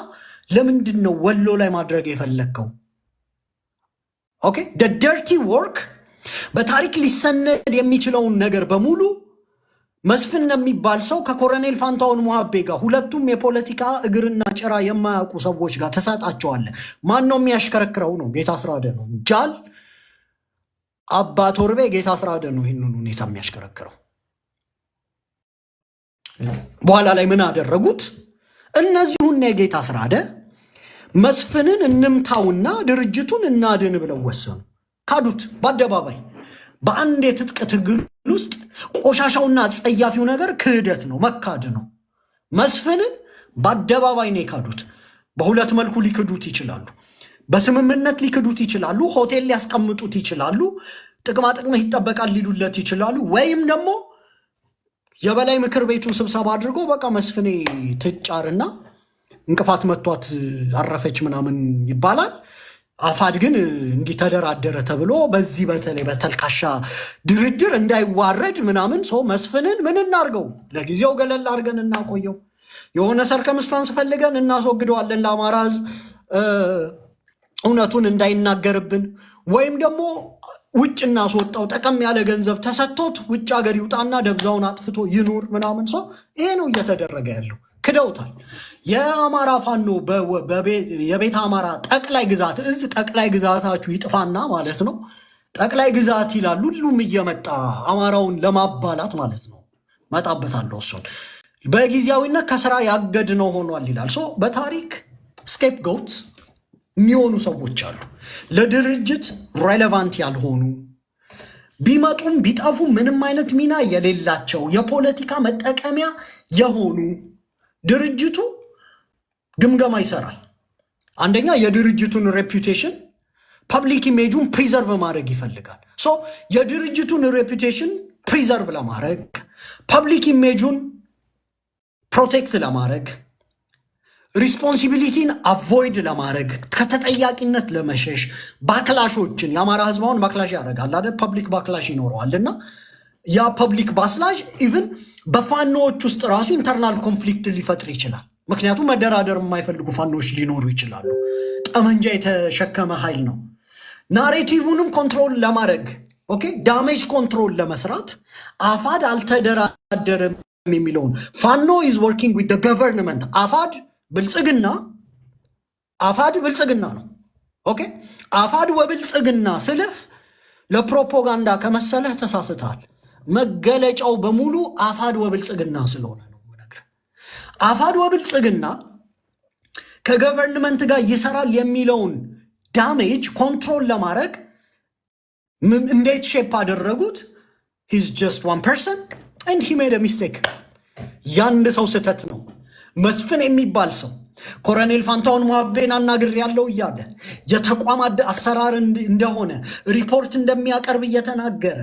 ለምንድን ነው ወሎ ላይ ማድረግ የፈለግከው? ኦኬ ደርቲ ወርክ በታሪክ ሊሰነድ የሚችለውን ነገር በሙሉ መስፍን የሚባል ሰው ከኮሎኔል ፋንታሁን ሙሀቤ ጋር ሁለቱም የፖለቲካ እግርና ጭራ የማያውቁ ሰዎች ጋር ተሰጣቸዋለ። ማን ነው የሚያሽከረክረው? ነው ጌታ ስርዓደ ነው። ጃል አባ ቶርቤ ጌታ ስርዓደ ነው ይህንን ሁኔታ የሚያሽከረክረው። በኋላ ላይ ምን አደረጉት? እነዚሁን የጌታ አስራደ መስፍንን እንምታውና ድርጅቱን እናድን ብለው ወሰኑ። ካዱት በአደባባይ። በአንድ የትጥቅ ትግል ውስጥ ቆሻሻውና ጸያፊው ነገር ክህደት ነው፣ መካድ ነው። መስፍንን በአደባባይ ነው የካዱት። በሁለት መልኩ ሊክዱት ይችላሉ። በስምምነት ሊክዱት ይችላሉ። ሆቴል ሊያስቀምጡት ይችላሉ። ጥቅማ ጥቅምህ ይጠበቃል ሊሉለት ይችላሉ። ወይም ደግሞ የበላይ ምክር ቤቱ ስብሰባ አድርጎ በቃ መስፍኔ ትጫርና እንቅፋት መቷት አረፈች ምናምን ይባላል። አፋድ ግን እንዲተደራደረ ተብሎ በዚህ በተለይ በተልካሻ ድርድር እንዳይዋረድ ምናምን ሰው መስፍንን ምን እናርገው? ለጊዜው ገለል አድርገን እናቆየው። የሆነ ሰርከምስታንስ ፈልገን እናስወግደዋለን ለአማራ ሕዝብ እውነቱን እንዳይናገርብን፣ ወይም ደግሞ ውጭ እናስወጣው ጠቀም ያለ ገንዘብ ተሰጥቶት ውጭ ሀገር ይውጣና ደብዛውን አጥፍቶ ይኑር ምናምን። ሰው ይሄ ነው እየተደረገ ያለው። ክደውታል። የአማራ ፋኖ የቤተ አማራ ጠቅላይ ግዛት እዝ ጠቅላይ ግዛታችሁ ይጥፋና ማለት ነው ጠቅላይ ግዛት ይላሉ። ሁሉም እየመጣ አማራውን ለማባላት ማለት ነው። መጣበታለሁ እሱን በጊዜያዊነት ከስራ ያገድ ነው ሆኗል ይላል። ሶ በታሪክ ስኬፕ ጎት የሚሆኑ ሰዎች አሉ። ለድርጅት ሬሌቫንት ያልሆኑ ቢመጡም ቢጠፉ ምንም አይነት ሚና የሌላቸው የፖለቲካ መጠቀሚያ የሆኑ ድርጅቱ ግምገማ ይሰራል። አንደኛ የድርጅቱን ሬፑቴሽን ፐብሊክ ኢሜጁን ፕሪዘርቭ ማድረግ ይፈልጋል። ሶ የድርጅቱን ሬፑቴሽን ፕሪዘርቭ ለማድረግ ፐብሊክ ኢሜጁን ፕሮቴክት ለማድረግ ሪስፖንሲቢሊቲን አቮይድ ለማድረግ ከተጠያቂነት ለመሸሽ ባክላሾችን የአማራ ህዝባውን ባክላሽ ያደርጋል አይደል? ፐብሊክ ባክላሽ ይኖረዋል እና ያ ፐብሊክ ባስላሽ ኢቭን በፋኖዎች ውስጥ ራሱ ኢንተርናል ኮንፍሊክት ሊፈጥር ይችላል። ምክንያቱም መደራደር የማይፈልጉ ፋኖዎች ሊኖሩ ይችላሉ። ጠመንጃ የተሸከመ ኃይል ነው። ናሬቲቭንም ኮንትሮል ለማድረግ ኦኬ፣ ዳሜጅ ኮንትሮል ለመስራት አፋድ አልተደራደርም የሚለውን ፋኖ ኢዝ ወርኪንግ ዊዝ ገቨርንመንት አፋድ ብልጽግና ነው። ኦኬ አፋድ ወብልጽግና ስልህ ለፕሮፓጋንዳ ከመሰለህ ተሳስተሃል። መገለጫው በሙሉ አፋድ ወብልጽግና ስለሆነ ነው የምነግርህ። አፋድ ወብልጽግና ከገቨርንመንት ጋር ይሰራል የሚለውን ዳሜጅ ኮንትሮል ለማድረግ እንዴት ሼፕ አደረጉት? ሂዝ ጀስት ዋን ፐርሰን ኤንድ ሂ ሜድ ሚስቴክ። ያንድ ሰው ስህተት ነው። መስፍን የሚባል ሰው ኮሎኔል ፋንታውን ሟቤን አናግር ያለው እያለ የተቋም አሰራር እንደሆነ ሪፖርት እንደሚያቀርብ እየተናገረ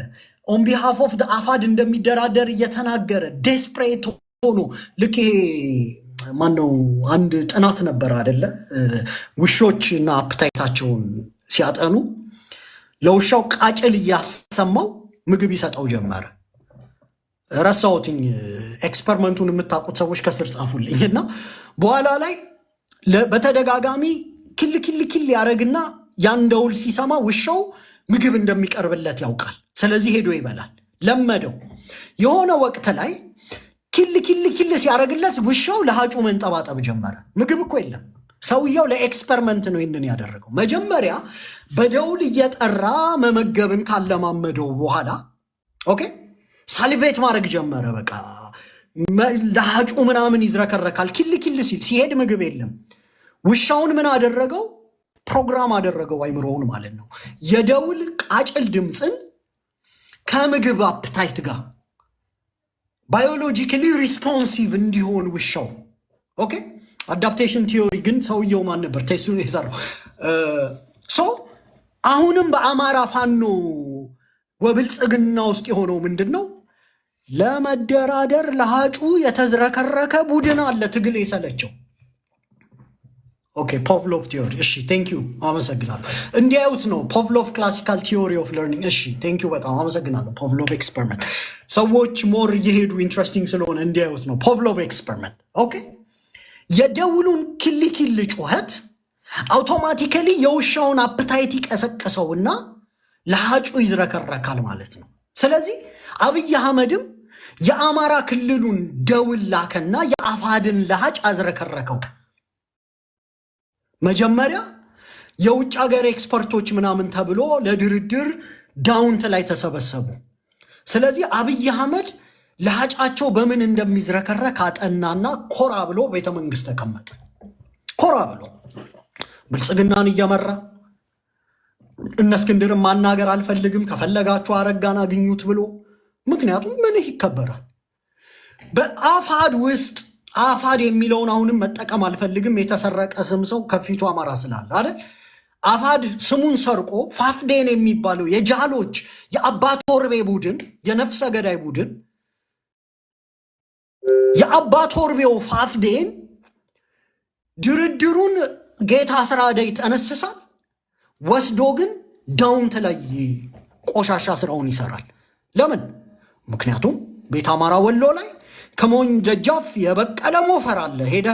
ኦን ቢሃፍ ኦፍ አፋድ እንደሚደራደር እየተናገረ ዴስፕሬት ሆኖ ልክ ማነው አንድ ጥናት ነበር አደለ? ውሾች እና አፕታይታቸውን ሲያጠኑ ለውሻው ቃጭል እያሰማው ምግብ ይሰጠው ጀመረ። ረሳሁትኝ። ኤክስፐሪመንቱን የምታውቁት ሰዎች ከስር ጻፉልኝ። እና በኋላ ላይ በተደጋጋሚ ክል ያደረግና ያን ደውል ሲሰማ ውሻው ምግብ እንደሚቀርብለት ያውቃል። ስለዚህ ሄዶ ይበላል። ለመደው። የሆነ ወቅት ላይ ክል ሲያደርግለት ውሻው ለሀጩ መንጠባጠብ ጀመረ። ምግብ እኮ የለም። ሰውየው ለኤክስፐሪመንት ነው ይህንን ያደረገው። መጀመሪያ በደውል እየጠራ መመገብን ካለማመደው በኋላ ኦኬ ሳሊቬት ማድረግ ጀመረ። በቃ ለሀጩ ምናምን ይዝረከረካል። ክል ሲል ሲሄድ ምግብ የለም። ውሻውን ምን አደረገው? ፕሮግራም አደረገው፣ አይምሮውን ማለት ነው። የደውል ቃጭል ድምፅን ከምግብ አፕታይት ጋር ባዮሎጂካሊ ሪስፖንሲቭ እንዲሆን ውሻው። ኦኬ አዳፕቴሽን ቲዮሪ ግን ሰውየው ማን ነበር? ቴስቱን የሰራው አሁንም በአማራ ፋኖ ወብልጽግና ውስጥ የሆነው ምንድን ነው? ለመደራደር ለሀጩ የተዝረከረከ ቡድን አለ። ትግል የሰለቸው ኦኬ ፖቭሎቭ ቲዮሪ። እሺ ቴንኪዩ አመሰግናለሁ። እንዲያዩት ነው ፖቭሎቭ ክላሲካል ቲዮሪ ኦፍ ለርኒንግ። እሺ ቴንኪዩ በጣም አመሰግናለሁ። ፖቭሎቭ ኤክስፐሪመንት ሰዎች ሞር እየሄዱ ኢንትረስቲንግ ስለሆነ እንዲያዩት ነው ፖቭሎቭ ኤክስፐሪመንት። ኦኬ የደውሉን ክል ጩኸት አውቶማቲካሊ የውሻውን አፕታይት ይቀሰቅሰውና ለሀጩ ይዝረከረካል ማለት ነው። ስለዚህ አብይ አህመድም የአማራ ክልሉን ደውል ላከና የአፋድን ለሀጭ አዝረከረከው። መጀመሪያ የውጭ ሀገር ኤክስፐርቶች ምናምን ተብሎ ለድርድር ዳውንት ላይ ተሰበሰቡ። ስለዚህ አብይ አህመድ ለሃጫቸው በምን እንደሚዝረከረክ አጠናና ኮራ ብሎ ቤተ መንግስት ተቀመጠ። ኮራ ብሎ ብልጽግናን እየመራ እነ እስክንድርን ማናገር አልፈልግም ከፈለጋችሁ አረጋን አግኙት ብሎ። ምክንያቱም ምን ይከበራል በአፋድ ውስጥ አፋድ የሚለውን አሁንም መጠቀም አልፈልግም። የተሰረቀ ስም ሰው ከፊቱ አማራ ስላለ አይደል? አፋድ ስሙን ሰርቆ ፋፍዴን የሚባለው የጃሎች የአባ ቶርቤ ቡድን የነፍሰ ገዳይ ቡድን የአባ ቶርቤው ፋፍዴን ድርድሩን ጌታ አስራደ ይጠነስሳል። ወስዶ ግን ዳውንት ላይ ቆሻሻ ስራውን ይሰራል። ለምን? ምክንያቱም ቤት አማራ ወሎ ላይ ከሞኝ ደጃፍ የበቀለ ሞፈር አለ፣ ሄደ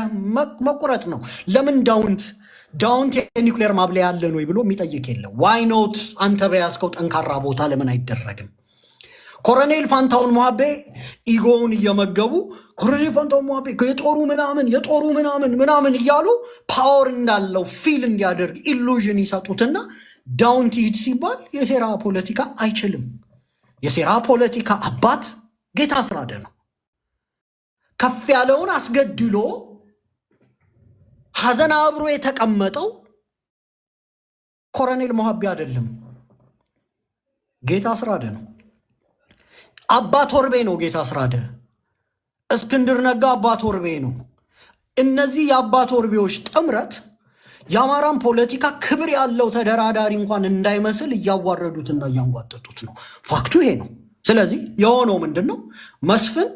መቁረጥ ነው። ለምን ዳውንት የኒውክሌር ማብለያ ያለን ወይ ብሎ የሚጠይቅ የለም። ዋይ ኖት አንተ በያዝከው ጠንካራ ቦታ ለምን አይደረግም? ኮሎኔል ፋንታውን ሞሀቤ ኢጎውን እየመገቡ ኮሎኔል ፋንታውን ሞሀቤ የጦሩ ምናምን እያሉ ፓወር እንዳለው ፊል እንዲያደርግ ኢሉዥን ይሰጡትና ዳውንት ሂድ ሲባል የሴራ ፖለቲካ አይችልም። የሴራ ፖለቲካ አባት ጌታ አስራደ ነው። ከፍ ያለውን አስገድሎ ሐዘን አብሮ የተቀመጠው ኮሎኔል ሞሀቤ አይደለም፣ ጌታ አስራደ ነው። አባ ቶርቤ ነው ጌታ አስራደ። እስክንድር ነጋ አባ ቶርቤ ነው። እነዚህ የአባ ቶርቤዎች ጥምረት የአማራን ፖለቲካ ክብር ያለው ተደራዳሪ እንኳን እንዳይመስል እያዋረዱትና እያንጓጠጡት ነው። ፋክቱ ይሄ ነው። ስለዚህ የሆነው ምንድን ነው? መስፍን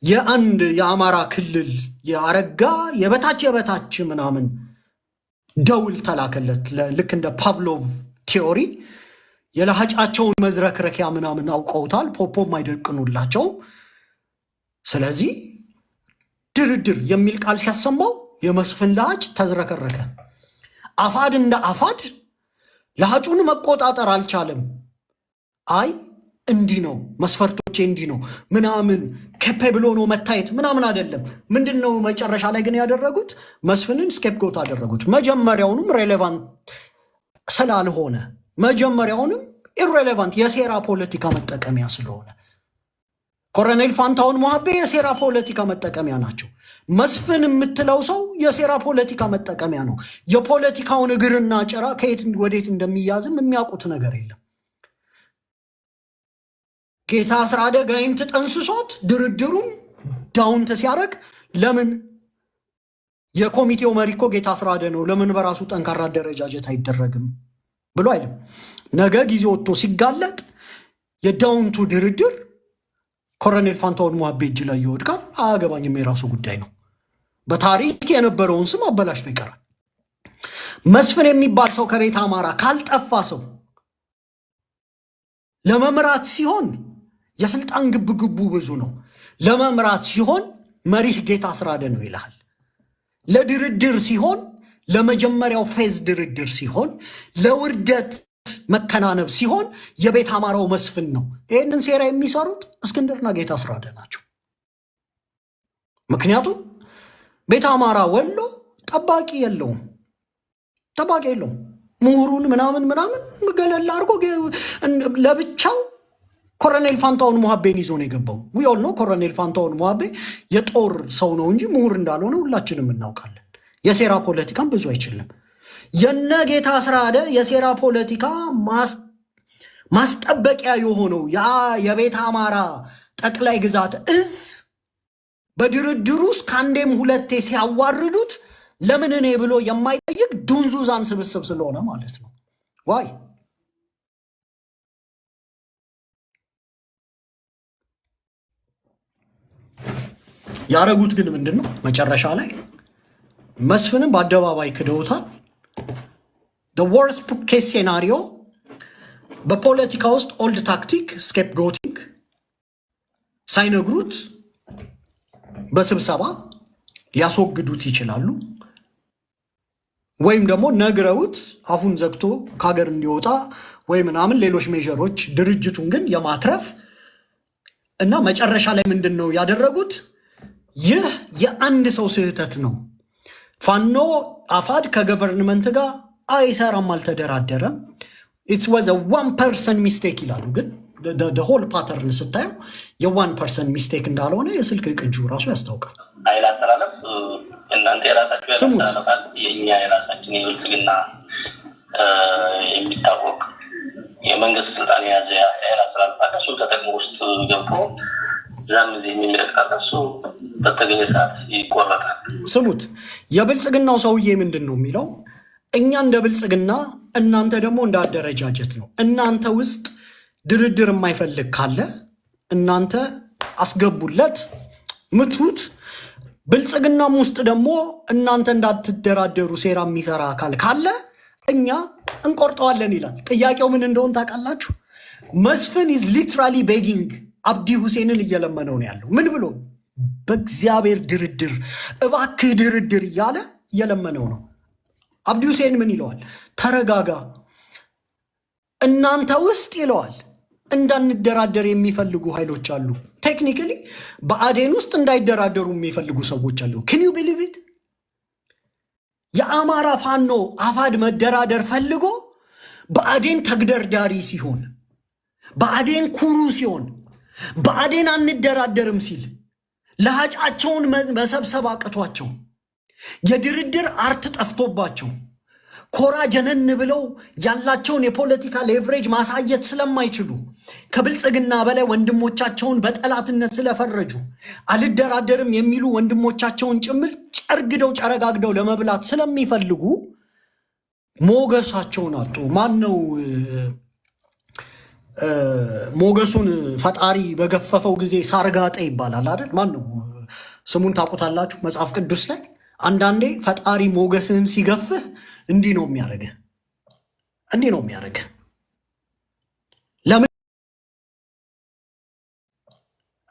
የአንድ የአማራ ክልል የአረጋ የበታች ምናምን ደውል ተላከለት። ልክ እንደ ፓቭሎቭ ቲዮሪ የለሃጫቸውን መዝረክረኪያ ምናምን አውቀውታል። ፖፖም አይደቅኑላቸውም። ስለዚህ ድርድር የሚል ቃል ሲያሰማው የመስፍን ለሃጭ ተዝረከረከ። አፋድ እንደ አፋድ ለሃጩን መቆጣጠር አልቻለም። አይ እንዲህ ነው መስፈርቶቼ እንዲህ ነው ምናምን ከፔብሎ ነው መታየት ምናምን አይደለም። ምንድን ነው መጨረሻ ላይ ግን ያደረጉት? መስፍንን ስኬፕጎት አደረጉት። መጀመሪያውንም ሬሌቫንት ስላልሆነ መጀመሪያውንም ኢሬሌቫንት የሴራ ፖለቲካ መጠቀሚያ ስለሆነ ኮሎኔል ፋንታውን ሞሀቤ የሴራ ፖለቲካ መጠቀሚያ ናቸው። መስፍን የምትለው ሰው የሴራ ፖለቲካ መጠቀሚያ ነው። የፖለቲካውን እግርና ጭራ ከየት ወዴት እንደሚያዝም የሚያውቁት ነገር የለም። ጌታ አስራደ ጋይም ተጠንስሶት ድርድሩን ዳውንት ሲያደርግ ለምን የኮሚቴው መሪ እኮ ጌታ አስራደ ነው፣ ለምን በራሱ ጠንካራ አደረጃጀት አይደረግም ብሎ አይልም። ነገ ጊዜ ወጥቶ ሲጋለጥ የዳውንቱ ድርድር ኮሎኔል ፋንታውን ሞሀቤ እጅ ላይ ይወድቃል። አያገባኝም፣ የራሱ ጉዳይ ነው። በታሪክ የነበረውን ስም አበላሽቶ ይቀራል። መስፍን የሚባል ሰው ከቤት አማራ ካልጠፋ ሰው ለመምራት ሲሆን የስልጣን ግብግቡ ብዙ ነው። ለመምራት ሲሆን መሪህ ጌታ አስራደ ነው ይልሃል። ለድርድር ሲሆን ለመጀመሪያው ፌዝ ድርድር ሲሆን ለውርደት መከናነብ ሲሆን የቤት አማራው መስፍን ነው። ይህንን ሴራ የሚሰሩት እስክንድርና ጌታ አስራደ ናቸው። ምክንያቱም ቤት አማራ ወሎ ጠባቂ የለውም። ምሁሩን ምናምን ገለል አድርጎ ለብቻው ኮሎኔል ፋንታውን ሞሀቤን ይዞ ነው የገባው። ዊኦል ነው ኮሎኔል ፋንታውን ሞሀቤ የጦር ሰው ነው እንጂ ምሁር እንዳልሆነ ሁላችንም እናውቃለን። የሴራ ፖለቲካም ብዙ አይችልም። የነ ጌታ አስራደ የሴራ ፖለቲካ ማስጠበቂያ የሆነው ያ የቤት አማራ ጠቅላይ ግዛት እዝ በድርድሩ ውስጥ ከአንዴም ሁለቴ ሲያዋርዱት ለምን እኔ ብሎ የማይጠይቅ ዱንዙዛን ስብስብ ስለሆነ ማለት ነው። ዋይ ያረጉት ግን ምንድን ነው? መጨረሻ ላይ መስፍንም በአደባባይ ክደውታል። ወርስት ኬስ ሴናሪዮ በፖለቲካ ውስጥ ኦልድ ታክቲክ ስኬፕ ጎቲንግ ሳይነግሩት በስብሰባ ሊያስወግዱት ይችላሉ። ወይም ደግሞ ነግረውት አፉን ዘግቶ ከሀገር እንዲወጣ ወይ ምናምን ሌሎች ሜጀሮች ድርጅቱን ግን የማትረፍ እና መጨረሻ ላይ ምንድን ነው ያደረጉት? ይህ የአንድ ሰው ስህተት ነው። ፋኖ አፋድ ከገቨርንመንት ጋር አይሰራም፣ አልተደራደረም። ኢትስ ዋዝ አ 1% ሚስቴክ ይላሉ። ግን ሆል ፓተርን ስታየው የ1% ሚስቴክ እንዳልሆነ የስልክ ቅጁ ራሱ ያስታውቃል።
ኃይል አስተላለፍ እናንተ የራሳችሁ ያስተላለፋል፣ የእኛ የራሳችን የብልጽግና የሚታወቅ የመንግስት ስልጣን የያዘ ኃይል አስተላለፋል። እሱ ተጠቅሞ ውስጥ ገብቶ ዛም እዚህ የሚመለከታቸው እሱ በተገኘ ሰዓት ይቆረጣል።
ስሙት፣ የብልጽግናው ሰውዬ ምንድን ነው የሚለው? እኛ እንደ ብልጽግና እናንተ ደግሞ እንደ አደረጃጀት ነው። እናንተ ውስጥ ድርድር የማይፈልግ ካለ እናንተ አስገቡለት፣ ምቱት። ብልጽግናም ውስጥ ደግሞ እናንተ እንዳትደራደሩ ሴራ የሚሰራ አካል ካለ እኛ እንቆርጠዋለን ይላል። ጥያቄው ምን እንደሆን ታውቃላችሁ? መስፍን ኢዝ ሊትራሊ ቤጊንግ አብዲ ሁሴንን እየለመነው ነው ያለው። ምን ብሎ? በእግዚአብሔር ድርድር፣ እባክህ ድርድር እያለ እየለመነው ነው። አብዲ ሁሴን ምን ይለዋል? ተረጋጋ፣ እናንተ ውስጥ ይለዋል እንዳንደራደር የሚፈልጉ ኃይሎች አሉ። ቴክኒካሊ በአዴን ውስጥ እንዳይደራደሩ የሚፈልጉ ሰዎች አሉ። ክን ዩ ቢሊቭ ኢት? የአማራ ፋኖ አፋድ መደራደር ፈልጎ በአዴን ተግደርዳሪ ሲሆን፣ በአዴን ኩሩ ሲሆን፣ በአዴን አንደራደርም ሲል ለሃጫቸውን መሰብሰብ አቅቷቸው የድርድር አርት ጠፍቶባቸው ኮራ ጀነን ብለው ያላቸውን የፖለቲካ ሌቨሬጅ ማሳየት ስለማይችሉ ከብልጽግና በላይ ወንድሞቻቸውን በጠላትነት ስለፈረጁ አልደራደርም የሚሉ ወንድሞቻቸውን ጭምር ጨርግደው ጨረጋግደው ለመብላት ስለሚፈልጉ ሞገሳቸውን አጡ። ማን ነው ሞገሱን ፈጣሪ በገፈፈው ጊዜ ሳርጋጤ ይባላል አይደል? ማን ነው ስሙን ታውቁታላችሁ? መጽሐፍ ቅዱስ ላይ አንዳንዴ ፈጣሪ ሞገስህን ሲገፍህ እንዲህ ነው የሚያደርግህ፣ እንዲህ ነው የሚያደርግህ። ለምን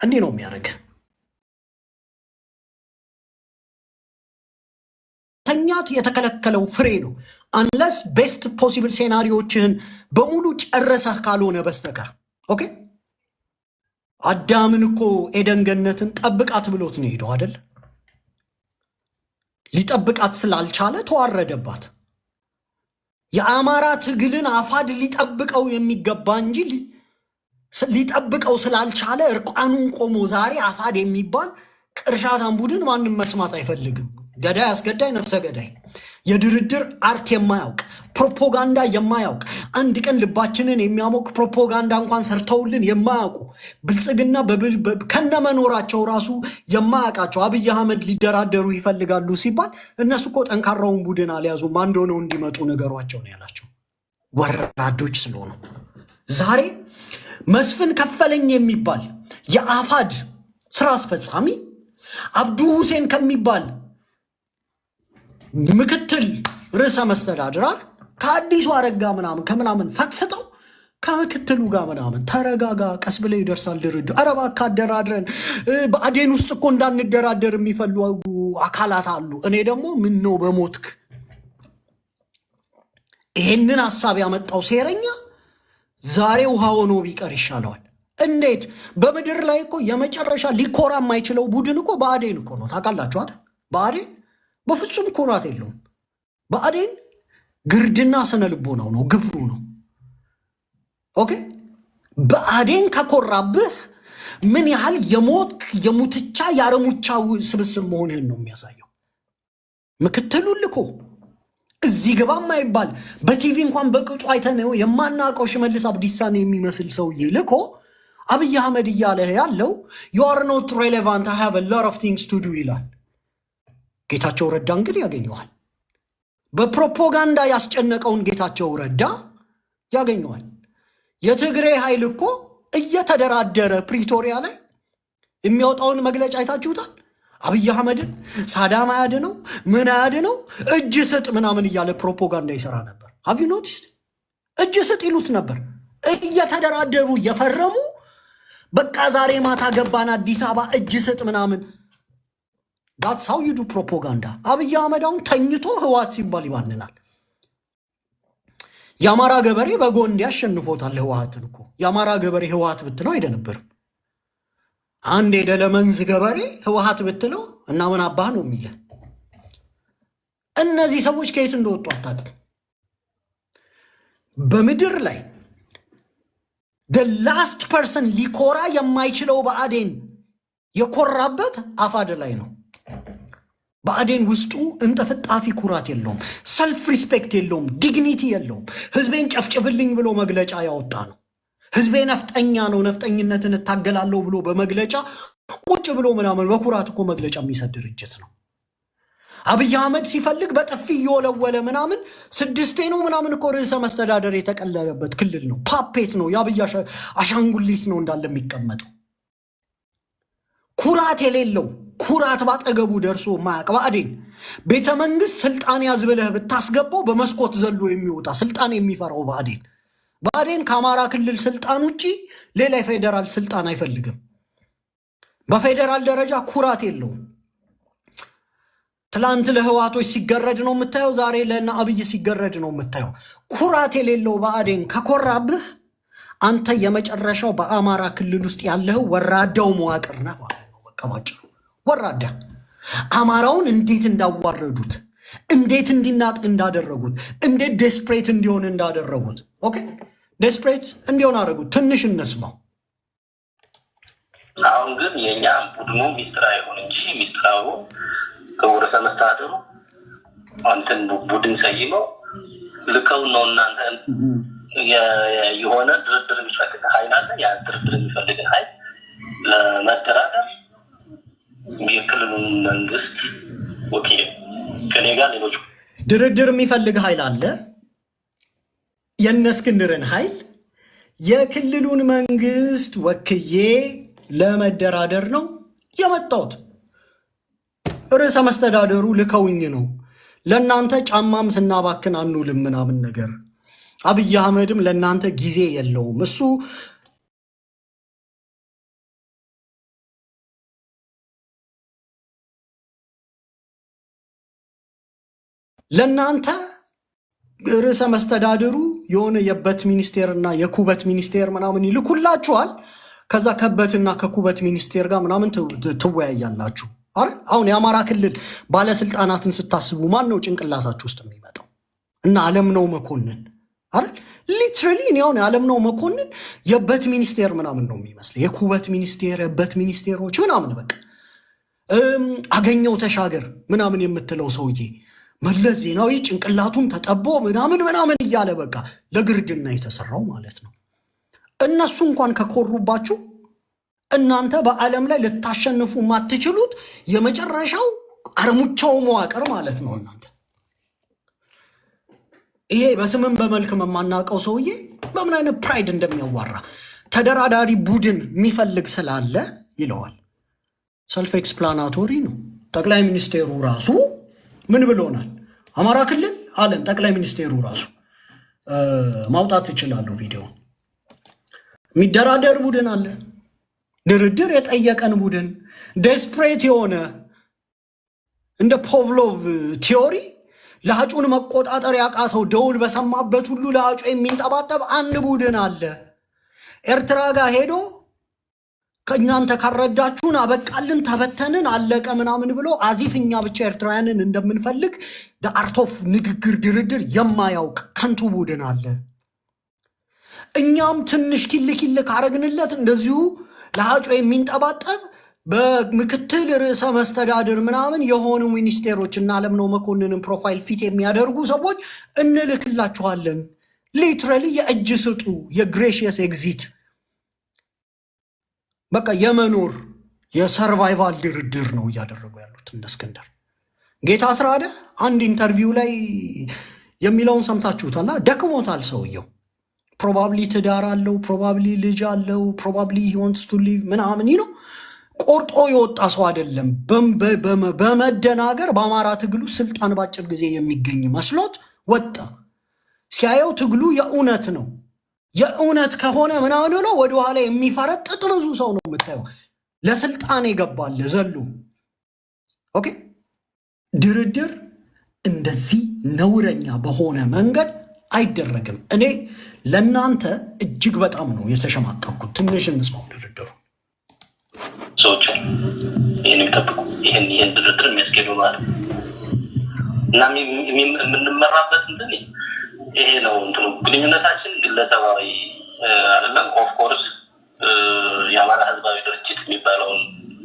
እንዲህ ነው የሚያደርግህ? ተኛት የተከለከለው ፍሬ ነው። አንለስ ቤስት ፖሲብል ሴናሪዎችህን በሙሉ ጨረሰህ ካልሆነ በስተቀር ኦኬ። አዳምን እኮ ኤደን ገነትን ጠብቃት ብሎት ነው ሄደው አይደለ? ሊጠብቃት ስላልቻለ ተዋረደባት። የአማራ ትግልን አፋድ ሊጠብቀው የሚገባ እንጂ ሊጠብቀው ስላልቻለ እርቃኑን ቆሞ ዛሬ አፋድ የሚባል ቅርሻታም ቡድን ማንም መስማት አይፈልግም። ገዳይ አስገዳይ ነፍሰ ገዳይ የድርድር አርት የማያውቅ ፕሮፓጋንዳ የማያውቅ አንድ ቀን ልባችንን የሚያሞቅ ፕሮፓጋንዳ እንኳን ሰርተውልን የማያውቁ ብልጽግና ከነመኖራቸው ራሱ የማያውቃቸው አብይ አህመድ ሊደራደሩ ይፈልጋሉ ሲባል እነሱ እኮ ጠንካራውን ቡድን አልያዙም፣ አንድ ሆነው እንዲመጡ ነገሯቸው ነው ያላቸው። ወራዶች ስለሆኑ ዛሬ መስፍን ከፈለኝ የሚባል የአፋድ ስራ አስፈጻሚ አብዱ ሁሴን ከሚባል ምክትል ርዕሰ መስተዳድር ከአዲሱ አረጋ ምናምን ከምናምን ፈትፍተው ከምክትሉ ጋር ምናምን ተረጋጋ፣ ቀስ ብለ ይደርሳል ድርድር፣ ኧረ እባክህ አደራድረን፣ በአዴን ውስጥ እኮ እንዳንደራደር የሚፈልጉ አካላት አሉ። እኔ ደግሞ ምን ነው በሞትክ። ይሄንን ሀሳብ ያመጣው ሴረኛ ዛሬ ውሃ ሆኖ ቢቀር ይሻለዋል። እንዴት? በምድር ላይ እኮ የመጨረሻ ሊኮራ የማይችለው ቡድን እኮ በአዴን እኮ ነው። ታውቃላችሁ አይደል? በአዴን በፍጹም ኩራት የለውም። በአዴን ግርድና ስነ ልቦናው ነው፣ ግብሩ ነው። ኦኬ። በአዴን ከኮራብህ ምን ያህል የሞት የሙትቻ የአረሙቻ ስብስብ መሆንህን ነው የሚያሳየው። ምክትሉ ልኮ እዚህ ግባ የማይባል በቲቪ እንኳን በቅጡ አይተነው የማናውቀው ሽመልስ አብዲሳን የሚመስል ሰውዬ ልኮ አብይ አህመድ እያለ ያለው you are not relevant, I have a lot of things to do ይላል። ጌታቸው ረዳ እንግዲህ ያገኘዋል። በፕሮፓጋንዳ ያስጨነቀውን ጌታቸው ረዳ ያገኘዋል። የትግሬ ኃይል እኮ እየተደራደረ ፕሪቶሪያ ላይ የሚያወጣውን መግለጫ አይታችሁታል። አብይ አህመድን ሳዳም አያድነው ምን አያድነው እጅ ስጥ ምናምን እያለ ፕሮፓጋንዳ ይሰራ ነበር። ሃቭ ዩ ኖቲስድ? እጅ ስጥ ይሉት ነበር። እየተደራደሩ እየፈረሙ በቃ ዛሬ ማታ ገባን አዲስ አበባ እጅ ስጥ ምናምን። ዳትስ ሃው ዩ ዱ ፕሮፓጋንዳ። አብይ አህመድ አሁን ተኝቶ ህዋት ሲባል ይባንናል። የአማራ ገበሬ በጎንዴ ያሸንፎታል ህዋትን እኮ። የአማራ ገበሬ ህዋት ብትለው አይደነብርም። አንድ የደለመንዝ ገበሬ ህወሓት ብትለው እና ምን አባህ ነው የሚለ። እነዚህ ሰዎች ከየት እንደወጡ አታውቅም። በምድር ላይ
the last person ሊኮራ የማይችለው ብአዴን የኮራበት አፋደ ላይ ነው። ብአዴን ውስጡ እንጥፍጣፊ ኩራት የለውም፣ ሰልፍ ሪስፔክት የለውም፣ ዲግኒቲ የለውም። ህዝቤን ጨፍጭፍልኝ ብሎ መግለጫ ያወጣ ነው። ህዝቤ ነፍጠኛ ነው፣ ነፍጠኝነትን እታገላለሁ ብሎ በመግለጫ ቁጭ ብሎ ምናምን በኩራት እኮ መግለጫ የሚሰድ ድርጅት ነው። አብይ አህመድ ሲፈልግ በጥፊ እየወለወለ ምናምን 6 ነው ምናምን እኮ ርዕሰ መስተዳደር የተቀለለበት ክልል ነው። ፓፔት ነው፣ የአብይ አሻንጉሊት ነው እንዳለ የሚቀመጠው። ኩራት የሌለው ኩራት ባጠገቡ ደርሶ ማያቅ ብአዴን ቤተ መንግስት ስልጣን ያዝ ብለህ ብታስገባው በመስኮት ዘሎ የሚወጣ ስልጣን የሚፈራው ብአዴን ከአማራ ክልል ስልጣን ውጪ ሌላ የፌዴራል ስልጣን አይፈልግም። በፌዴራል ደረጃ ኩራት የለውም። ትላንት ለህዋቶች ሲገረድ ነው የምታየው፣ ዛሬ ለና አብይ ሲገረድ ነው የምታየው። ኩራት የሌለው ብአዴን ከኮራብህ አንተ የመጨረሻው በአማራ ክልል ውስጥ ያለው ወራዳው መዋቅር ነህ ማለት ነው። በቃ ባጭሩ ወራዳ። አማራውን እንዴት እንዳዋረዱት፣ እንዴት እንዲናጥ እንዳደረጉት፣ እንዴት ዴስፕሬት እንዲሆን እንዳደረጉት። ኦኬ ዴስፕሬት እንዲሆን አደረጉት። ትንሽ እንስማው።
አሁን ግን የኛ ቡድኑ ሚስጥራዊ ሆነ እንጂ ሚስጥራው ከወረሰ መስተዳድሩ አንተን ቡድን ሰይመው ልከው ነው እናንተ የሆነ ድርድር የሚፈልግ ኃይል አለ። ያ ድርድር የሚፈልግ ኃይል ለመደራደር የክልሉ መንግስት ወኪል ከኔ ጋር ሌሎች
ድርድር የሚፈልግ ኃይል አለ። የእነ እስክንድርን ኃይል የክልሉን መንግስት ወክዬ ለመደራደር ነው የመጣሁት። ርዕሰ መስተዳደሩ ልከውኝ ነው። ለእናንተ ጫማም ስናባክን አንውልም ምናምን ነገር። አብይ አህመድም ለእናንተ ጊዜ የለውም። እሱ ለእናንተ ርዕሰ መስተዳድሩ የሆነ የበት ሚኒስቴርና የኩበት ሚኒስቴር ምናምን ይልኩላችኋል። ከዛ ከበትና ከኩበት ሚኒስቴር ጋር ምናምን ትወያያላችሁ። አሁን የአማራ ክልል ባለስልጣናትን ስታስቡ ማን ነው ጭንቅላታችሁ ውስጥ የሚመጣው? እና አለምነው መኮንን አይደል? ሊትራሊ እኔ አሁን አለምነው መኮንን የበት ሚኒስቴር ምናምን ነው የሚመስለው። የኩበት ሚኒስቴር፣ የበት ሚኒስቴሮች ምናምን በቃ አገኘው ተሻገር ምናምን የምትለው ሰውዬ መለስ ዜናዊ ጭንቅላቱን ተጠቦ ምናምን ምናምን እያለ በቃ ለግርድና የተሰራው ማለት ነው። እነሱ እንኳን ከኮሩባችሁ እናንተ በዓለም ላይ ልታሸንፉ ማትችሉት የመጨረሻው አርሙቻው መዋቅር ማለት ነው እናንተ። ይሄ በስምም በመልክም የማናውቀው ሰውዬ በምን አይነት ፕራይድ እንደሚያዋራ ተደራዳሪ ቡድን የሚፈልግ ስላለ ይለዋል። ሰልፍ ኤክስፕላናቶሪ ነው። ጠቅላይ ሚኒስቴሩ ራሱ ምን ብሎናል? አማራ ክልል አለን። ጠቅላይ ሚኒስቴሩ ራሱ ማውጣት ይችላሉ ቪዲዮን። የሚደራደር ቡድን አለ፣ ድርድር የጠየቀን ቡድን፣ ዴስፕሬት የሆነ እንደ ፖቭሎቭ ቲዮሪ ለአጩን መቆጣጠር ያቃተው ደውል በሰማበት ሁሉ ለአጩ የሚንጠባጠብ አንድ ቡድን አለ። ኤርትራ ጋር ሄዶ ከእናንተ ካረዳችሁን አበቃልን፣ ተበተንን፣ አለቀ ምናምን ብሎ አዚፍኛ ብቻ ኤርትራውያንን እንደምንፈልግ አርት ኦፍ ንግግር ድርድር የማያውቅ ከንቱ ቡድን አለ። እኛም ትንሽ ኪል ካረግንለት እንደዚሁ ለአጩ የሚንጠባጠብ በምክትል ርዕሰ መስተዳድር ምናምን የሆኑ ሚኒስቴሮች እና አለምነው መኮንንን ፕሮፋይል ፊት የሚያደርጉ ሰዎች እንልክላችኋለን። ሊትራሊ የእጅ ስጡ፣ የግሬሽየስ ኤግዚት በቃ የመኖር የሰርቫይቫል ድርድር ነው እያደረጉ ያሉት እነ እስክንድር። ጌታ አስራደ አንድ ኢንተርቪው ላይ የሚለውን ሰምታችሁታል። ደክሞታል ሰውየው። ፕሮባብሊ ትዳር አለው፣ ፕሮባብሊ ልጅ አለው፣ ፕሮባብሊ ሂ ዋንትስ ቱ ሊቭ ምናምን ነው። ቆርጦ የወጣ ሰው አይደለም። በመደናገር በአማራ ትግሉ ስልጣን ባጭር ጊዜ የሚገኝ መስሎት ወጣ። ሲያየው ትግሉ የእውነት ነው። የእውነት ከሆነ ምናምን ብሎ ወደኋላ የሚፈረጥጥ ብዙ ሰው ነው የምታየው። ለስልጣን የገባለ ዘሎ። ኦኬ ድርድር እንደዚህ ነውረኛ በሆነ መንገድ አይደረግም። እኔ ለእናንተ እጅግ በጣም ነው የተሸማቀቅኩት። ትንሽ እንስማው ድርድሩ።
ሰዎች ይህን የሚጠብቁ ይህን ድርድር የሚያስኬዱ ማለት እና የምንመራበት እንትን ይሄ ነው። እንትኑ ግንኙነታችን ግለሰባዊ አይደለም ኦፍ ኮርስ የአማራ ህዝባዊ ድርጅት የሚባለውን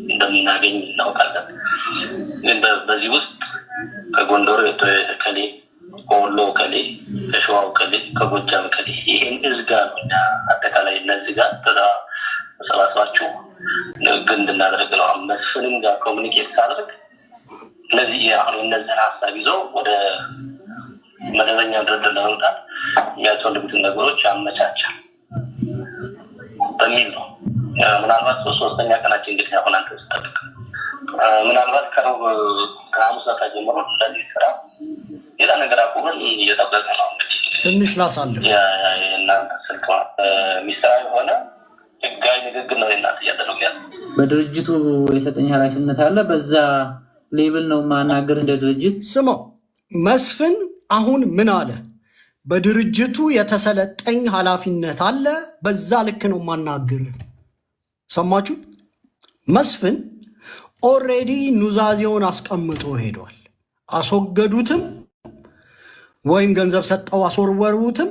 እንደምናገኝ እናውቃለን። ግን በዚህ ውስጥ ከጎንደር ከሌ ከወሎ ከሌ ከሸዋው ከሌ ከጎጃም ከሌ ይሄን እዝጋ ነው እና አጠቃላይ እነዚህ ጋር ተሰባስባችሁ ንግግር እንድናደርግ ነው። መስፍንም ጋር ኮሚኒኬት ሳደርግ እነዚህ አሁን እነዚህን ሀሳብ ይዘው ወደ መደበኛ ድርድር ለመምጣት የሚያስፈልጉትን ነገሮች ያመቻቻል በሚል ነው። ምናልባት ሶስተኛ ቀናችን እንግዲህ አሁን አንተ ስጠብቅ ምናልባት ከሐሙስ ዕለት ጀምሮ ለዚህ ስራ ሌላ ነገር አቁመን እየጠበቀ ነው። እንግዲህ
ትንሽ ላሳልፍ
እናንተ ስልክ ሚስጥራዊ የሆነ ህጋዊ ንግግር ነው እናንተ እያደረጉ ያለ።
በድርጅቱ የሰጠኝ ኃላፊነት አለ። በዛ ሌብል ነው ማናገር እንደ ድርጅት
ስማው። መስፍን አሁን ምን አለ? በድርጅቱ የተሰለጠኝ ኃላፊነት አለ፣ በዛ ልክ ነው ማናገር። ሰማችሁ? መስፍን ኦልሬዲ ኑዛዜውን አስቀምጦ ሄዷል። አስወገዱትም ወይም ገንዘብ ሰጠው አስወርወሩትም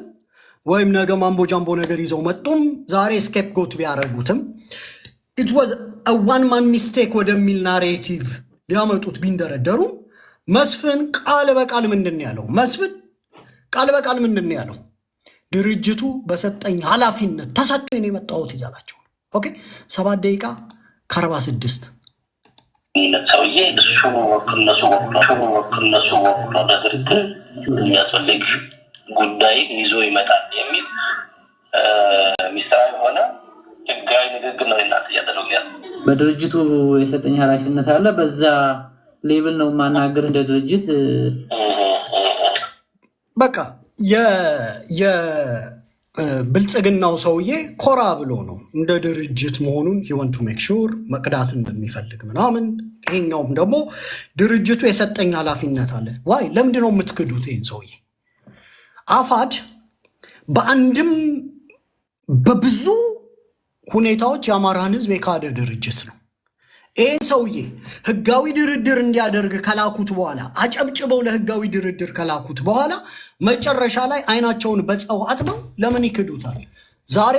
ወይም ነገ ማምቦ ጃምቦ ነገር ይዘው መጡም ዛሬ ስኬፕ ጎት ቢያደርጉትም ኢት ዋዝ አ ዋን ማን ሚስቴክ ወደሚል ናሬቲቭ ሊያመጡት ቢንደረደሩ መስፍን ቃል በቃል ምንድን ያለው? መስፍን ቃል በቃል ምንድን ያለው? ድርጅቱ በሰጠኝ ኃላፊነት ተሰጥቶኝ ነው የመጣሁት እያላቸው ነው። ኦኬ 7 ደቂቃ ከ46
ሰውዬ እነሱ ወክሎ ለድርድር የሚያስፈልግ ጉዳይ ይዞ ይመጣል የሚል ሚስጥራዊ የሆነ ህጋዊ ንግግር ነው እናንተ እያደረጉ ያለ።
በድርጅቱ የሰጠኝ ኃላፊነት አለ፣ በዛ ሌብል ነው ማናገር እንደ ድርጅት።
በቃ የብልጽግናው ሰውዬ ኮራ ብሎ ነው እንደ ድርጅት መሆኑን ሂወንቱ ሜክ ሹር መቅዳት እንደሚፈልግ ምናምን። ይሄኛውም ደግሞ ድርጅቱ የሰጠኝ ኃላፊነት አለ። ዋይ ለምንድን ነው የምትክዱት ይህን ሰውዬ? አፋድ በአንድም በብዙ ሁኔታዎች የአማራን ህዝብ የካደ ድርጅት ነው። ይህ ሰውዬ ህጋዊ ድርድር እንዲያደርግ ከላኩት በኋላ አጨብጭበው ለህጋዊ ድርድር ከላኩት በኋላ መጨረሻ ላይ አይናቸውን በጨው አጥበው ለምን ይክዱታል? ዛሬ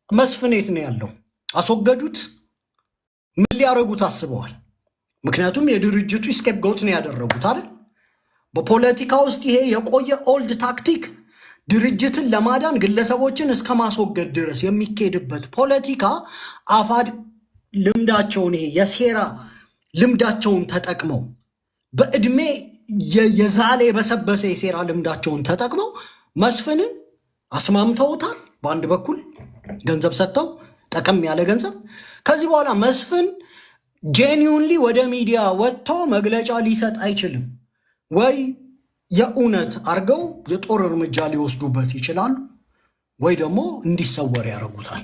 መስፍን የት ነው ያለው? አስወገዱት? ምን ሊያደርጉት አስበዋል? ምክንያቱም የድርጅቱ ስኬፕጎት ነው ያደረጉት አይደል? በፖለቲካ ውስጥ ይሄ የቆየ ኦልድ ታክቲክ ድርጅትን ለማዳን ግለሰቦችን እስከ ማስወገድ ድረስ የሚካሄድበት ፖለቲካ አፋድ ልምዳቸውን ይሄ የሴራ ልምዳቸውን ተጠቅመው በእድሜ የዛለ የበሰበሰ የሴራ ልምዳቸውን ተጠቅመው መስፍንን አስማምተውታል። በአንድ በኩል ገንዘብ ሰጥተው ጠቀም ያለ ገንዘብ። ከዚህ በኋላ መስፍን ጄኒውንሊ ወደ ሚዲያ ወጥቶ መግለጫ ሊሰጥ አይችልም። ወይ የእውነት አርገው የጦር እርምጃ ሊወስዱበት ይችላሉ፣ ወይ ደግሞ እንዲሰወር ያደርጉታል።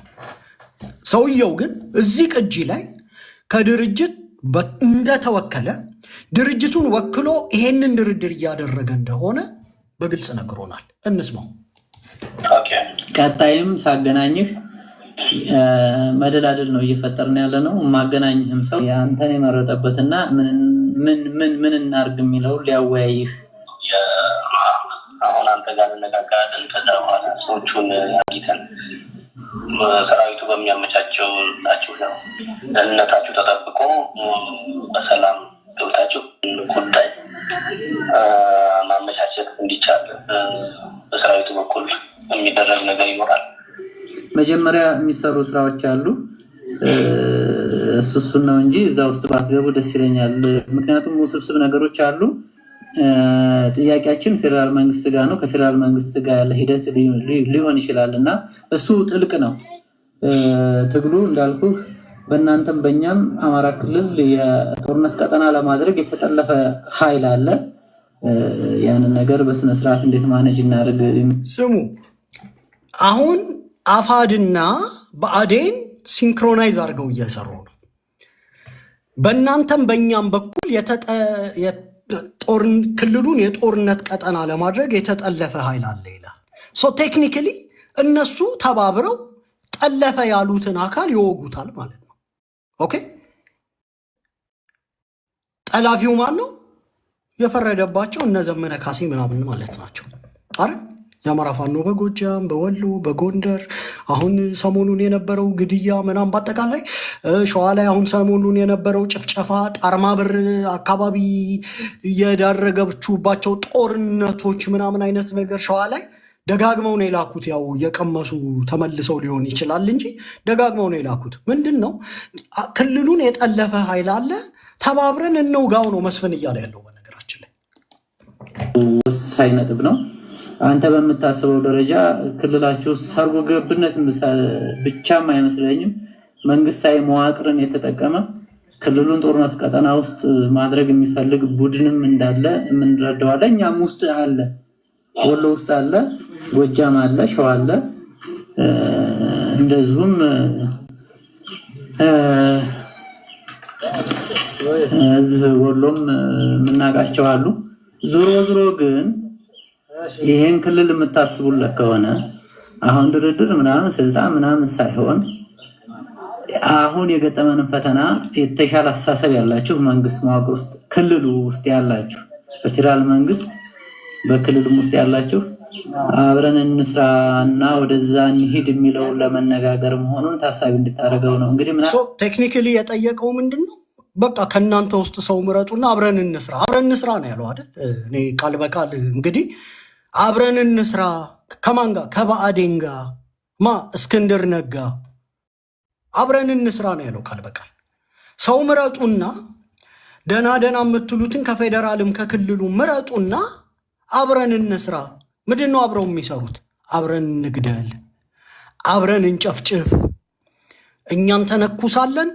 ሰውየው ግን እዚህ ቅጂ ላይ ከድርጅት እንደተወከለ ድርጅቱን ወክሎ ይሄንን ድርድር እያደረገ እንደሆነ በግልጽ ነግሮናል። እንስማው።
ቀጣይም ሳገናኝህ መደላደል ነው እየፈጠርን ያለ ነው። ማገናኝህም ሰው አንተን የመረጠበትና ምን እናርግ የሚለው ሊያወያይህ
አሁን አንተ ጋር እንነጋገራለን። ከዛ በኋላ ሰዎቹን አግኝተን ሰራዊቱ በሚያመቻቸው ናቸው ነው ደህንነታችሁ ተጠብቆ በሰላም ገብታችሁ ጉዳይ ማመቻቸት እንዲቻል በሰራዊቱ በኩል የሚደረግ ነገር ይኖራል።
መጀመሪያ የሚሰሩ ስራዎች አሉ። እሱን ነው እንጂ እዛ ውስጥ ባትገቡ ደስ ይለኛል። ምክንያቱም ውስብስብ ነገሮች አሉ። ጥያቄያችን ፌደራል መንግስት ጋር ነው። ከፌደራል መንግስት ጋር ያለ ሂደት ሊሆን ይችላል እና እሱ ጥልቅ ነው ትግሉ። እንዳልኩ በእናንተም በእኛም አማራ ክልል የጦርነት ቀጠና ለማድረግ የተጠለፈ ኃይል አለ። ያንን ነገር በስነስርዓት እንዴት ማኔጅ እናደርግ?
ስሙ፣ አሁን አፋድና ብአዴን ሲንክሮናይዝ አድርገው እየሰሩ ነው። በእናንተም በእኛም በኩል ክልሉን የጦርነት ቀጠና ለማድረግ የተጠለፈ ኃይል አለ ይላል። ሶ ቴክኒካሊ እነሱ ተባብረው ጠለፈ ያሉትን አካል ይወጉታል ማለት ነው። ኦኬ፣ ጠላፊው ማን ነው? የፈረደባቸው እነ ዘመነ ካሴ ምናምን ማለት ናቸው። አረ የአማራ ፋኖ በጎጃም፣ በወሎ፣ በጎንደር አሁን ሰሞኑን የነበረው ግድያ ምናምን በአጠቃላይ ሸዋ ላይ አሁን ሰሞኑን የነበረው ጭፍጨፋ ጣርማበር አካባቢ የዳረገችባቸው ጦርነቶች ምናምን አይነት ነገር ሸዋ ላይ ደጋግመው ነው የላኩት። ያው የቀመሱ ተመልሰው ሊሆን ይችላል እንጂ ደጋግመው ነው የላኩት። ምንድን ነው ክልሉን የጠለፈ ኃይል አለ፣ ተባብረን እንውጋው ነው መስፍን እያለ ያለው። በነገራችን ላይ
ወሳኝ ነጥብ ነው። አንተ በምታስበው ደረጃ ክልላችሁ ሰርጎ ገብነት ብቻም አይመስለኝም፣ መንግስታዊ መዋቅርን የተጠቀመ ክልሉን ጦርነት ቀጠና ውስጥ ማድረግ የሚፈልግ ቡድንም እንዳለ የምንረዳዋለን። እኛም ውስጥ አለ፣ ወሎ ውስጥ አለ፣ ጎጃም አለ፣ ሸዋ አለ፣ እንደዚሁም እዚህ ወሎም የምናውቃቸው አሉ። ዞሮ ዞሮ ግን ይሄን ክልል የምታስቡለት ከሆነ አሁን ድርድር ምናምን ስልጣን ምናምን ሳይሆን አሁን የገጠመንን ፈተና የተሻለ አስተሳሰብ ያላችሁ መንግስት መዋቅር ውስጥ ክልሉ ውስጥ ያላችሁ በፌደራል መንግስት በክልሉም ውስጥ ያላችሁ አብረን እንስራና ወደዛ እንሂድ የሚለውን ለመነጋገር መሆኑን ታሳቢ እንድታደርገው ነው። እንግዲህ
ቴክኒካሊ የጠየቀው ምንድነው? በቃ ከእናንተ ውስጥ ሰው ምረጡና አብረን እንስራ ነው ያለው አይደል? እኔ ቃል በቃል እንግዲህ አብረን እንስራ ከማን ጋር? ከብአዴን ጋር እስክንድር ነጋ አብረን እንስራ ነው ያለው ቃል በቃል። ሰው ምረጡና ደና የምትሉትን ከፌደራልም ከክልሉ ምረጡና አብረን እንስራ። ምንድን ነው አብረው የሚሰሩት? አብረን እንግደል፣ አብረን እንጨፍጭፍ፣ እኛም ተነኩሳለን፣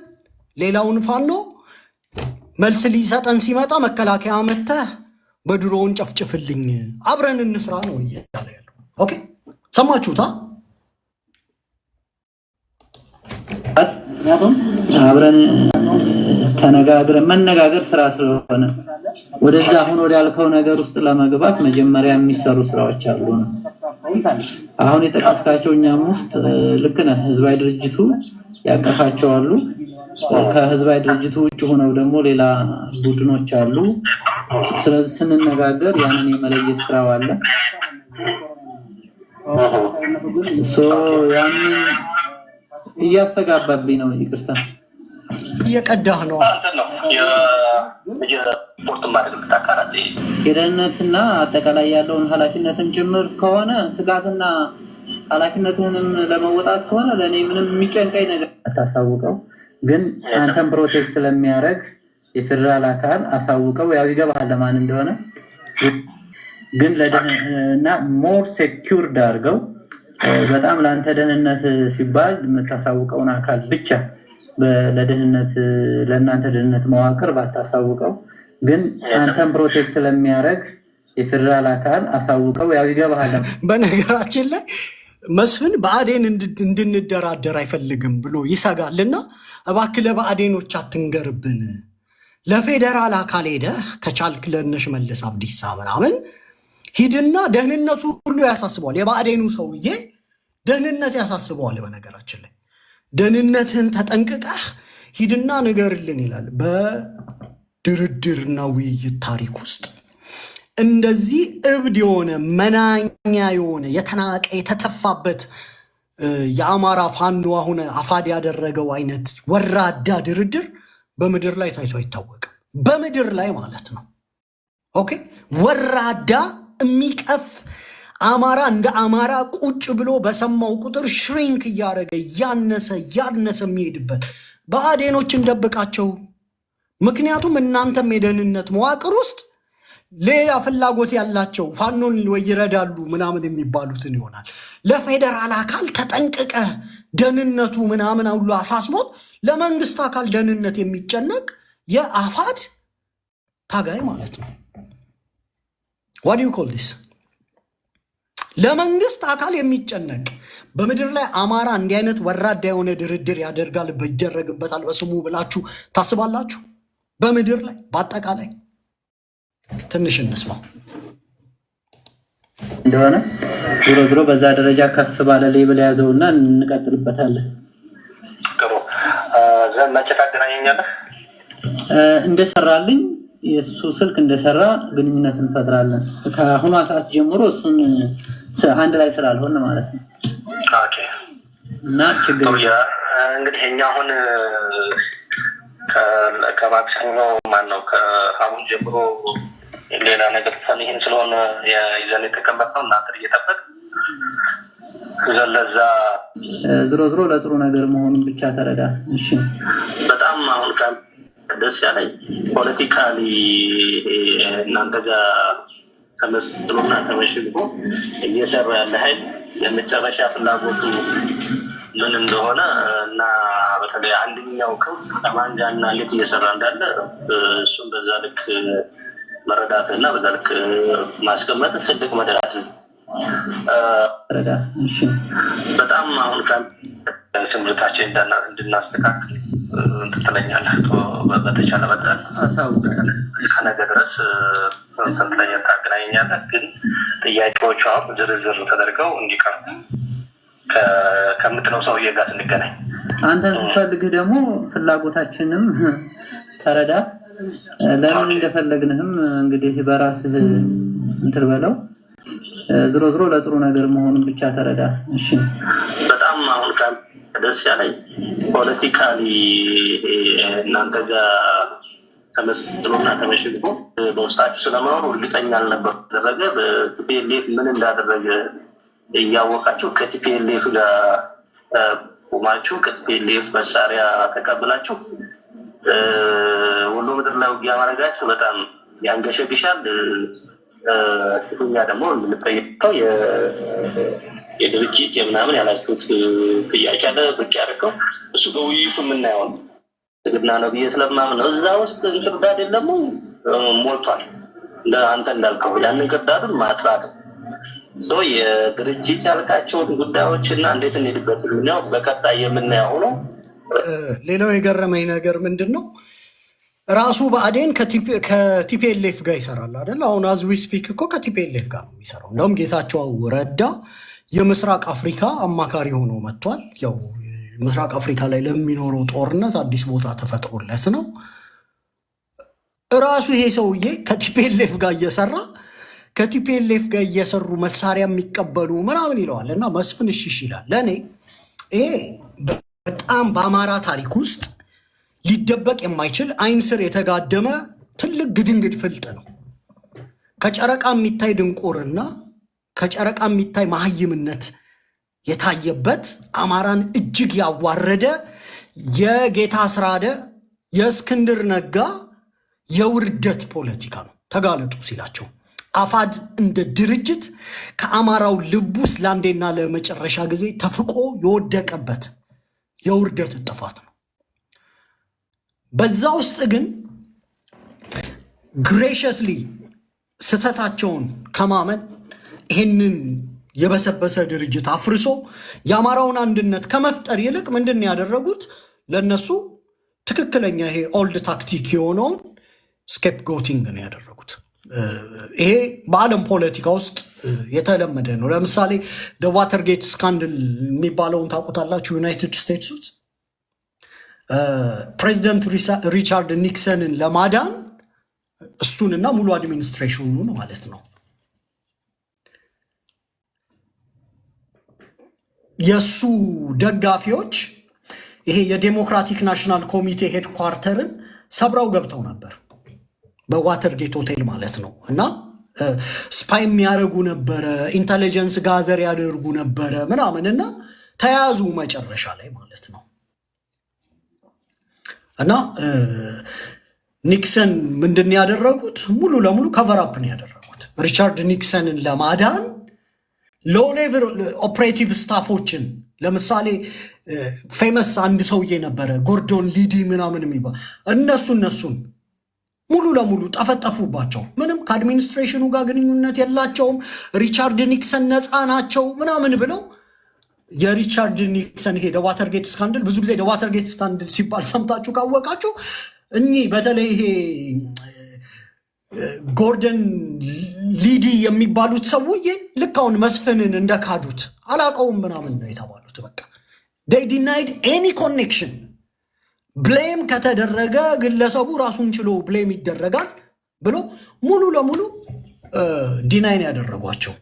ሌላውን ፋኖ መልስ ሊሰጠን ሲመጣ መከላከያ መተህ በድሮውን ጨፍጭፍልኝ፣ አብረን እንስራ ነው እያለ ያለው። ኦኬ ሰማችሁታ?
አብረን ተነጋግረን መነጋገር ስራ ስለሆነ ወደዛ አሁን ወደ ያልከው ነገር ውስጥ ለመግባት መጀመሪያ የሚሰሩ ስራዎች አሉ ነው። አሁን የጠቀስካቸው እኛም ውስጥ ልክ ነህ፣ ህዝባዊ ድርጅቱ ያቀፋቸው አሉ። ከህዝባዊ ድርጅቱ ውጭ ሆነው ደግሞ ሌላ ቡድኖች አሉ። ስለዚህ ስንነጋገር ያንን የመለየት ስራው አለ። ያንን እያስተጋባብኝ ነው። ይቅርታ
እየቀዳህ ነው።
የደህንነትና አጠቃላይ ያለውን ኃላፊነትን ጭምር ከሆነ ስጋትና ኃላፊነትንም ለመወጣት ከሆነ ለእኔ ምንም የሚጨንቀኝ ነገር አታሳውቀው። ግን አንተን ፕሮቴክት ለሚያደርግ የፌደራል አካል አሳውቀው። ያው ይገባል ለማን እንደሆነ። ግን ለደህንነትና ሞር ሴኩርድ አድርገው በጣም ለአንተ ደህንነት ሲባል የምታሳውቀውን አካል ብቻ ለደህንነት ለእናንተ ደህንነት መዋቅር ባታሳውቀው። ግን አንተን ፕሮቴክት ለሚያደርግ የፌደራል አካል አሳውቀው። ያው ይገባል።
በነገራችን ላይ መስፍን ብአዴን እንድንደራደር አይፈልግም ብሎ ይሰጋልና እባክህ ለብአዴኖች አትንገርብን፣ ለፌደራል አካል ሄደህ ከቻልክ ለነሽ መልስ አብዲሳ ምናምን ሂድና ደህንነቱ ሁሉ ያሳስበዋል። የብአዴኑ ሰውዬ ደህንነት ያሳስበዋል። በነገራችን ላይ ደህንነትህን ተጠንቅቀህ ሂድና ንገርልን ይላል። በድርድርና ውይይት ታሪክ ውስጥ እንደዚህ እብድ የሆነ መናኛ የሆነ የተናቀ የተተፋበት የአማራ ፋኖ አሁን አፋድ ያደረገው አይነት ወራዳ ድርድር በምድር ላይ ታይቶ አይታወቅም። በምድር ላይ ማለት ነው። ኦኬ ወራዳ የሚቀፍ አማራ እንደ አማራ ቁጭ ብሎ በሰማው ቁጥር ሽሪንክ እያደረገ እያነሰ የሚሄድበት ብአዴኖችን ደብቃቸው። ምክንያቱም እናንተም የደህንነት መዋቅር ውስጥ ሌላ ፍላጎት ያላቸው ፋኖን ወይ ይረዳሉ ምናምን የሚባሉትን ይሆናል። ለፌደራል አካል ተጠንቅቀ ደህንነቱ ምናምን ሁሉ አሳስቦት ለመንግስት አካል ደህንነት የሚጨነቅ የአፋድ ታጋይ ማለት ነው። what do you call this? ለመንግስት አካል የሚጨነቅ በምድር ላይ አማራ እንዲህ አይነት ወራዳ የሆነ ድርድር ያደርጋል ይደረግበታል በስሙ ብላችሁ ታስባላችሁ? በምድር ላይ በአጠቃላይ ትንሽ እንስማው
እንደሆነ ዞሮ በዛ ደረጃ ከፍ ባለ ሌብል ያዘውና እንቀጥልበታለን።
ጥሩ ዘመቻ ታገናኘኛለህ
እንደሰራልኝ የሱ ስልክ እንደሰራ ግንኙነት እንፈጥራለን። ከአሁኗ ሰዓት ጀምሮ እሱን አንድ ላይ ስላልሆነ ማለት ነው።
ኦኬ
እና ችግር
እንግዲህ እኛ አሁን ከማክሰኞ ማነው ከሐሙስ ጀምሮ ሌላ ነገር ይህን ስለሆነ ይዘን የተቀመጥነው እናንተ እየጠበቅ ዘለዛ
ዝሮ ለጥሩ ነገር መሆኑን ብቻ ተረዳ። እሺ
በጣም አሁን ደስ ያለኝ ፖለቲካሊ እናንተ ጋር ተመስሎና ተመሽጎ እየሰራ ያለ ኃይል የመጨረሻ ፍላጎቱ ምን እንደሆነ እና በተለይ አንደኛው ክንፍ ከማንጃና እንዴት እየሰራ እንዳለ እሱም በዛ ልክ መረዳት እና በዛ ልክ ማስቀመጥ ትልቅ መደራት ነው። በጣም አሁን ትምህርታችን እንድናስተካክል ትለኛለህ። በተቻለ መጠን ከነገ ድረስ ትንትለኛ ታገናኘኛለህ። ግን ጥያቄዎቹ አሁን ዝርዝር ተደርገው እንዲቀርቡ ከምትለው ሰውዬ ጋር ስንገናኝ
አንተን ስትፈልግህ ደግሞ ፍላጎታችንም ተረዳ። ለምን እንደፈለግንህም እንግዲህ በራስህ እንትን በለው። ዝሮ ለጥሩ ነገር መሆኑን ብቻ ተረዳ። እሺ
በጣም አሁን ደስ ያለኝ ፖለቲካሊ እናንተ ጋር ተመስሎና ተመሽጎ በውስጣችሁ ስለመኖሩ እርግጠኛ አልነበሩ ደረገ በቲፒኤልኤፍ ምን እንዳደረገ እያወቃችሁ ከቲፒኤልኤፍ ጋር ቆማችሁ ከቲፒኤልኤፍ መሳሪያ ተቀብላችሁ ሁሉ ምድር ላይ ውጊያ ማድረጋችሁ በጣም ያንገሸግሻል። እኛ ደግሞ የምንጠይቀው የድርጅት የምናምን ያላችሁት ጥያቄ አለ ብቅ ያደርገው እሱ በውይይቱ የምናየው ነው። ትግልና ነው ብዬ ስለማምን ነው። እዛ ውስጥ እንክርዳድ የለም ሞልቷል። አንተ እንዳልከው ያንን ክርዳዱን ማጥራት የድርጅት ያልካቸውን ጉዳዮች እና እንዴት እንሄድበት የምናየው በቀጣይ የምናየው ነው።
ሌላው የገረመኝ ነገር ምንድን ነው? ራሱ ብአዴን ከቲፒኤልኤፍ ጋር ይሰራል አይደል? አሁን አዝ ዊ ስፒክ እኮ ከቲፒኤልኤፍ ጋር ነው የሚሰራው። እንደውም ጌታቸው ረዳ የምስራቅ አፍሪካ አማካሪ ሆኖ መጥቷል። ያው ምስራቅ አፍሪካ ላይ ለሚኖረው ጦርነት አዲስ ቦታ ተፈጥሮለት ነው። እራሱ ይሄ ሰውዬ ከቲፒኤልኤፍ ጋር እየሰራ ከቲፒኤልኤፍ ጋር እየሰሩ መሳሪያ የሚቀበሉ ምናምን ይለዋል። እና መስፍን እሽሽ ይላል። ለእኔ ይሄ በጣም በአማራ ታሪክ ውስጥ ሊደበቅ የማይችል አይን ስር የተጋደመ ትልቅ ግድንግድ ፍልጥ ነው። ከጨረቃ የሚታይ ድንቁርና፣ ከጨረቃ የሚታይ መሀይምነት የታየበት አማራን እጅግ ያዋረደ የጌታ አስራደ የእስክንድር ነጋ የውርደት ፖለቲካ ነው። ተጋለጡ ሲላቸው አፋድ እንደ ድርጅት ከአማራው ልብ ውስጥ ለአንዴና ለመጨረሻ ጊዜ ተፍቆ የወደቀበት የውርደት ጥፋት ነው። በዛ ውስጥ ግን ግሬሽስሊ ስተታቸውን ከማመን ይህንን የበሰበሰ ድርጅት አፍርሶ የአማራውን አንድነት ከመፍጠር ይልቅ ምንድን ያደረጉት? ለነሱ ትክክለኛ ይሄ ኦልድ ታክቲክ የሆነውን ስኬፕ ጎቲንግ ነው ያደረጉት። ይሄ በዓለም ፖለቲካ ውስጥ የተለመደ ነው። ለምሳሌ ዋተርጌት ስካንድል የሚባለውን ታውቁታላችሁ? ዩናይትድ ስቴትስ ውስጥ ፕሬዚደንት ሪቻርድ ኒክሰንን ለማዳን እሱንና ሙሉ አድሚኒስትሬሽኑን ማለት ነው የእሱ ደጋፊዎች ይሄ የዴሞክራቲክ ናሽናል ኮሚቴ ሄድኳርተርን ሰብረው ገብተው ነበር በዋተርጌት ሆቴል ማለት ነው። እና ስፓይ የሚያደርጉ ነበረ፣ ኢንተሊጀንስ ጋዘር ያደርጉ ነበረ ምናምን እና ተያዙ መጨረሻ ላይ ማለት ነው። እና ኒክሰን ምንድን ያደረጉት? ሙሉ ለሙሉ ከቨራፕ ነው ያደረጉት። ሪቻርድ ኒክሰንን ለማዳን ሎው ሌቭል ኦፕሬቲቭ ስታፎችን ለምሳሌ ፌመስ አንድ ሰውዬ ነበረ ጎርዶን ሊዲ ምናምን የሚባል እነሱን ሙሉ ለሙሉ ጠፈጠፉባቸው። ምንም ከአድሚኒስትሬሽኑ ጋር ግንኙነት የላቸውም፣ ሪቻርድ ኒክሰን ነፃ ናቸው ምናምን ብለው የሪቻርድ ኒክሰን ይሄ ዋተርጌት ስካንድል፣ ብዙ ጊዜ ዋተርጌት ስካንድል ሲባል ሰምታችሁ ካወቃችሁ እኚህ በተለይ ይሄ ጎርደን ሊዲ የሚባሉት ሰውዬን ልክ አሁን መስፍንን እንደካዱት አላቀውም ምናምን ነው የተባሉት። በቃ they denied any connection። ብሌም ከተደረገ ግለሰቡ ራሱን ችሎ ብሌም ይደረጋል ብሎ ሙሉ ለሙሉ ዲናይን ያደረጓቸው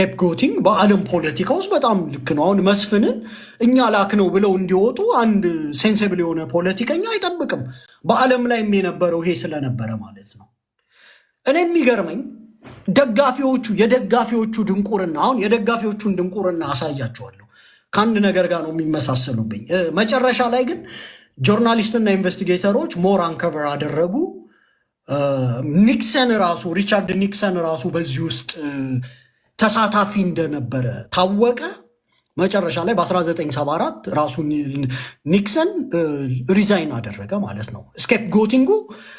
ስኬፕጎቲንግ በዓለም ፖለቲካ ውስጥ በጣም ልክ ነው። አሁን መስፍንን እኛ ላክ ነው ብለው እንዲወጡ አንድ ሴንሲብል የሆነ ፖለቲከኛ አይጠብቅም። በዓለም ላይ የነበረው ይሄ ስለነበረ ማለት ነው። እኔ የሚገርመኝ የደጋፊዎቹ ድንቁርና፣ አሁን የደጋፊዎቹን ድንቁርና አሳያቸዋለሁ። ከአንድ ነገር ጋር ነው የሚመሳሰሉብኝ። መጨረሻ ላይ ግን ጆርናሊስትና ኢንቨስቲጌተሮች ሞር አንከቨር አደረጉ። ኒክሰን ራሱ ሪቻርድ ኒክሰን ራሱ በዚህ ውስጥ ተሳታፊ እንደነበረ ታወቀ። መጨረሻ ላይ በ1974 ራሱ ኒክሰን ሪዛይን አደረገ ማለት ነው። ስኬፕጎቲንጉ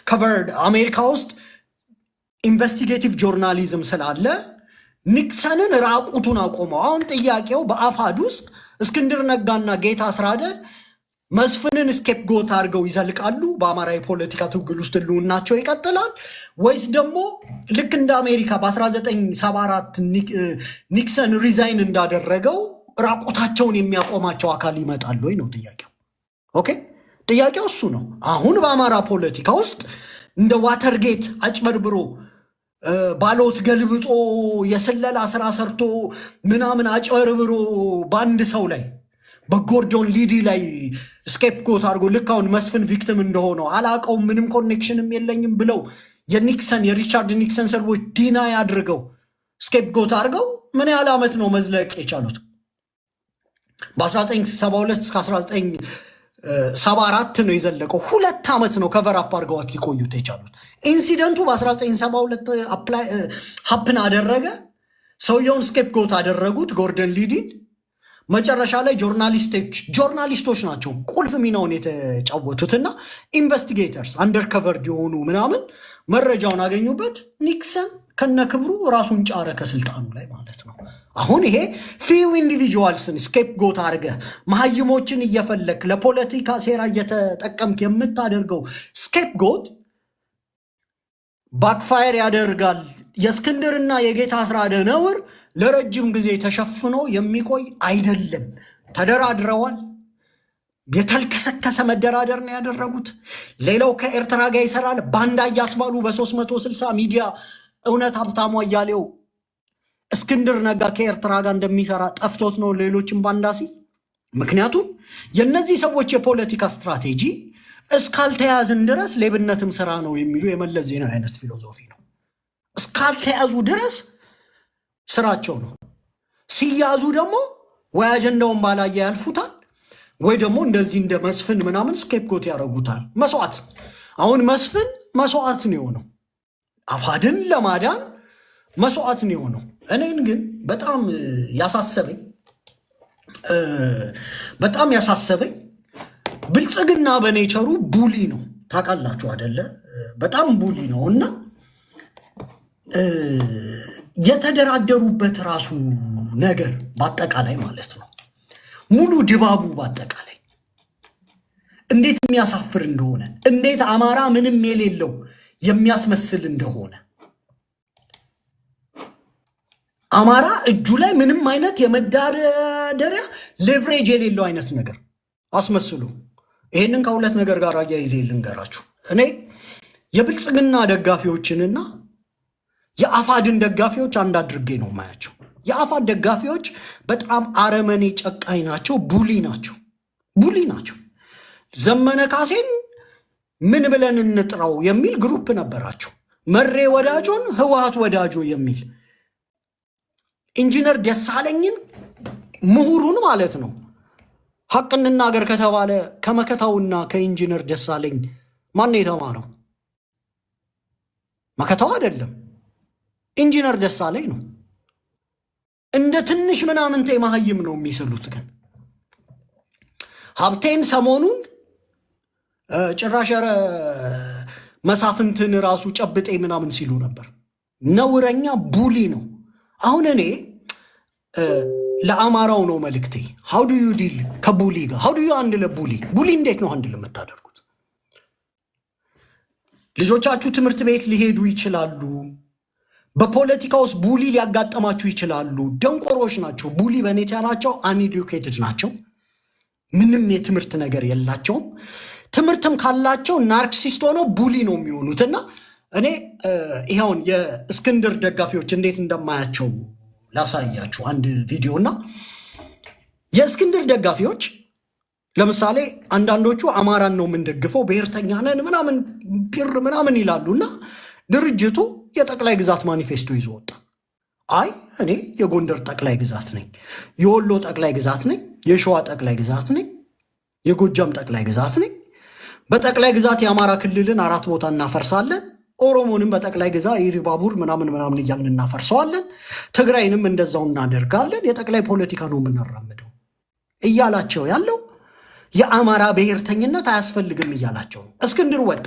ከቨርድ አሜሪካ ውስጥ ኢንቨስቲጌቲቭ ጆርናሊዝም ስላለ ኒክሰንን ራቁቱን አቆመው። አሁን ጥያቄው በአፋድ ውስጥ እስክንድር ነጋና ጌታ አስራደ መስፍንን ስኬፕጎት አድርገው ይዘልቃሉ? በአማራ የፖለቲካ ትግል ውስጥ ህልውናቸው ይቀጥላል ወይስ ደግሞ ልክ እንደ አሜሪካ በ1974 ኒክሰን ሪዛይን እንዳደረገው ራቁታቸውን የሚያቆማቸው አካል ይመጣል ወይ ነው ጥያቄው። ኦኬ፣ ጥያቄው እሱ ነው። አሁን በአማራ ፖለቲካ ውስጥ እንደ ዋተርጌት አጭበርብሮ ባሎት ገልብጦ የስለላ ስራ ሰርቶ ምናምን አጭበርብሮ በአንድ ሰው ላይ በጎርዶን ሊዲ ላይ ስኬፕጎት አድርጎ ልክ አሁን መስፍን ቪክቲም እንደሆነው አላቀውም ምንም ኮኔክሽንም የለኝም ብለው የሪቻርድ ኒክሰን ሰዎች ዲናይ አድርገው ስኬፕጎት አድርገው ምን ያህል ዓመት ነው መዝለቅ የቻሉት? በ1972 እስከ 1974 ነው የዘለቀው። 2 ዓመት ነው ከቨር አፕ አድርገዋት ሊቆዩት የቻሉት። ኢንሲደንቱ በ1972 ሀፕን አደረገ። ሰውየውን ስኬፕጎት አደረጉት ጎርደን ሊዲን። መጨረሻ ላይ ጆርናሊስቶች ናቸው ቁልፍ ሚናውን የተጫወቱትና ኢንቨስቲጌተርስ አንደርከቨርድ የሆኑ ምናምን መረጃውን አገኙበት። ኒክሰን ከነክብሩ ራሱን ጫረ ከስልጣኑ ላይ ማለት ነው። አሁን ይሄ ፊው ኢንዲቪጁዋልስን ስኬፕጎት አድርገ መሀይሞችን እየፈለክ ለፖለቲካ ሴራ እየተጠቀምክ የምታደርገው ስኬፕጎት ባክፋየር ያደርጋል። የእስክንድርና የጌታ አስራደ ነውር ለረጅም ጊዜ ተሸፍኖ የሚቆይ አይደለም። ተደራድረዋል። የተልከሰከሰ መደራደር ነው ያደረጉት። ሌላው ከኤርትራ ጋር ይሰራል። ባንዳ እያስባሉ በ360 ሚዲያ እውነት ሀብታሙ አያሌው እስክንድር ነጋ ከኤርትራ ጋር እንደሚሰራ ጠፍቶት ነው ሌሎችም ባንዳ ሲል። ምክንያቱም የነዚህ ሰዎች የፖለቲካ ስትራቴጂ እስካልተያዝን ድረስ ሌብነትም ስራ ነው የሚሉ የመለስ ዜናዊ አይነት ፊሎዞፊ ነው። እስካልተያዙ ድረስ ስራቸው ነው። ሲያዙ ደግሞ ወይ አጀንዳውን ባላየ ያልፉታል፣ ወይ ደግሞ እንደዚህ እንደ መስፍን ምናምን ስኬፕጎት ያደርጉታል። መስዋዕት አሁን መስፍን መስዋዕት ነው የሆነው፣ አፋድን ለማዳን መስዋዕት ነው የሆነው። እኔን ግን በጣም ያሳሰበኝ ብልጽግና በኔቸሩ ቡሊ ነው። ታውቃላችሁ አደለ? በጣም ቡሊ ነው እና የተደራደሩበት ራሱ ነገር በአጠቃላይ ማለት ነው ሙሉ ድባቡ በአጠቃላይ እንዴት የሚያሳፍር እንደሆነ፣ እንዴት አማራ ምንም የሌለው የሚያስመስል እንደሆነ፣ አማራ እጁ ላይ ምንም አይነት የመዳደሪያ ሌቭሬጅ የሌለው አይነት ነገር አስመስሉ። ይሄንን ከሁለት ነገር ጋር አያይዜ ልንገራችሁ። እኔ የብልጽግና ደጋፊዎችንና የአፋድን ደጋፊዎች አንድ አድርጌ ነው ማያቸው። የአፋድ ደጋፊዎች በጣም አረመኔ ጨቃኝ ናቸው፣ ቡሊ ናቸው። ዘመነ ካሴን ምን ብለን እንጥራው የሚል ግሩፕ ነበራቸው። መሬ ወዳጆን ህወሓት ወዳጆ የሚል ኢንጂነር ደሳለኝን ምሁሩን ማለት ነው። ሐቅ እንናገር ከተባለ ከመከታውና ከኢንጂነር ደሳለኝ ማን የተማረው? መከታው አይደለም፣ ኢንጂነር ደሳለኝ ነው። እንደ ትንሽ ምናምንቴ መሀይም ነው የሚስሉት። ግን ሀብቴን ሰሞኑን ጭራሽ መሳፍንትን ራሱ ጨብጤ ምናምን ሲሉ ነበር። ነውረኛ ቡሊ ነው። አሁን እኔ ለአማራው ነው መልክቴ። ሃው ዱ ዩ ዲል ከቡሊ ጋር? ሃው ዱ ዩ አንድለ ቡሊ እንዴት ነው አንድል የምታደርጉት? ልጆቻችሁ ትምህርት ቤት ሊሄዱ ይችላሉ። በፖለቲካ ውስጥ ቡሊ ሊያጋጠማችሁ ይችላሉ። ደንቆሮች ናቸው። ቡሊ በኔቸራቸው አንኤዱኬትድ ናቸው። ምንም የትምህርት ነገር የላቸውም። ትምህርትም ካላቸው ናርክሲስት ሆነው ቡሊ ነው የሚሆኑት። እና እኔ ይኸውን የእስክንድር ደጋፊዎች እንዴት እንደማያቸው ላሳያችሁ አንድ ቪዲዮና የእስክንድር ደጋፊዎች ለምሳሌ አንዳንዶቹ አማራን ነው የምንደግፈው ብሔርተኛ ነን ምናምን ፒር ምናምን ይላሉና ድርጅቱ የጠቅላይ ግዛት ማኒፌስቶ ይዞ ወጣ። አይ እኔ የጎንደር ጠቅላይ ግዛት ነኝ፣ የወሎ ጠቅላይ ግዛት ነኝ፣ የሸዋ ጠቅላይ ግዛት ነኝ፣ የጎጃም ጠቅላይ ግዛት ነኝ። በጠቅላይ ግዛት የአማራ ክልልን 4 ቦታ እናፈርሳለን፣ ኦሮሞንም በጠቅላይ ግዛ ኢሪባቡር ምናምን እያልን እናፈርሰዋለን፣ ትግራይንም እንደዛው እናደርጋለን፣ የጠቅላይ ፖለቲካ ነው የምናራምደው እያላቸው ያለው የአማራ ብሔርተኝነት አያስፈልግም እያላቸው ነው። እስክንድር ወጣ።